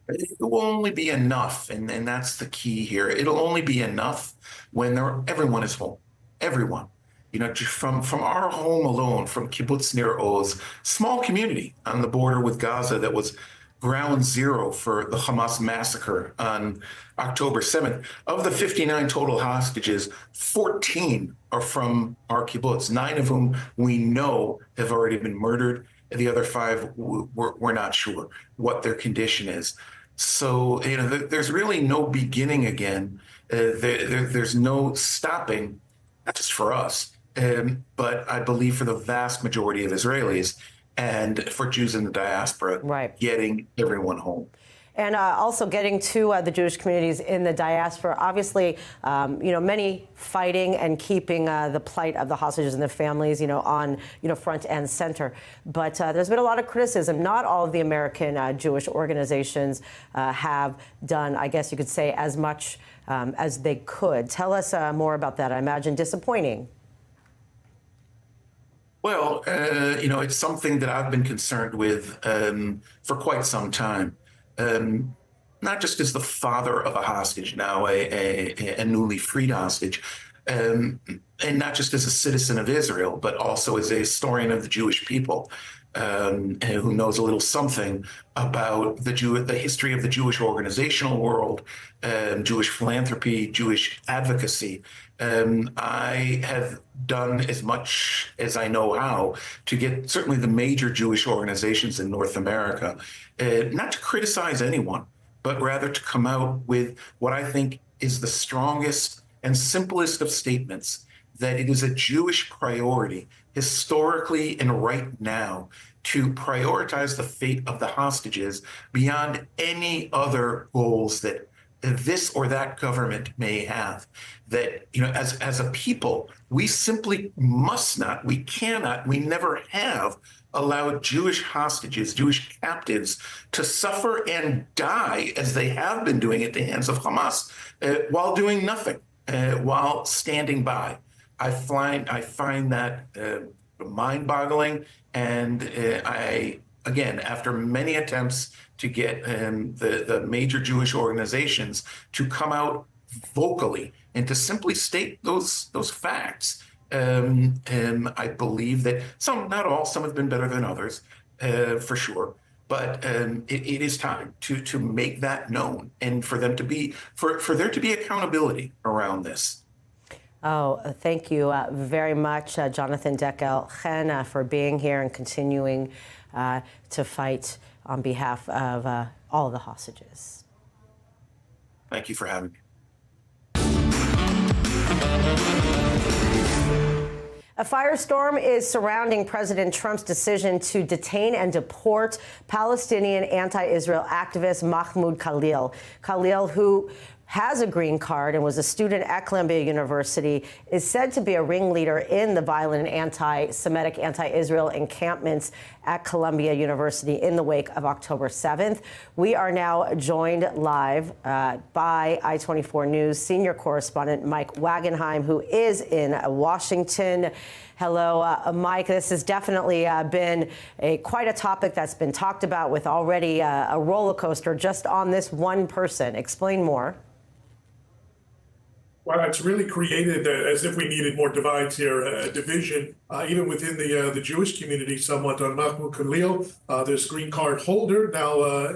[SPEAKER 23] It will only be enough, and that's the key here. It'll only be enough when everyone is home. Everyone. From our home alone, from Kibbutz Nir Oz, small community on the border with Gaza that was ground zero for the Hamas massacre on October 7th. Of the 59 total hostages, 14 are from our kibbutz, 9 of whom we know have already been murdered. The other 5, we're not sure what their condition is. So, there's really no beginning again. There's no stopping, not just for us, but I believe for the vast majority of Israelis and for Jews in the diaspora, getting everyone home.
[SPEAKER 21] And also getting to the Jewish communities in the diaspora. Obviously, many fighting and keeping the plight of the hostages and their families, on, front and center. But there's been a lot of criticism. Not all of the American Jewish organizations have done, I guess you could say, as much as they could. Tell us more about that. I imagine disappointing.
[SPEAKER 23] Well, it's something that I've been concerned with for quite some time. Not just as the father of a hostage, now a newly freed hostage, and not just as a citizen of Israel, but also as a historian of the Jewish people, who knows a little something about the history of the Jewish organizational world, Jewish philanthropy, Jewish advocacy. I have done as much as I know how to get certainly the major Jewish organizations in North America, not to criticize anyone, but rather to come out with what I think is the strongest and simplest of statements, that it is a Jewish priority historically and right now to prioritize the fate of the hostages beyond any other goals that this or that government may have. That, as a people, we simply must not, we cannot, we never have allowed Jewish hostages, Jewish captives to suffer and die as they have been doing at the hands of Hamas while doing nothing, while standing by. I find that mind-boggling, and again, after many attempts to get the major Jewish organizations to come out vocally and to simply state those facts, I believe that some, not all, some have been better than others, for sure. But it is time to make that known, and for them to be for there to be accountability around this.
[SPEAKER 21] Oh, thank you very much, Jonathan Dekel-Chen, for being here and continuing to fight on behalf of all the hostages.
[SPEAKER 23] Thank you for having me.
[SPEAKER 21] A firestorm is surrounding President Trump's decision to detain and deport Palestinian anti-Israel activist Mahmoud Khalil. Khalil, who has a green card and was a student at Columbia University, is said to be a ringleader in the violent anti-Semitic, anti-Israel encampments at Columbia University in the wake of October 7th. We are now joined live by I-24 News senior correspondent Mike Wagenheim, who is in Washington. Hello, Mike. This has definitely been quite a topic that's been talked about, with already a roller coaster just on this one person. Explain more.
[SPEAKER 16] Well, it's really created, as if we needed more divides here, a division, even within the Jewish community somewhat, on Mahmoud Khalil, this green card holder, now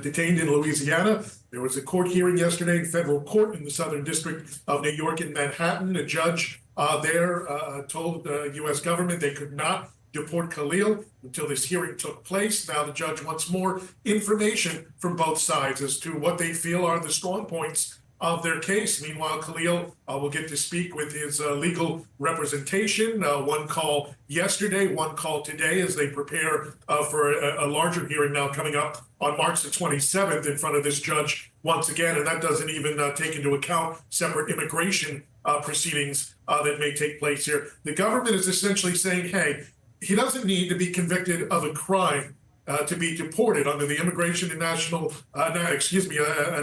[SPEAKER 16] detained in Louisiana. There was a court hearing yesterday in federal court in the Southern District of New York in Manhattan. A judge there told the U.S. government they could not deport Khalil until this hearing took place. Now the judge wants more information from both sides as to what they feel are the strong points of their case. Meanwhile, Khalil will get to speak with his legal representation. One call yesterday, one call today, as they prepare for a larger hearing now coming up on March the 27th in front of this judge once again. And that doesn't even take into account separate immigration proceedings that may take place here. The government is essentially saying, hey, he doesn't need to be convicted of a crime to be deported under the Immigration and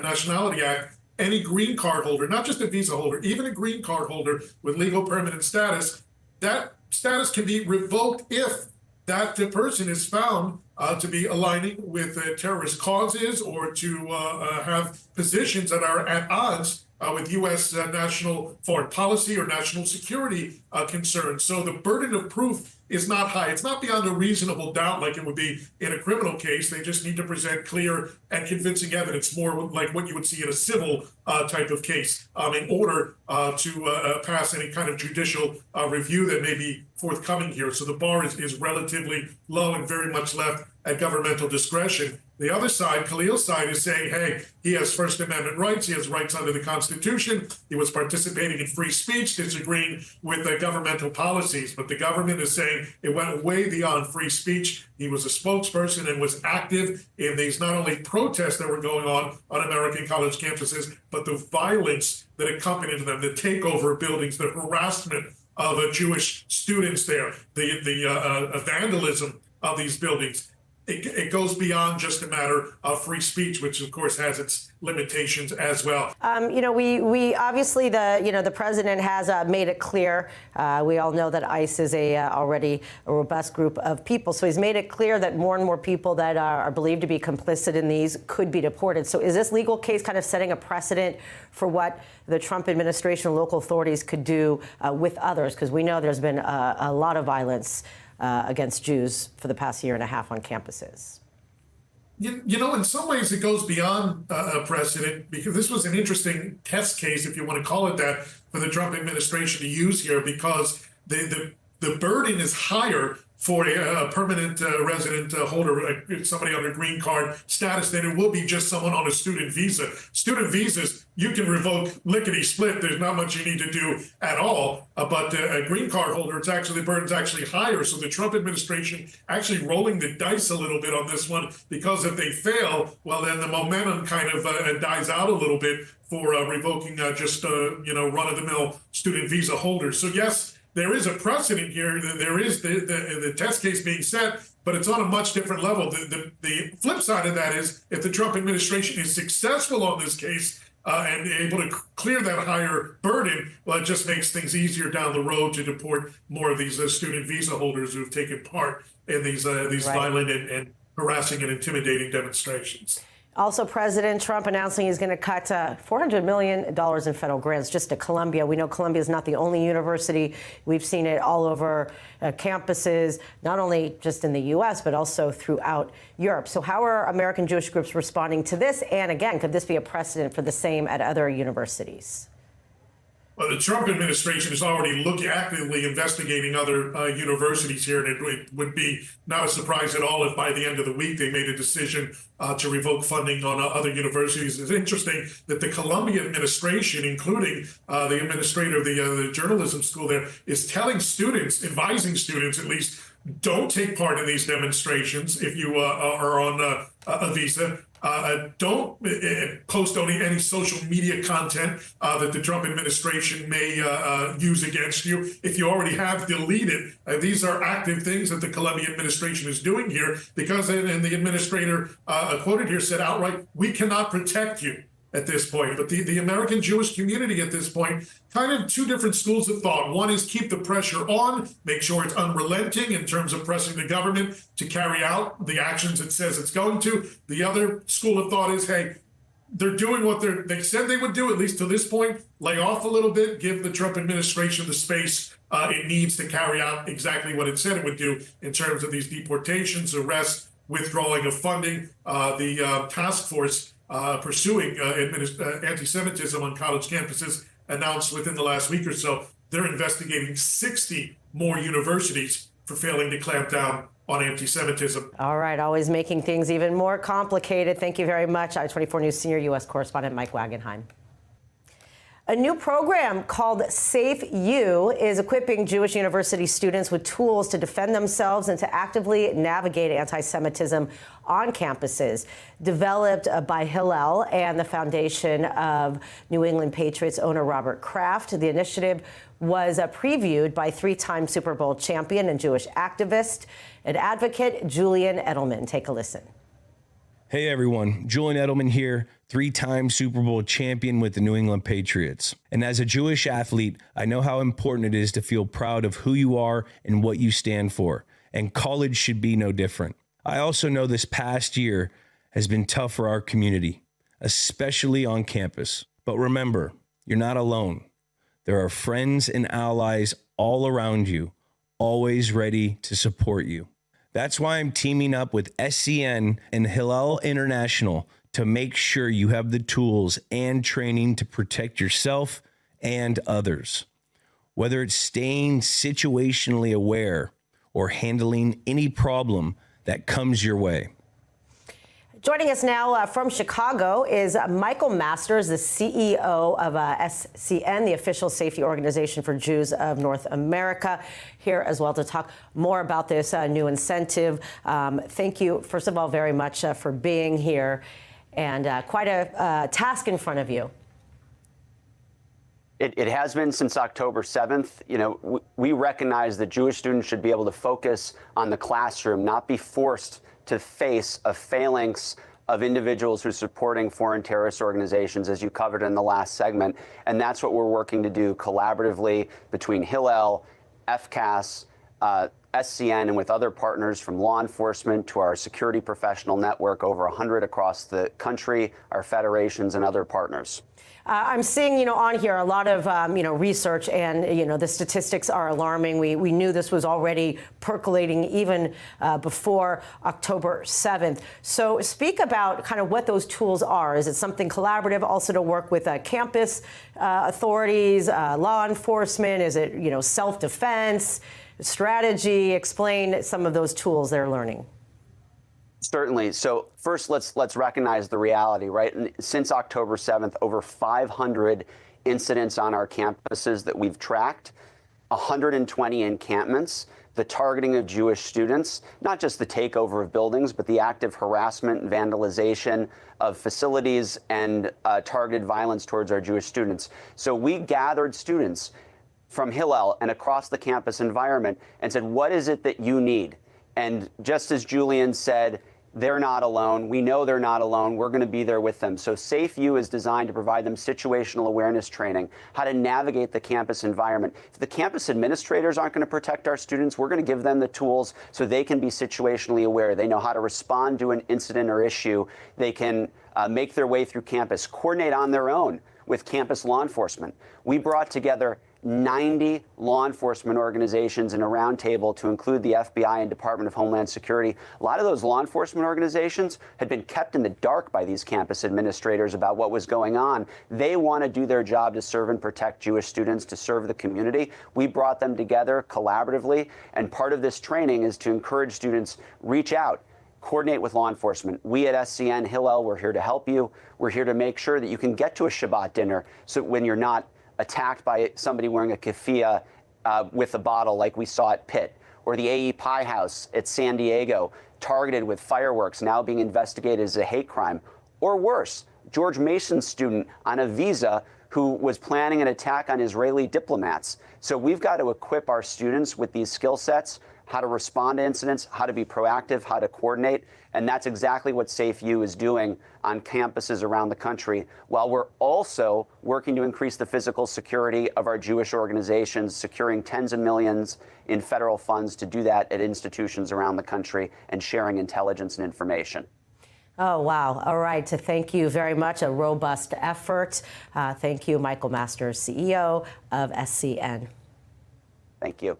[SPEAKER 16] Nationality Act. Any green card holder, not just a visa holder, even a green card holder with legal permanent status, that status can be revoked if that person is found to be aligning with terrorist causes or to have positions that are at odds with U.S. national foreign policy or national security concerns. So the burden of proof is not high. It's not beyond a reasonable doubt like it would be in a criminal case. They just need to present clear and convincing evidence, more like what you would see in a civil type of case, in order to pass any kind of judicial review that may be forthcoming here. So the bar is relatively low and very much left at governmental discretion. The other side, Khalil's side, is saying, hey, he has First Amendment rights. He has rights under the Constitution. He was participating in free speech, disagreeing with the governmental policies. But the government is saying it went way beyond free speech. He was a spokesperson and was active in these not only protests that were going on American college campuses, but the violence that accompanied them, the takeover of buildings, the harassment of Jewish students there, the vandalism of these buildings. It goes beyond just a matter of free speech, which of course has its limitations as well.
[SPEAKER 21] We obviously the president has made it clear. We all know that ICE is already a robust group of people, so he's made it clear that more and more people that are believed to be complicit in these could be deported. So is this legal case kind of setting a precedent for what the Trump administration and local authorities could do with others? Because we know there's been a lot of violence against Jews for the past year and a half on campuses.
[SPEAKER 16] You know, in some ways it goes beyond a precedent, because this was an interesting test case, if you want to call it that, for the Trump administration to use here, because the burden is higher for a permanent resident holder, somebody on a green card status, than it will be just someone on a student visa. Student visas, you can revoke lickety-split. There's not much you need to do at all. But a green card holder, the burden's actually higher. So the Trump administration actually rolling the dice a little bit on this one, because if they fail, well, then the momentum kind of dies out a little bit for revoking just run-of-the-mill student visa holders. So yes, there is a precedent here. There is the test case being set, but it's on a much different level. The flip side of that is, if the Trump administration is successful on this case and able to clear that higher burden, well, it just makes things easier down the road to deport more of these student visa holders who have taken part in these violent and harassing and intimidating demonstrations.
[SPEAKER 21] Also, President Trump announcing he's going to cut $400 million in federal grants just to Columbia. We know Columbia is not the only university. We've seen it all over campuses, not only just in the U.S., but also throughout Europe. So how are American Jewish groups responding to this? And again, could this be a precedent for the same at other universities?
[SPEAKER 16] Well, the Trump administration is already actively investigating other universities here, and it would be not a surprise at all if by the end of the week they made a decision to revoke funding on other universities. It's interesting that the Columbia administration, including the administrator of the journalism school there, is telling students, advising students at least, don't take part in these demonstrations if you are on a visa. Don't post any social media content that the Trump administration may use against you. If you already have, delete it. These are active things that the Columbia administration is doing here, because and the administrator quoted here said outright, we cannot protect you at this point. But the American Jewish community at this point, kind of two different schools of thought. One is keep the pressure on, make sure it's unrelenting in terms of pressing the government to carry out the actions it says it's going to. The other school of thought is, hey, they're doing what they said they would do, at least to this point. Lay off a little bit, give the Trump administration the space it needs to carry out exactly what it said it would do in terms of these deportations, arrests, withdrawing of funding. The task force pursuing anti-Semitism on college campuses announced within the last week or so they're investigating 60 more universities for failing to clamp down on anti-Semitism.
[SPEAKER 21] All right, always making things even more complicated. Thank you very much, I-24 News senior U.S. correspondent Mike Wagenheim. A new program called Safe U is equipping Jewish university students with tools to defend themselves and to actively navigate anti-Semitism on campuses. Developed by Hillel and the foundation of New England Patriots owner Robert Kraft. The initiative was previewed by three-time Super Bowl champion and Jewish activist and advocate Julian Edelman. Take a listen.
[SPEAKER 1] Hey everyone, Julian Edelman here, three-time Super Bowl champion with the New England Patriots. And as a Jewish athlete, I know how important it is to feel proud of who you are and what you stand for. And college should be no different. I also know this past year has been tough for our community, especially on campus. But remember, you're not alone. There are friends and allies all around you, always ready to support you. That's why I'm teaming up with SCN and Hillel International to make sure you have the tools and training to protect yourself and others. Whether it's staying situationally aware or handling any problem that comes your way.
[SPEAKER 21] Joining us now from Chicago is Michael Masters, the CEO of SCN, the official safety organization for Jews of North America, here as well to talk more about this new incentive. Thank you, first of all, very much for being here, and quite a task in front of you.
[SPEAKER 5] It has been since October 7th. You know, we recognize that Jewish students should be able to focus on the classroom, not be forced to face a phalanx of individuals who are supporting foreign terrorist organizations, as you covered in the last segment. And that's what we're working to do collaboratively between Hillel, FCAS, SCN, and with other partners from law enforcement to our security professional network, over 100 across the country, our federations and other partners.
[SPEAKER 21] I'm seeing, on here a lot of, research, and, the statistics are alarming. We knew this was already percolating even before October 7th. So speak about kind of what those tools are. Is it something collaborative also to work with campus authorities, law enforcement? Is it, self-defense, strategy? Explain some of those tools they're learning.
[SPEAKER 5] Certainly. So first, let's recognize the reality, right? And since October 7th, over 500 incidents on our campuses that we've tracked, 120 encampments, the targeting of Jewish students, not just the takeover of buildings, but the active harassment and vandalization of facilities and targeted violence towards our Jewish students. So we gathered students from Hillel and across the campus environment and said, what is it that you need? And just as Julian said, they're not alone. We know they're not alone. We're going to be there with them. So SafeU is designed to provide them situational awareness training, how to navigate the campus environment. If the campus administrators aren't going to protect our students, we're going to give them the tools so they can be situationally aware. They know how to respond to an incident or issue. They can make their way through campus, coordinate on their own with campus law enforcement. We brought together 90 law enforcement organizations in a roundtable to include the FBI and Department of Homeland Security. A lot of those law enforcement organizations had been kept in the dark by these campus administrators about what was going on. They want to do their job to serve and protect Jewish students, to serve the community. We brought them together collaboratively, and part of this training is to encourage students reach out, coordinate with law enforcement. We at SCN Hillel, we're here to help you. We're here to make sure that you can get to a Shabbat dinner so when you're not attacked by somebody wearing a keffiyeh with a bottle like we saw at Pitt, or the AE Pie House at San Diego, targeted with fireworks, now being investigated as a hate crime. Or worse, George Mason's student on a visa who was planning an attack on Israeli diplomats. So we've got to equip our students with these skill sets, how to respond to incidents, how to be proactive, how to coordinate. And that's exactly what SafeU is doing on campuses around the country, while we're also working to increase the physical security of our Jewish organizations, securing tens of millions in federal funds to do that at institutions around the country and sharing intelligence and information.
[SPEAKER 21] Oh, wow. All right. Thank you very much. A robust effort. Thank you, Michael Masters, CEO of SCN.
[SPEAKER 5] Thank you.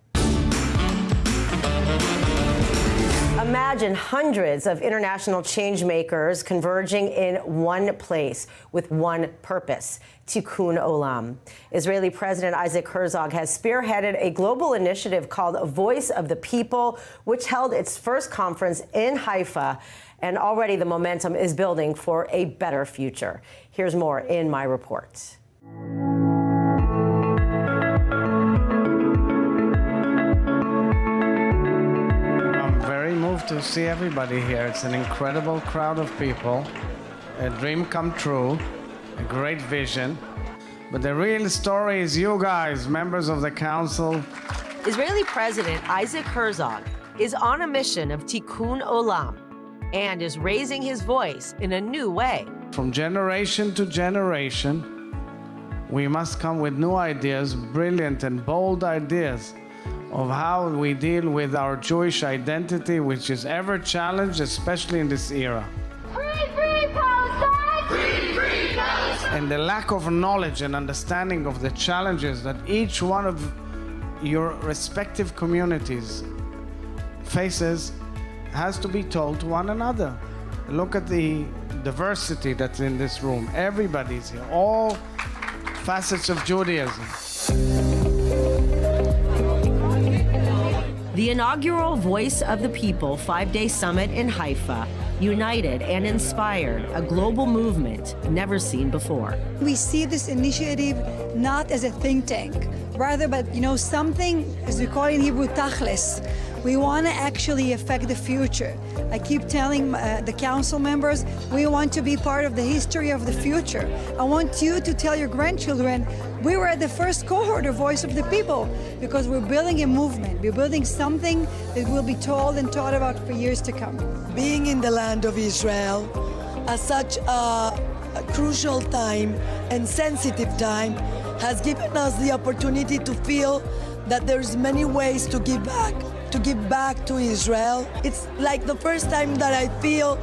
[SPEAKER 21] Imagine hundreds of international change makers converging in one place with one purpose: Tikkun Olam. Israeli President Isaac Herzog has spearheaded a global initiative called Voice of the People, which held its first conference in Haifa, and already the momentum is building for a better future. Here's more in my report.
[SPEAKER 6] Moved to see everybody here. It's an incredible crowd of people, a dream come true, a great vision. But the real story is you guys, members of the council.
[SPEAKER 21] Israeli President Isaac Herzog is on a mission of Tikkun Olam and is raising his voice in a new way.
[SPEAKER 6] From generation to generation, we must come with new ideas, brilliant and bold ideas, of how we deal with our Jewish identity, which is ever challenged, especially in this era.
[SPEAKER 7] Free, free Palestine! Free, free Palestine!
[SPEAKER 6] And the lack of knowledge and understanding of the challenges that each one of your respective communities' faces has to be told to one another. Look at the diversity that's in this room. Everybody's here, all facets of Judaism.
[SPEAKER 21] The inaugural Voice of the People 5-day summit in Haifa united and inspired a global movement never seen before.
[SPEAKER 9] We see this initiative not as a think tank, rather, but something, as we call it in Hebrew, tachlis. We want to actually affect the future. I keep telling the council members, we want to be part of the history of the future. I want you to tell your grandchildren, we were at the first cohort of Voice of the People, because we're building a movement. We're building something that will be told and taught about for years to come.
[SPEAKER 11] Being in the land of Israel at such a crucial time and sensitive time has given us the opportunity to feel that there's many ways to give back to Israel. It's like the first time that I feel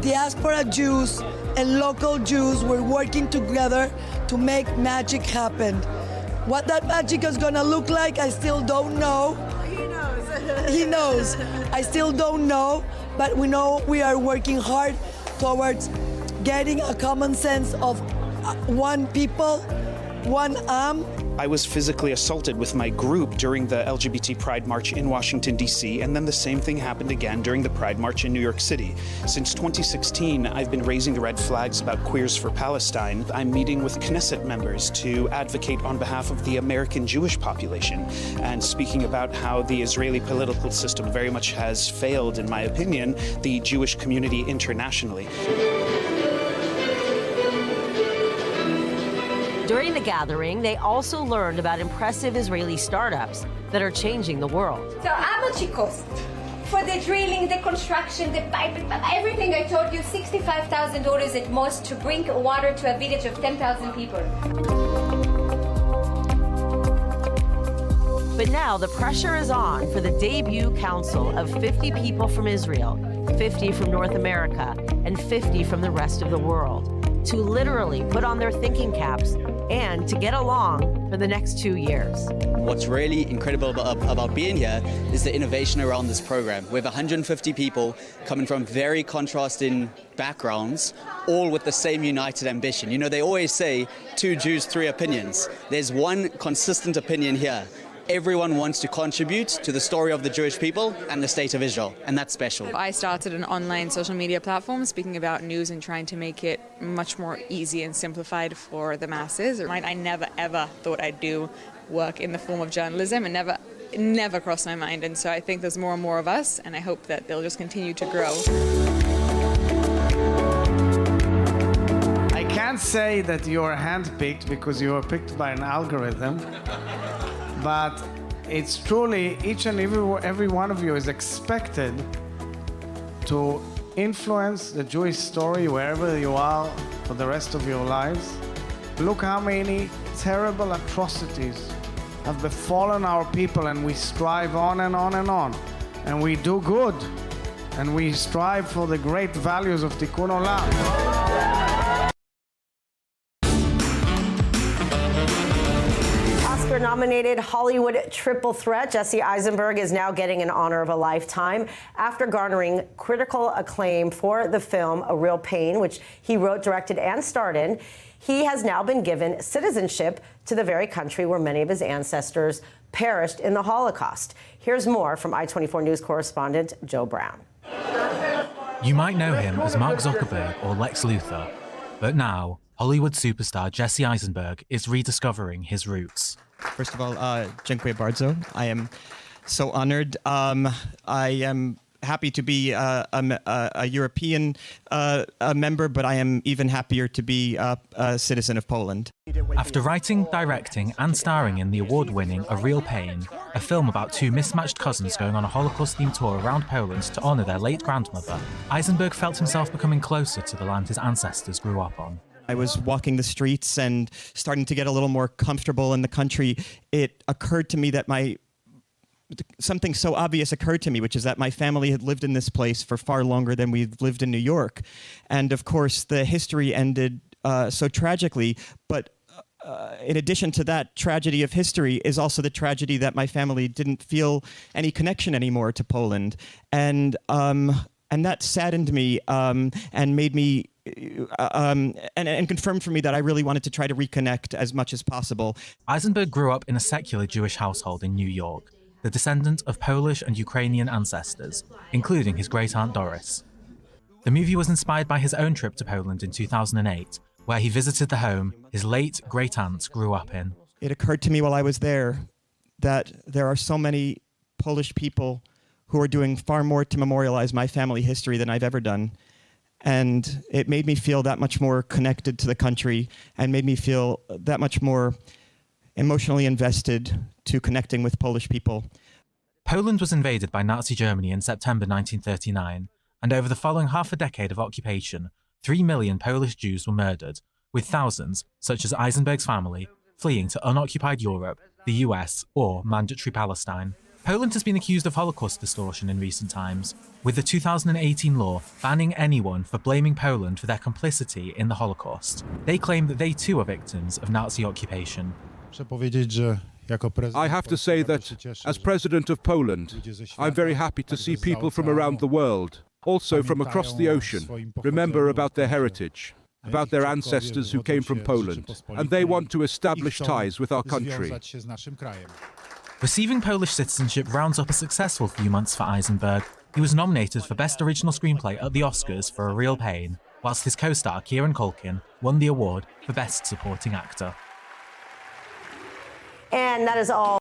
[SPEAKER 11] diaspora Jews and local Jews were working together to make magic happen. What that magic is gonna look like, I still don't know. He knows. He knows. I still don't know, but we know we are working hard towards getting a common sense of one people, one Am.
[SPEAKER 15] I was physically assaulted with my group during the LGBT Pride March in Washington, D.C., and then the same thing happened again during the Pride March in New York City. Since 2016, I've been raising the red flags about Queers for Palestine. I'm meeting with Knesset members to advocate on behalf of the American Jewish population and speaking about how the Israeli political system very much has failed, in my opinion, the Jewish community internationally.
[SPEAKER 21] During the gathering, they also learned about impressive Israeli startups that are changing the world.
[SPEAKER 24] So how much it cost? For the drilling, the construction, the pipe, everything I told you, $65,000 at most to bring water to a village of 10,000 people.
[SPEAKER 21] But now the pressure is on for the debut council of 50 people from Israel, 50 from North America, and 50 from the rest of the world to literally put on their thinking caps and to get along for the next 2 years.
[SPEAKER 25] What's really incredible about being here is the innovation around this program. We have 150 people coming from very contrasting backgrounds, all with the same united ambition. You know, they always say 2 Jews, 3 opinions. There's one consistent opinion here. Everyone wants to contribute to the story of the Jewish people and the state of Israel, and that's special.
[SPEAKER 26] I started an online social media platform speaking about news and trying to make it much more easy and simplified for the masses. I never ever thought I'd do work in the form of journalism, and never crossed my mind. And so I think there's more and more of us, and I hope that they'll just continue to grow.
[SPEAKER 6] I can't say that you are handpicked because you were picked by an algorithm. But it's truly, each and every one of you is expected to influence the Jewish story wherever you are for the rest of your lives. Look how many terrible atrocities have befallen our people, and we strive on and on and on. And we do good, and we strive for the great values of Tikkun Olam.
[SPEAKER 21] Oscar-nominated Hollywood triple threat Jesse Eisenberg is now getting an honor of a lifetime after garnering critical acclaim for the film A Real Pain, which he wrote, directed, and starred in. He has now been given citizenship to the very country where many of his ancestors perished in the Holocaust. Here's more from I-24 News correspondent Joe Brown.
[SPEAKER 19] You might know him as Mark Zuckerberg or Lex Luthor, but now Hollywood superstar Jesse Eisenberg is rediscovering his roots.
[SPEAKER 27] First of all, dziękuję bardzo. I am so honored. I am happy to be a European member, but I am even happier to be a citizen of Poland.
[SPEAKER 19] After writing, directing, and starring in the award-winning A Real Pain, a film about 2 mismatched cousins going on a Holocaust-themed tour around Poland to honour their late grandmother, Eisenberg felt himself becoming closer to the land his ancestors grew up on.
[SPEAKER 27] I was walking the streets and starting to get a little more comfortable in the country. It occurred to me that something so obvious occurred to me, which is that my family had lived in this place for far longer than we've lived in New York. And of course, the history ended so tragically, but in addition to that tragedy of history, is also the tragedy that my family didn't feel any connection anymore to Poland, and that saddened me and made me and confirmed for me that I really wanted to try to reconnect as much as possible.
[SPEAKER 19] Eisenberg grew up in a secular Jewish household in New York, the descendant of Polish and Ukrainian ancestors, including his great-aunt Doris. The movie was inspired by his own trip to Poland in 2008, where he visited the home his late great-aunt grew up in.
[SPEAKER 27] It occurred to me while I was there that there are so many Polish people who are doing far more to memorialize my family history than I've ever done. And it made me feel that much more connected to the country and made me feel that much more emotionally invested to connecting with Polish people.
[SPEAKER 19] Poland was invaded by Nazi Germany in September 1939, and over the following half a decade of occupation, 3 million Polish Jews were murdered, with thousands, such as Eisenberg's family, fleeing to unoccupied Europe, the US, or mandatory Palestine. Poland has been accused of Holocaust distortion in recent times, with the 2018 law banning anyone for blaming Poland for their complicity in the Holocaust. They claim that they too are victims of Nazi occupation.
[SPEAKER 2] I have to say that, as President of Poland, I'm very happy to see people from around the world, also from across the ocean, remember about their heritage, about their ancestors who came from Poland, and they want to establish ties with our country.
[SPEAKER 19] Receiving Polish citizenship rounds up a successful few months for Eisenberg. He was nominated for Best Original Screenplay at the Oscars for A Real Pain, whilst his co-star Kieran Culkin won the award for Best Supporting Actor.
[SPEAKER 21] And that is all.